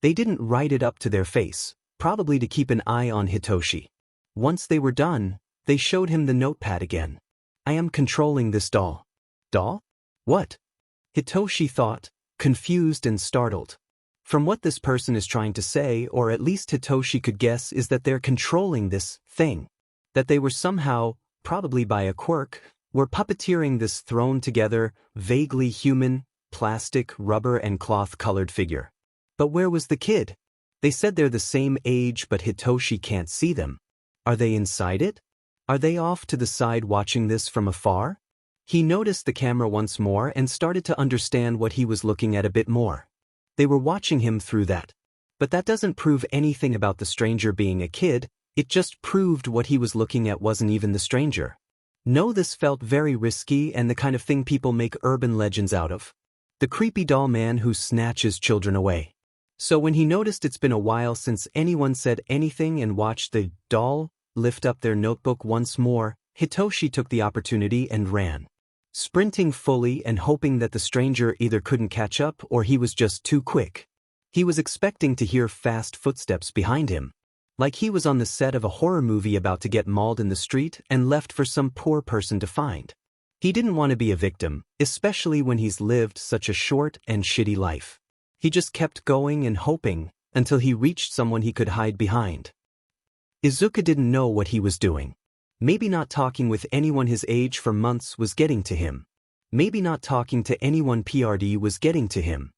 They didn't write it up to their face, probably to keep an eye on Hitoshi. Once they were done, they showed him the notepad again. I am controlling this doll. Doll? What? Hitoshi thought, confused and startled. From what this person is trying to say, or at least Hitoshi could guess, is that they're controlling this thing. That they were somehow, probably by a quirk, were puppeteering this thrown-together, vaguely human, plastic, rubber and cloth-colored figure. But where was the kid? They said they're the same age, but Hitoshi can't see them. Are they inside it? Are they off to the side watching this from afar? He noticed the camera once more and started to understand what he was looking at a bit more. They were watching him through that. But that doesn't prove anything about the stranger being a kid, it just proved what he was looking at wasn't even the stranger. No, this felt very risky and the kind of thing people make urban legends out of. The creepy doll man who snatches children away. So when he noticed it's been a while since anyone said anything and watched the doll lift up their notebook once more, Hitoshi took the opportunity and ran. Sprinting fully and hoping that the stranger either couldn't catch up or he was just too quick. He was expecting to hear fast footsteps behind him. Like he was on the set of a horror movie about to get mauled in the street and left for some poor person to find. He didn't want to be a victim, especially when he's lived such a short and shitty life. He just kept going and hoping, until he reached someone he could hide behind. Izuku didn't know what he was doing. Maybe not talking with anyone his age for months was getting to him. Maybe not talking to anyone PRD was getting to him.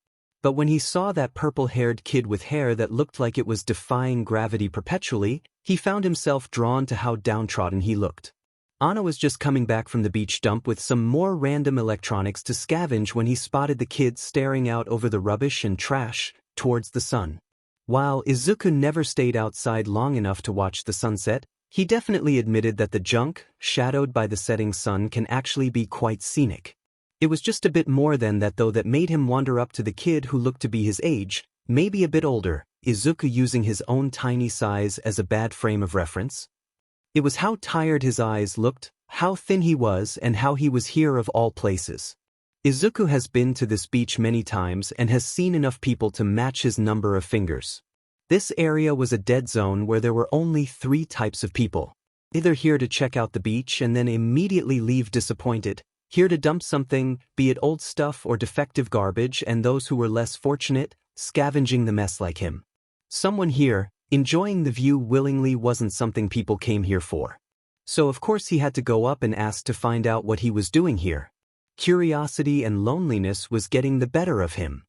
But when he saw that purple-haired kid with hair that looked like it was defying gravity perpetually, he found himself drawn to how downtrodden he looked. Anna was just coming back from the beach dump with some more random electronics to scavenge when he spotted the kid staring out over the rubbish and trash, towards the sun. While Izuku never stayed outside long enough to watch the sunset, he definitely admitted that the junk, shadowed by the setting sun, can actually be quite scenic. It was just a bit more than that though that made him wander up to the kid who looked to be his age, maybe a bit older, Izuku using his own tiny size as a bad frame of reference. It was how tired his eyes looked, how thin he was, and how he was here of all places. Izuku has been to this beach many times and has seen enough people to match his number of fingers. This area was a dead zone where there were only 3 types of people. Either here to check out the beach and then immediately leave disappointed, here to dump something, be it old stuff or defective garbage, and those who were less fortunate, scavenging the mess like him. Someone here, enjoying the view willingly, wasn't something people came here for. So of course he had to go up and ask to find out what he was doing here. Curiosity and loneliness was getting the better of him.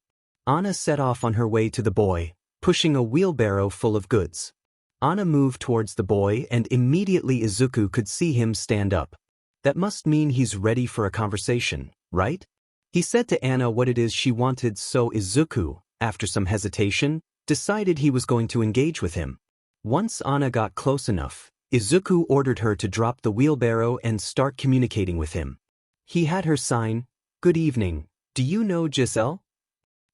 Anna set off on her way to the boy, pushing a wheelbarrow full of goods. Anna moved towards the boy and immediately Izuku could see him stand up. That must mean he's ready for a conversation, right? He said to Anna what it is she wanted, so Izuku, after some hesitation, decided he was going to engage with him. Once Anna got close enough, Izuku ordered her to drop the wheelbarrow and start communicating with him. He had her sign, "Good evening, do you know Giselle?"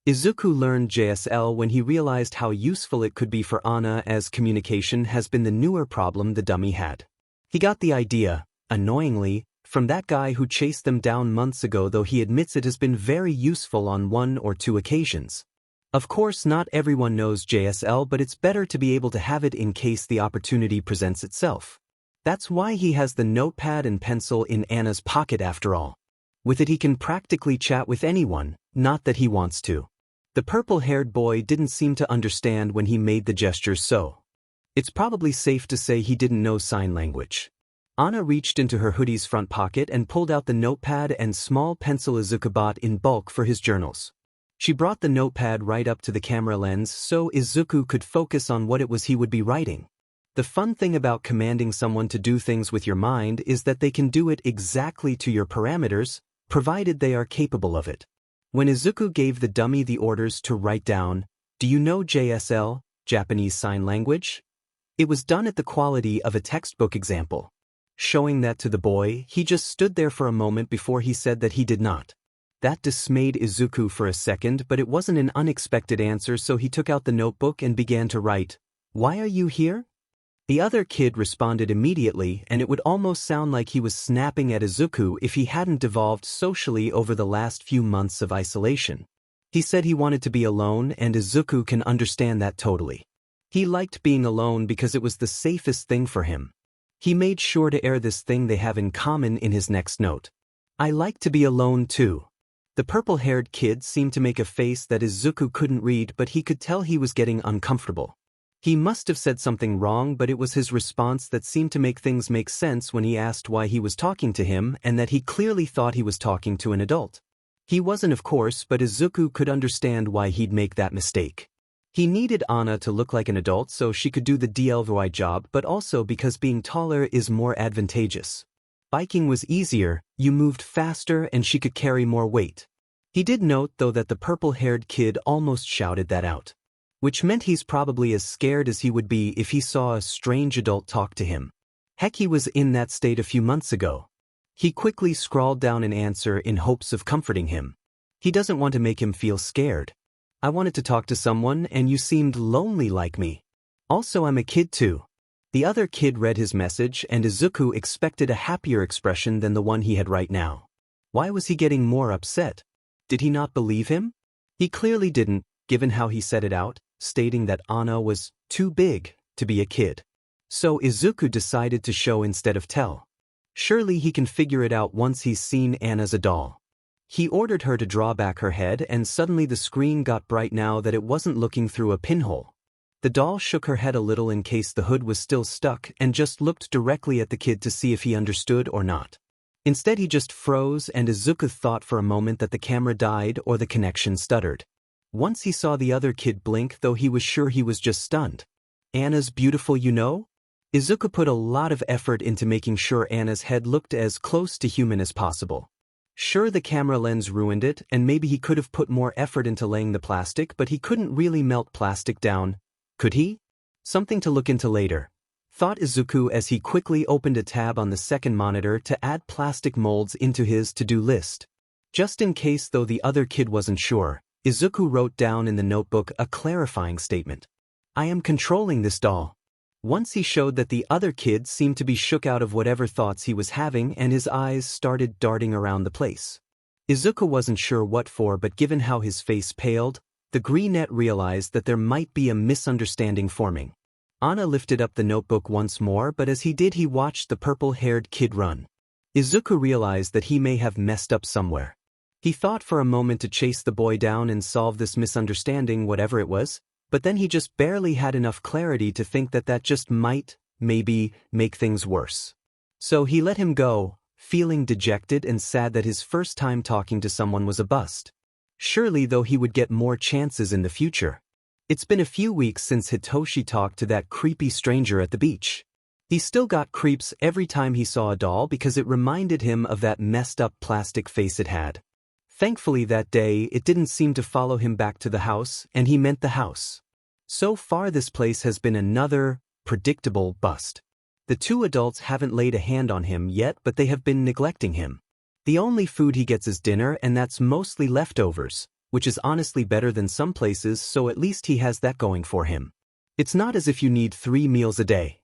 Izuku learned JSL when he realized how useful it could be for Ana, as communication has been the newer problem the dummy had. He got the idea, annoyingly, from that guy who chased them down months ago, though he admits it has been very useful on 1 or 2 occasions. Of course, not everyone knows JSL, but it's better to be able to have it in case the opportunity presents itself. That's why he has the notepad and pencil in Ana's pocket after all. With it he can practically chat with anyone, not that he wants to. The purple-haired boy didn't seem to understand when he made the gestures, so it's probably safe to say he didn't know sign language. Ana reached into her hoodie's front pocket and pulled out the notepad and small pencil Izuku bought in bulk for his journals. She brought the notepad right up to the camera lens so Izuku could focus on what it was he would be writing. The fun thing about commanding someone to do things with your mind is that they can do it exactly to your parameters, provided they are capable of it. When Izuku gave the dummy the orders to write down, "Do you know JSL, Japanese Sign Language?" it was done at the quality of a textbook example. Showing that to the boy, he just stood there for a moment before he said that he did not. That dismayed Izuku for a second, but it wasn't an unexpected answer, so he took out the notebook and began to write, "Why are you here?" The other kid responded immediately, and it would almost sound like he was snapping at Izuku if he hadn't devolved socially over the last few months of isolation. He said he wanted to be alone, and Izuku can understand that totally. He liked being alone because it was the safest thing for him. He made sure to air this thing they have in common in his next note. "I like to be alone too." The purple-haired kid seemed to make a face that Izuku couldn't read, but he could tell he was getting uncomfortable. He must have said something wrong, but it was his response that seemed to make things make sense when he asked why he was talking to him and that he clearly thought he was talking to an adult. He wasn't, of course, but Izuku could understand why he'd make that mistake. He needed Ana to look like an adult so she could do the DLVY job, but also because being taller is more advantageous. Biking was easier, you moved faster, and she could carry more weight. He did note, though, that the purple-haired kid almost shouted that out, which meant he's probably as scared as he would be if he saw a strange adult talk to him. Heck, he was in that state a few months ago. He quickly scrawled down an answer in hopes of comforting him. He doesn't want to make him feel scared. "I wanted to talk to someone, and you seemed lonely like me. Also, I'm a kid too." The other kid read his message, and Izuku expected a happier expression than the one he had right now. Why was he getting more upset? Did he not believe him? He clearly didn't, given how he said it out, stating that Ana was too big to be a kid. So Izuku decided to show instead of tell. Surely he can figure it out once he's seen Ana as a doll. He ordered her to draw back her head, and suddenly the screen got bright now that it wasn't looking through a pinhole. The doll shook her head a little in case the hood was still stuck and just looked directly at the kid to see if he understood or not. Instead he just froze, and Izuku thought for a moment that the camera died or the connection stuttered. Once he saw the other kid blink, though he was sure he was just stunned. "Ana's beautiful, you know?" Izuku put a lot of effort into making sure Ana's head looked as close to human as possible. Sure, the camera lens ruined it, and maybe he could have put more effort into laying the plastic, but he couldn't really melt plastic down, could he? Something to look into later, thought Izuku as he quickly opened a tab on the second monitor to add plastic molds into his to-do list. Just in case, though the other kid wasn't sure, Izuku wrote down in the notebook a clarifying statement. "I am controlling this doll." Once he showed that the other kid seemed to be shook out of whatever thoughts he was having, and his eyes started darting around the place. Izuku wasn't sure what for, but given how his face paled, the greenette realized that there might be a misunderstanding forming. Ana lifted up the notebook once more, but as he did he watched the purple-haired kid run. Izuku realized that he may have messed up somewhere. He thought for a moment to chase the boy down and solve this misunderstanding, whatever it was, but then he just barely had enough clarity to think that that just might, maybe, make things worse. So he let him go, feeling dejected and sad that his first time talking to someone was a bust. Surely, though, he would get more chances in the future. It's been a few weeks since Hitoshi talked to that creepy stranger at the beach. He still got creeps every time he saw a doll because it reminded him of that messed up plastic face it had. Thankfully that day it didn't seem to follow him back to the house, and he meant the house. So far this place has been another predictable bust. The two adults haven't laid a hand on him yet, but they have been neglecting him. The only food he gets is dinner, and that's mostly leftovers, which is honestly better than some places, so at least he has that going for him. It's not as if you need 3 meals a day.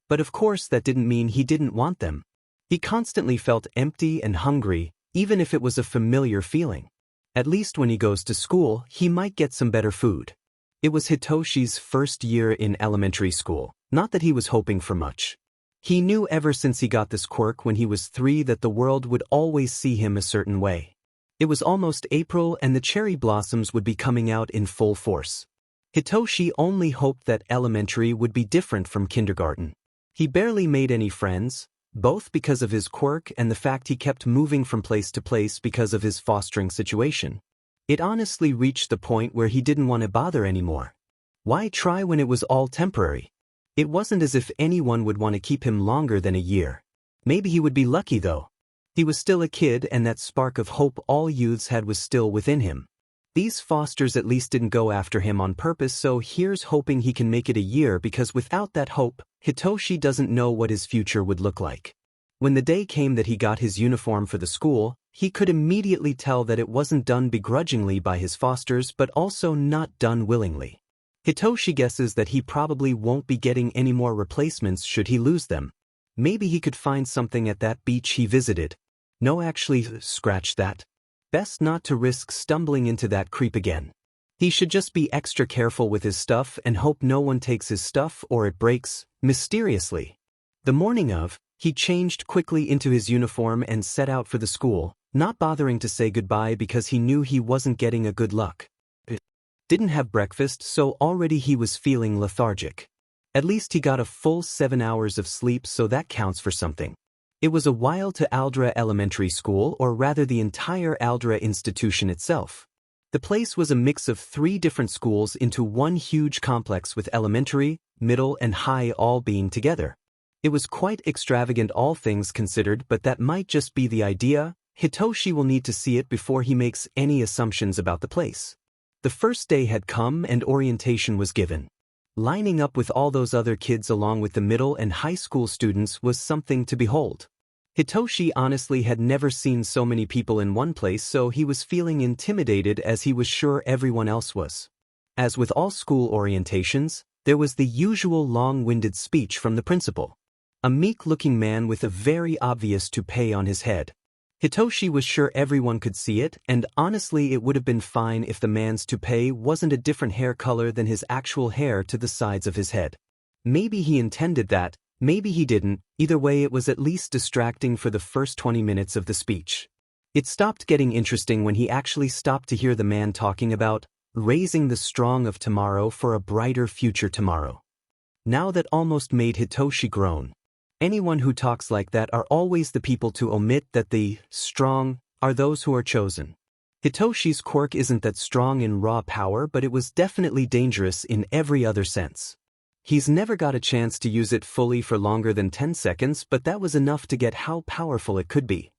But of course that didn't mean he didn't want them. He constantly felt empty and hungry, even if it was a familiar feeling. At least when he goes to school, he might get some better food. It was Hitoshi's first year in elementary school, not that he was hoping for much. He knew ever since he got this quirk when he was 3 that the world would always see him a certain way. It was almost April and the cherry blossoms would be coming out in full force. Hitoshi only hoped that elementary would be different from kindergarten. He barely made any friends, both because of his quirk and the fact he kept moving from place to place because of his fostering situation. It honestly reached the point where he didn't want to bother anymore. Why try when it was all temporary? It wasn't as if anyone would want to keep him longer than a year. Maybe he would be lucky though. He was still a kid and that spark of hope all youths had was still within him. These fosters at least didn't go after him on purpose, so here's hoping he can make it a year, because without that hope, Hitoshi doesn't know what his future would look like. When the day came that he got his uniform for the school, he could immediately tell that it wasn't done begrudgingly by his fosters but also not done willingly. Hitoshi guesses that he probably won't be getting any more replacements should he lose them. Maybe he could find something at that beach he visited. No, actually, scratch that. Best not to risk stumbling into that creep again. He should just be extra careful with his stuff and hope no one takes his stuff or it breaks, mysteriously. The morning of, he changed quickly into his uniform and set out for the school, not bothering to say goodbye because he knew he wasn't getting a good luck. Didn't have breakfast, so already he was feeling lethargic. At least he got a full 7 hours of sleep, so that counts for something. It was a while to Aldra Elementary School, or rather the entire Aldra institution itself. The place was a mix of 3 different schools into one huge complex with elementary, middle and high all being together. It was quite extravagant all things considered, but that might just be the idea. Hitoshi will need to see it before he makes any assumptions about the place. The first day had come and orientation was given. Lining up with all those other kids along with the middle and high school students was something to behold. Hitoshi honestly had never seen so many people in one place, so he was feeling intimidated as he was sure everyone else was. As with all school orientations, there was the usual long-winded speech from the principal. A meek-looking man with a very obvious toupee on his head. Hitoshi was sure everyone could see it, and honestly it would have been fine if the man's toupee wasn't a different hair color than his actual hair to the sides of his head. Maybe he intended that, maybe he didn't. Either way, it was at least distracting for the first 20 minutes of the speech. It stopped getting interesting when he actually stopped to hear the man talking about raising the strong of tomorrow for a brighter future tomorrow. Now that almost made Hitoshi groan. Anyone who talks like that are always the people to omit that the strong are those who are chosen. Hitoshi's quirk isn't that strong in raw power, but it was definitely dangerous in every other sense. He's never got a chance to use it fully for longer than 10 seconds, but that was enough to get how powerful it could be.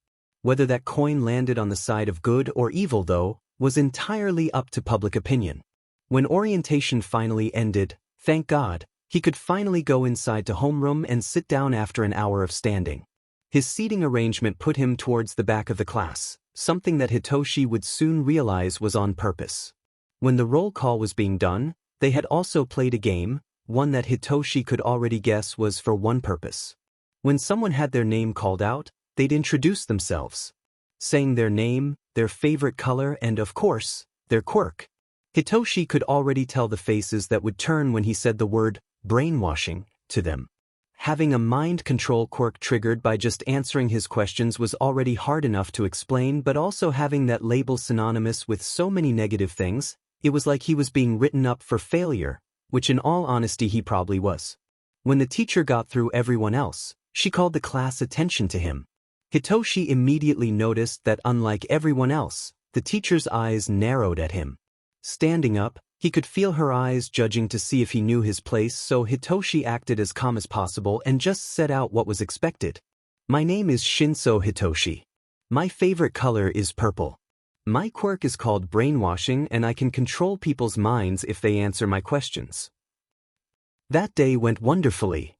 Whether that coin landed on the side of good or evil, though, was entirely up to public opinion. When orientation finally ended, thank God, he could finally go inside to homeroom and sit down after an hour of standing. His seating arrangement put him towards the back of the class, something that Hitoshi would soon realize was on purpose. When the roll call was being done, they had also played a game, one that Hitoshi could already guess was for one purpose. When someone had their name called out, they'd introduce themselves, saying their name, their favorite color, and of course, their quirk. Hitoshi could already tell the faces that would turn when he said the word brainwashing to them. Having a mind control quirk triggered by just answering his questions was already hard enough to explain, but also having that label synonymous with so many negative things, it was like he was being written up for failure, which in all honesty he probably was. When the teacher got through everyone else, she called the class attention to him. Hitoshi immediately noticed that unlike everyone else, the teacher's eyes narrowed at him. Standing up, he could feel her eyes judging to see if he knew his place, so Hitoshi acted as calm as possible and just said out what was expected. My name is Shinso Hitoshi. My favorite color is purple. My quirk is called brainwashing, and I can control people's minds if they answer my questions. That day went wonderfully,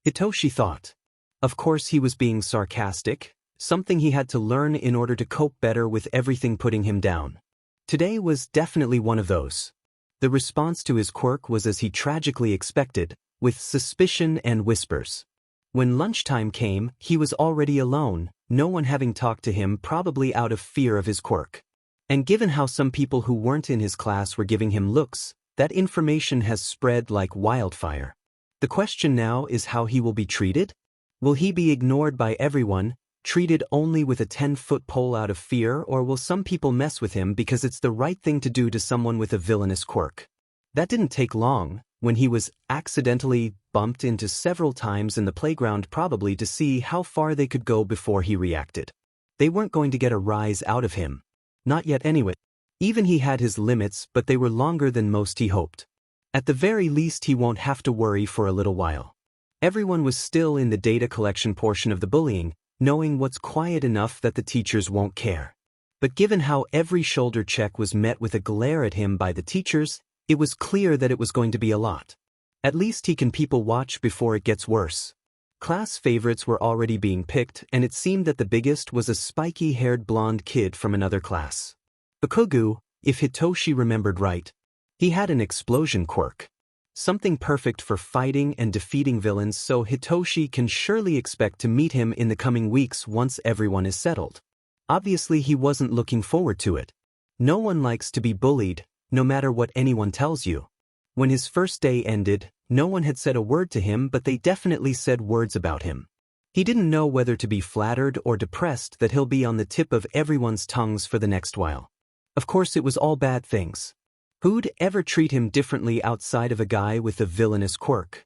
Hitoshi thought. Of course he was being sarcastic, something he had to learn in order to cope better with everything putting him down. Today was definitely one of those. The response to his quirk was as he tragically expected, with suspicion and whispers. When lunchtime came, he was already alone, no one having talked to him, probably out of fear of his quirk. And given how some people who weren't in his class were giving him looks, that information has spread like wildfire. The question now is how he will be treated? Will he be ignored by everyone, treated only with a 10-foot pole out of fear, or will some people mess with him because it's the right thing to do to someone with a villainous quirk? That didn't take long, when he was accidentally bumped into several times in the playground, probably to see how far they could go before he reacted. They weren't going to get a rise out of him. Not yet anyway. Even he had his limits, but they were longer than most he hoped. At the very least he won't have to worry for a little while. Everyone was still in the data collection portion of the bullying, knowing what's quiet enough that the teachers won't care. But given how every shoulder check was met with a glare at him by the teachers, it was clear that it was going to be a lot. At least he can people watch before it gets worse. Class favorites were already being picked, and it seemed that the biggest was a spiky-haired blonde kid from another class. Bakugo, if Hitoshi remembered right. He had an explosion quirk. Something perfect for fighting and defeating villains, so Hitoshi can surely expect to meet him in the coming weeks once everyone is settled. Obviously he wasn't looking forward to it. No one likes to be bullied, no matter what anyone tells you. When his first day ended, no one had said a word to him, but they definitely said words about him. He didn't know whether to be flattered or depressed that he'll be on the tip of everyone's tongues for the next while. Of course it was all bad things. Who'd ever treat him differently outside of a guy with a villainous quirk?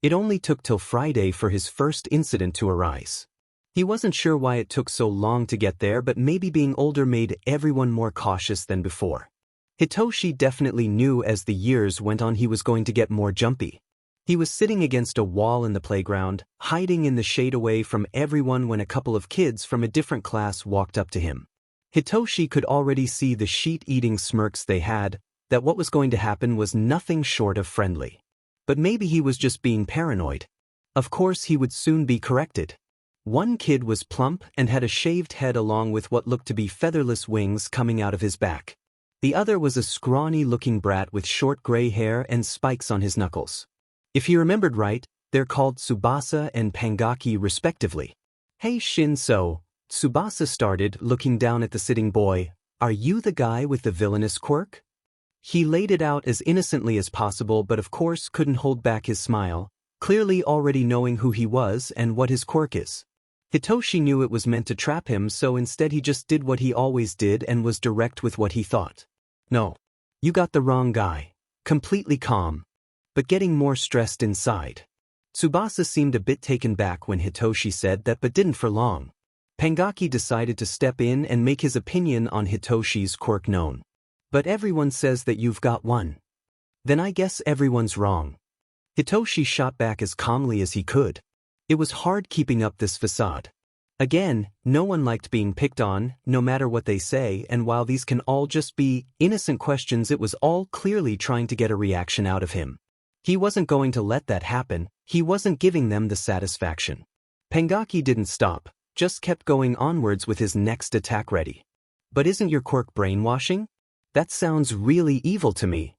It only took till Friday for his first incident to arise. He wasn't sure why it took so long to get there, but maybe being older made everyone more cautious than before. Hitoshi definitely knew as the years went on he was going to get more jumpy. He was sitting against a wall in the playground, hiding in the shade away from everyone, when a couple of kids from a different class walked up to him. Hitoshi could already see the sheet-eating smirks they had, that what was going to happen was nothing short of friendly. But maybe he was just being paranoid. Of course he would soon be corrected. One kid was plump and had a shaved head along with what looked to be featherless wings coming out of his back. The other was a scrawny-looking brat with short gray hair and spikes on his knuckles. If he remembered right, they're called Tsubasa and Pangaki respectively. "Hey Shinso," Tsubasa started, looking down at the sitting boy. "Are you the guy with the villainous quirk?" He laid it out as innocently as possible, but of course couldn't hold back his smile, clearly already knowing who he was and what his quirk is. Hitoshi knew it was meant to trap him, so instead he just did what he always did and was direct with what he thought. "No. You got the wrong guy." Completely calm, but getting more stressed inside. Tsubasa seemed a bit taken back when Hitoshi said that, but didn't for long. Pangaki decided to step in and make his opinion on Hitoshi's quirk known. "But everyone says that you've got one." "Then I guess everyone's wrong." Hitoshi shot back as calmly as he could. It was hard keeping up this facade. Again, no one liked being picked on, no matter what they say, and while these can all just be innocent questions, it was all clearly trying to get a reaction out of him. He wasn't going to let that happen. He wasn't giving them the satisfaction. Pangaki didn't stop, just kept going onwards with his next attack ready. "But isn't your quirk brainwashing? That sounds really evil to me."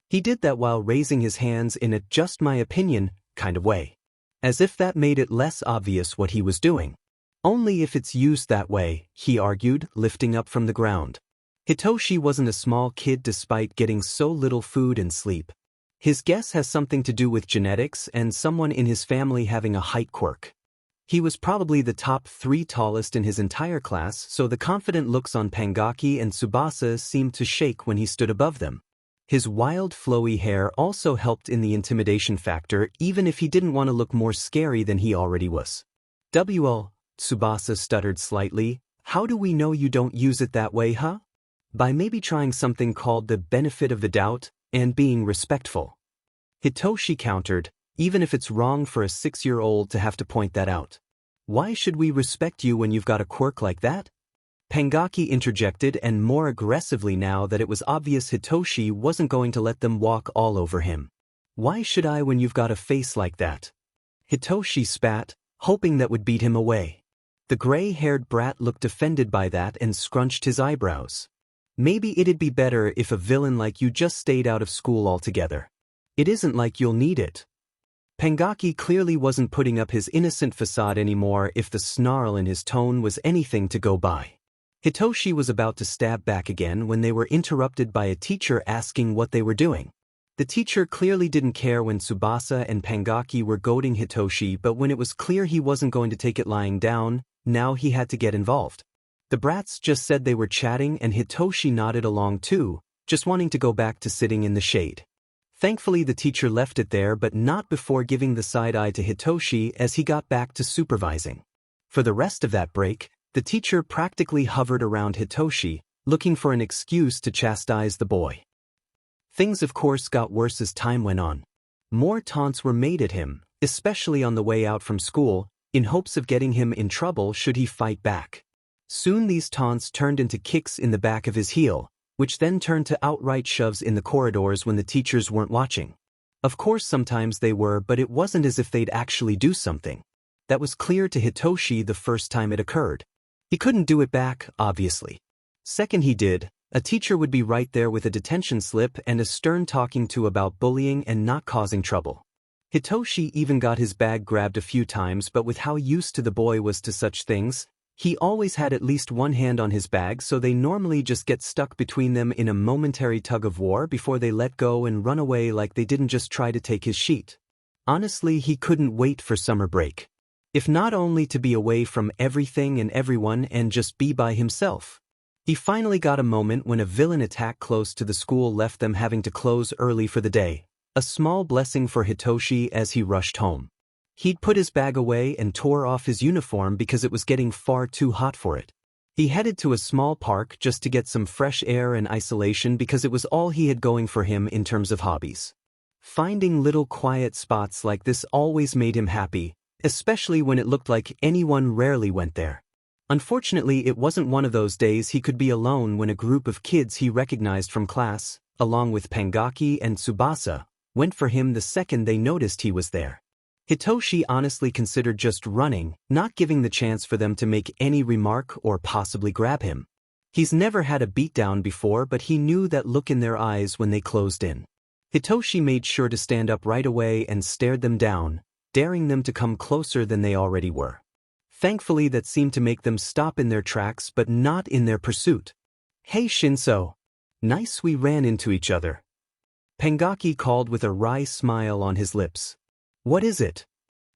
He did that while raising his hands in a "just my opinion" kind of way. As if that made it less obvious what he was doing. "Only if it's used that way," he argued, lifting up from the ground. Hitoshi wasn't a small kid despite getting so little food and sleep. His guess has something to do with genetics and someone in his family having a height quirk. He was probably the top 3 tallest in his entire class, so the confident looks on Pangaki and Tsubasa seemed to shake when he stood above them. His wild flowy hair also helped in the intimidation factor, even if he didn't want to look more scary than he already was. Tsubasa stuttered slightly. "How do we know you don't use it that way, huh?" "By maybe trying something called the benefit of the doubt, and being respectful." Hitoshi countered, "Even if it's wrong for a 6-year-old to have to point that out. Why should we respect you when you've got a quirk like that?" Pangaki interjected, and more aggressively now that it was obvious Hitoshi wasn't going to let them walk all over him. "Why should I when you've got a face like that?" Hitoshi spat, hoping that would beat him away. The gray-haired brat looked offended by that and scrunched his eyebrows. Maybe it'd be better if a villain like you just stayed out of school altogether. It isn't like you'll need it. Pangaki clearly wasn't putting up his innocent facade anymore if the snarl in his tone was anything to go by. Hitoshi was about to stab back again when they were interrupted by a teacher asking what they were doing. The teacher clearly didn't care when Tsubasa and Pangaki were goading Hitoshi, but when it was clear he wasn't going to take it lying down, now he had to get involved. The brats just said they were chatting and Hitoshi nodded along too, just wanting to go back to sitting in the shade. Thankfully the teacher left it there, but not before giving the side eye to Hitoshi as he got back to supervising. For the rest of that break, the teacher practically hovered around Hitoshi, looking for an excuse to chastise the boy. Things of course got worse as time went on. More taunts were made at him, especially on the way out from school, in hopes of getting him in trouble should he fight back. Soon these taunts turned into kicks in the back of his heel, which then turned to outright shoves in the corridors when the teachers weren't watching. Of course sometimes they were, but it wasn't as if they'd actually do something. That was clear to Hitoshi the first time it occurred. He couldn't do it back, obviously. Second he did, a teacher would be right there with a detention slip and a stern talking to about bullying and not causing trouble. Hitoshi even got his bag grabbed a few times, but with how used to the boy was to such things, he always had at least one hand on his bag, so they normally just get stuck between them in a momentary tug of war before they let go and run away like they didn't just try to take his sheet. Honestly, he couldn't wait for summer break. If not only to be away from everything and everyone and just be by himself. He finally got a moment when a villain attack close to the school left them having to close early for the day, a small blessing for Hitoshi as he rushed home. He'd put his bag away and tore off his uniform because it was getting far too hot for it. He headed to a small park just to get some fresh air and isolation because it was all he had going for him in terms of hobbies. Finding little quiet spots like this always made him happy, especially when it looked like anyone rarely went there. Unfortunately, it wasn't one of those days he could be alone when a group of kids he recognized from class, along with Pangaki and Tsubasa, went for him the second they noticed he was there. Hitoshi honestly considered just running, not giving the chance for them to make any remark or possibly grab him. He's never had a beatdown before, but he knew that look in their eyes when they closed in. Hitoshi made sure to stand up right away and stared them down, daring them to come closer than they already were. Thankfully that seemed to make them stop in their tracks but not in their pursuit. "Hey Shinso. Nice we ran into each other." Pangaki called with a wry smile on his lips. "What is it?"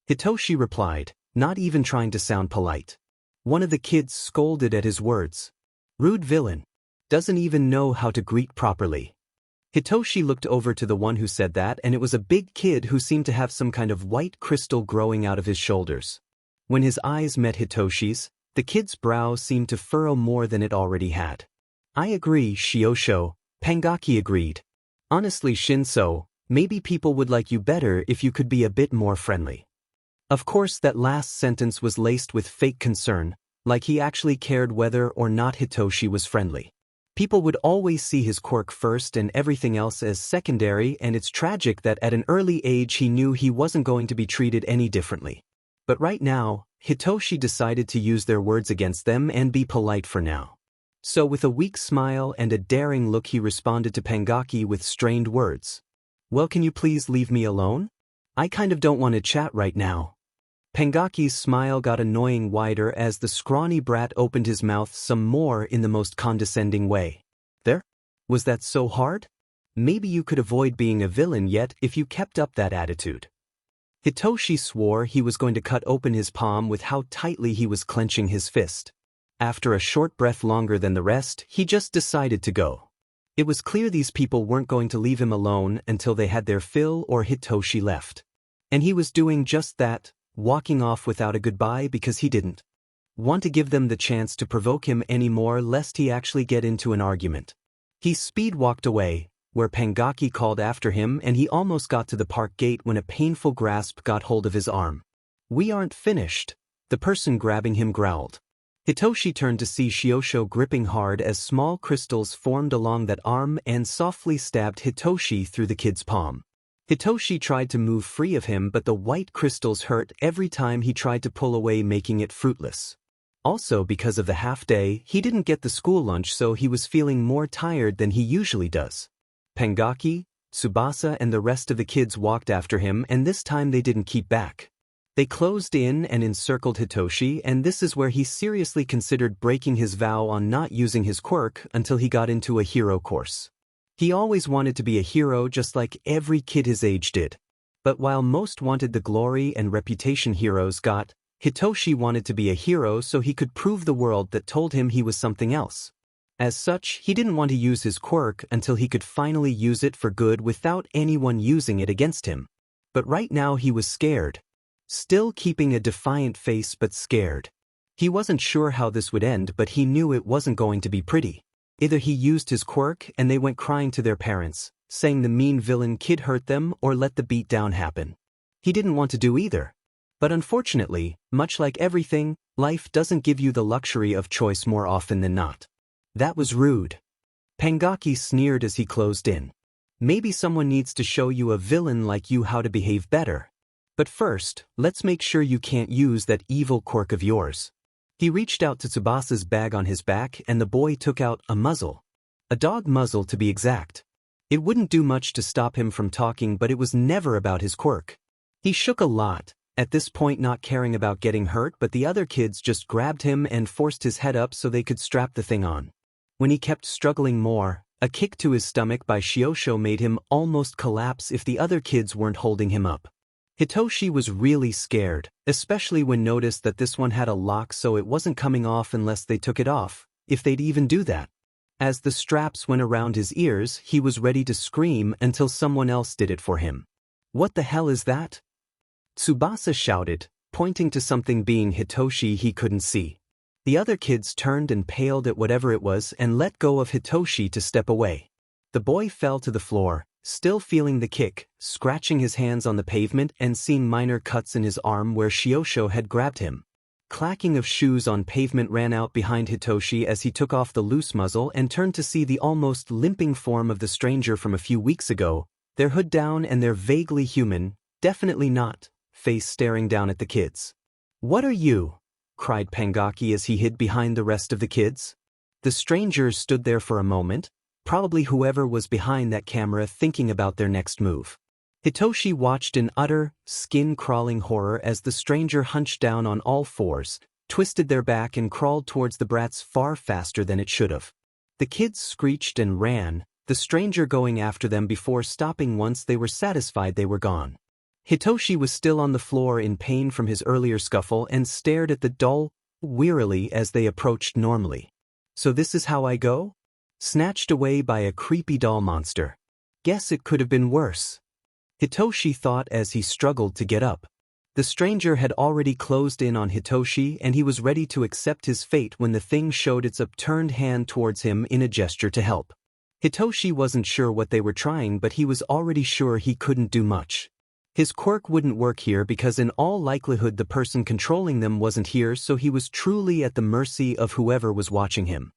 Hitoshi replied, not even trying to sound polite. One of the kids scolded at his words. "Rude villain. Doesn't even know how to greet properly." Hitoshi looked over to the one who said that, and it was a big kid who seemed to have some kind of white crystal growing out of his shoulders. When his eyes met Hitoshi's, the kid's brow seemed to furrow more than it already had. "I agree, Shiosho," Pangaki agreed. "Honestly Shinso, maybe people would like you better if you could be a bit more friendly." Of course that last sentence was laced with fake concern, like he actually cared whether or not Hitoshi was friendly. People would always see his quirk first and everything else as secondary, and it's tragic that at an early age he knew he wasn't going to be treated any differently. But right now, Hitoshi decided to use their words against them and be polite for now. So with a weak smile and a daring look he responded to Pangaki with strained words. "Well, can you please leave me alone? I kind of don't want to chat right now." Pangaki's smile got annoying wider as the scrawny brat opened his mouth some more in the most condescending way. "There? Was that so hard? Maybe you could avoid being a villain yet if you kept up that attitude." Hitoshi swore he was going to cut open his palm with how tightly he was clenching his fist. After a short breath longer than the rest, he just decided to go. It was clear these people weren't going to leave him alone until they had their fill or Hitoshi left. And he was doing just that, walking off without a goodbye because he didn't want to give them the chance to provoke him anymore lest he actually get into an argument. He speed walked away, where Pangaki called after him, and he almost got to the park gate when a painful grasp got hold of his arm. "We aren't finished," the person grabbing him growled. Hitoshi turned to see Shiosho gripping hard as small crystals formed along that arm and softly stabbed Hitoshi through the kid's palm. Hitoshi tried to move free of him, but the white crystals hurt every time he tried to pull away, making it fruitless. Also, because of the half-day, he didn't get the school lunch, so he was feeling more tired than he usually does. Pangaki, Tsubasa and the rest of the kids walked after him, and this time they didn't keep back. They closed in and encircled Hitoshi, and this is where he seriously considered breaking his vow on not using his quirk until he got into a hero course. He always wanted to be a hero just like every kid his age did. But while most wanted the glory and reputation heroes got, Hitoshi wanted to be a hero so he could prove the world that told him he was something else. As such, he didn't want to use his quirk until he could finally use it for good without anyone using it against him. But right now he was scared. Still keeping a defiant face but scared. He wasn't sure how this would end, but he knew it wasn't going to be pretty. Either he used his quirk and they went crying to their parents, saying the mean villain kid hurt them, or let the beatdown happen. He didn't want to do either. But unfortunately, much like everything, life doesn't give you the luxury of choice more often than not. That was rude. Pangaki sneered as he closed in. Maybe someone needs to show you a villain like you how to behave better. But first, let's make sure you can't use that evil quirk of yours. He reached out to Tsubasa's bag on his back and the boy took out a muzzle. A dog muzzle to be exact. It wouldn't do much to stop him from talking, but it was never about his quirk. He shook a lot, at this point not caring about getting hurt, but the other kids just grabbed him and forced his head up so they could strap the thing on. When he kept struggling more, a kick to his stomach by Shiosho made him almost collapse if the other kids weren't holding him up. Hitoshi was really scared, especially when noticed that this one had a lock so it wasn't coming off unless they took it off, if they'd even do that. As the straps went around his ears, he was ready to scream until someone else did it for him. What the hell is that? Tsubasa shouted, pointing to something being Hitoshi he couldn't see. The other kids turned and paled at whatever it was and let go of Hitoshi to step away. The boy fell to the floor, still feeling the kick, scratching his hands on the pavement and seeing minor cuts in his arm where Shiosho had grabbed him. Clacking of shoes on pavement ran out behind Hitoshi as he took off the loose muzzle and turned to see the almost limping form of the stranger from a few weeks ago, their hood down and their vaguely human, definitely not, face staring down at the kids. "What are you?" cried Pangaki as he hid behind the rest of the kids. The strangers stood there for a moment, probably whoever was behind that camera thinking about their next move. Hitoshi watched in utter, skin-crawling horror as the stranger hunched down on all fours, twisted their back and crawled towards the brats far faster than it should have. The kids screeched and ran, the stranger going after them before stopping once they were satisfied they were gone. Hitoshi was still on the floor in pain from his earlier scuffle and stared at the doll wearily as they approached normally. "So this is how I go? Snatched away by a creepy doll monster. Guess it could have been worse," Hitoshi thought as he struggled to get up. The stranger had already closed in on Hitoshi and he was ready to accept his fate when the thing showed its upturned hand towards him in a gesture to help. Hitoshi wasn't sure what they were trying, but he was already sure he couldn't do much. His quirk wouldn't work here because in all likelihood the person controlling them wasn't here, so he was truly at the mercy of whoever was watching him.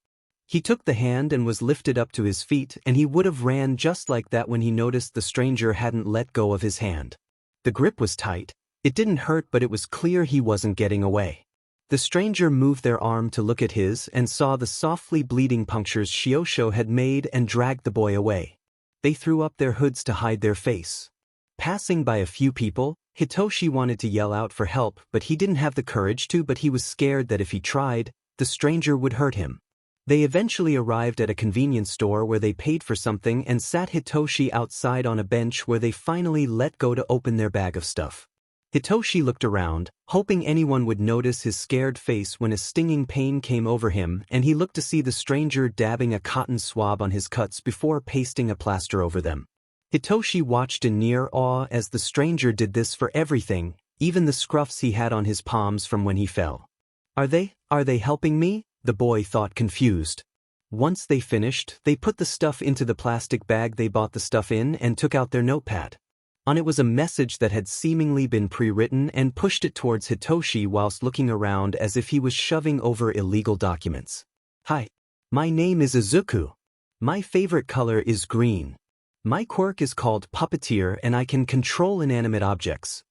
He took the hand and was lifted up to his feet, and he would have ran just like that when he noticed the stranger hadn't let go of his hand. The grip was tight. It didn't hurt, but it was clear he wasn't getting away. The stranger moved their arm to look at his and saw the softly bleeding punctures Shiosho had made and dragged the boy away. They threw up their hoods to hide their face. Passing by a few people, Hitoshi wanted to yell out for help, but he didn't have the courage to, but he was scared that if he tried, the stranger would hurt him. They eventually arrived at a convenience store where they paid for something and sat Hitoshi outside on a bench where they finally let go to open their bag of stuff. Hitoshi looked around, hoping anyone would notice his scared face when a stinging pain came over him, and he looked to see the stranger dabbing a cotton swab on his cuts before pasting a plaster over them. Hitoshi watched in near awe as the stranger did this for everything, even the scruffs he had on his palms from when he fell. Are they helping me?" the boy thought, confused. Once they finished, they put the stuff into the plastic bag they bought the stuff in and took out their notepad. On it was a message that had seemingly been pre-written and pushed it towards Hitoshi whilst looking around as if he was shoving over illegal documents. "Hi. My name is Izuku. My favorite color is green. My quirk is called Puppeteer and I can control inanimate objects.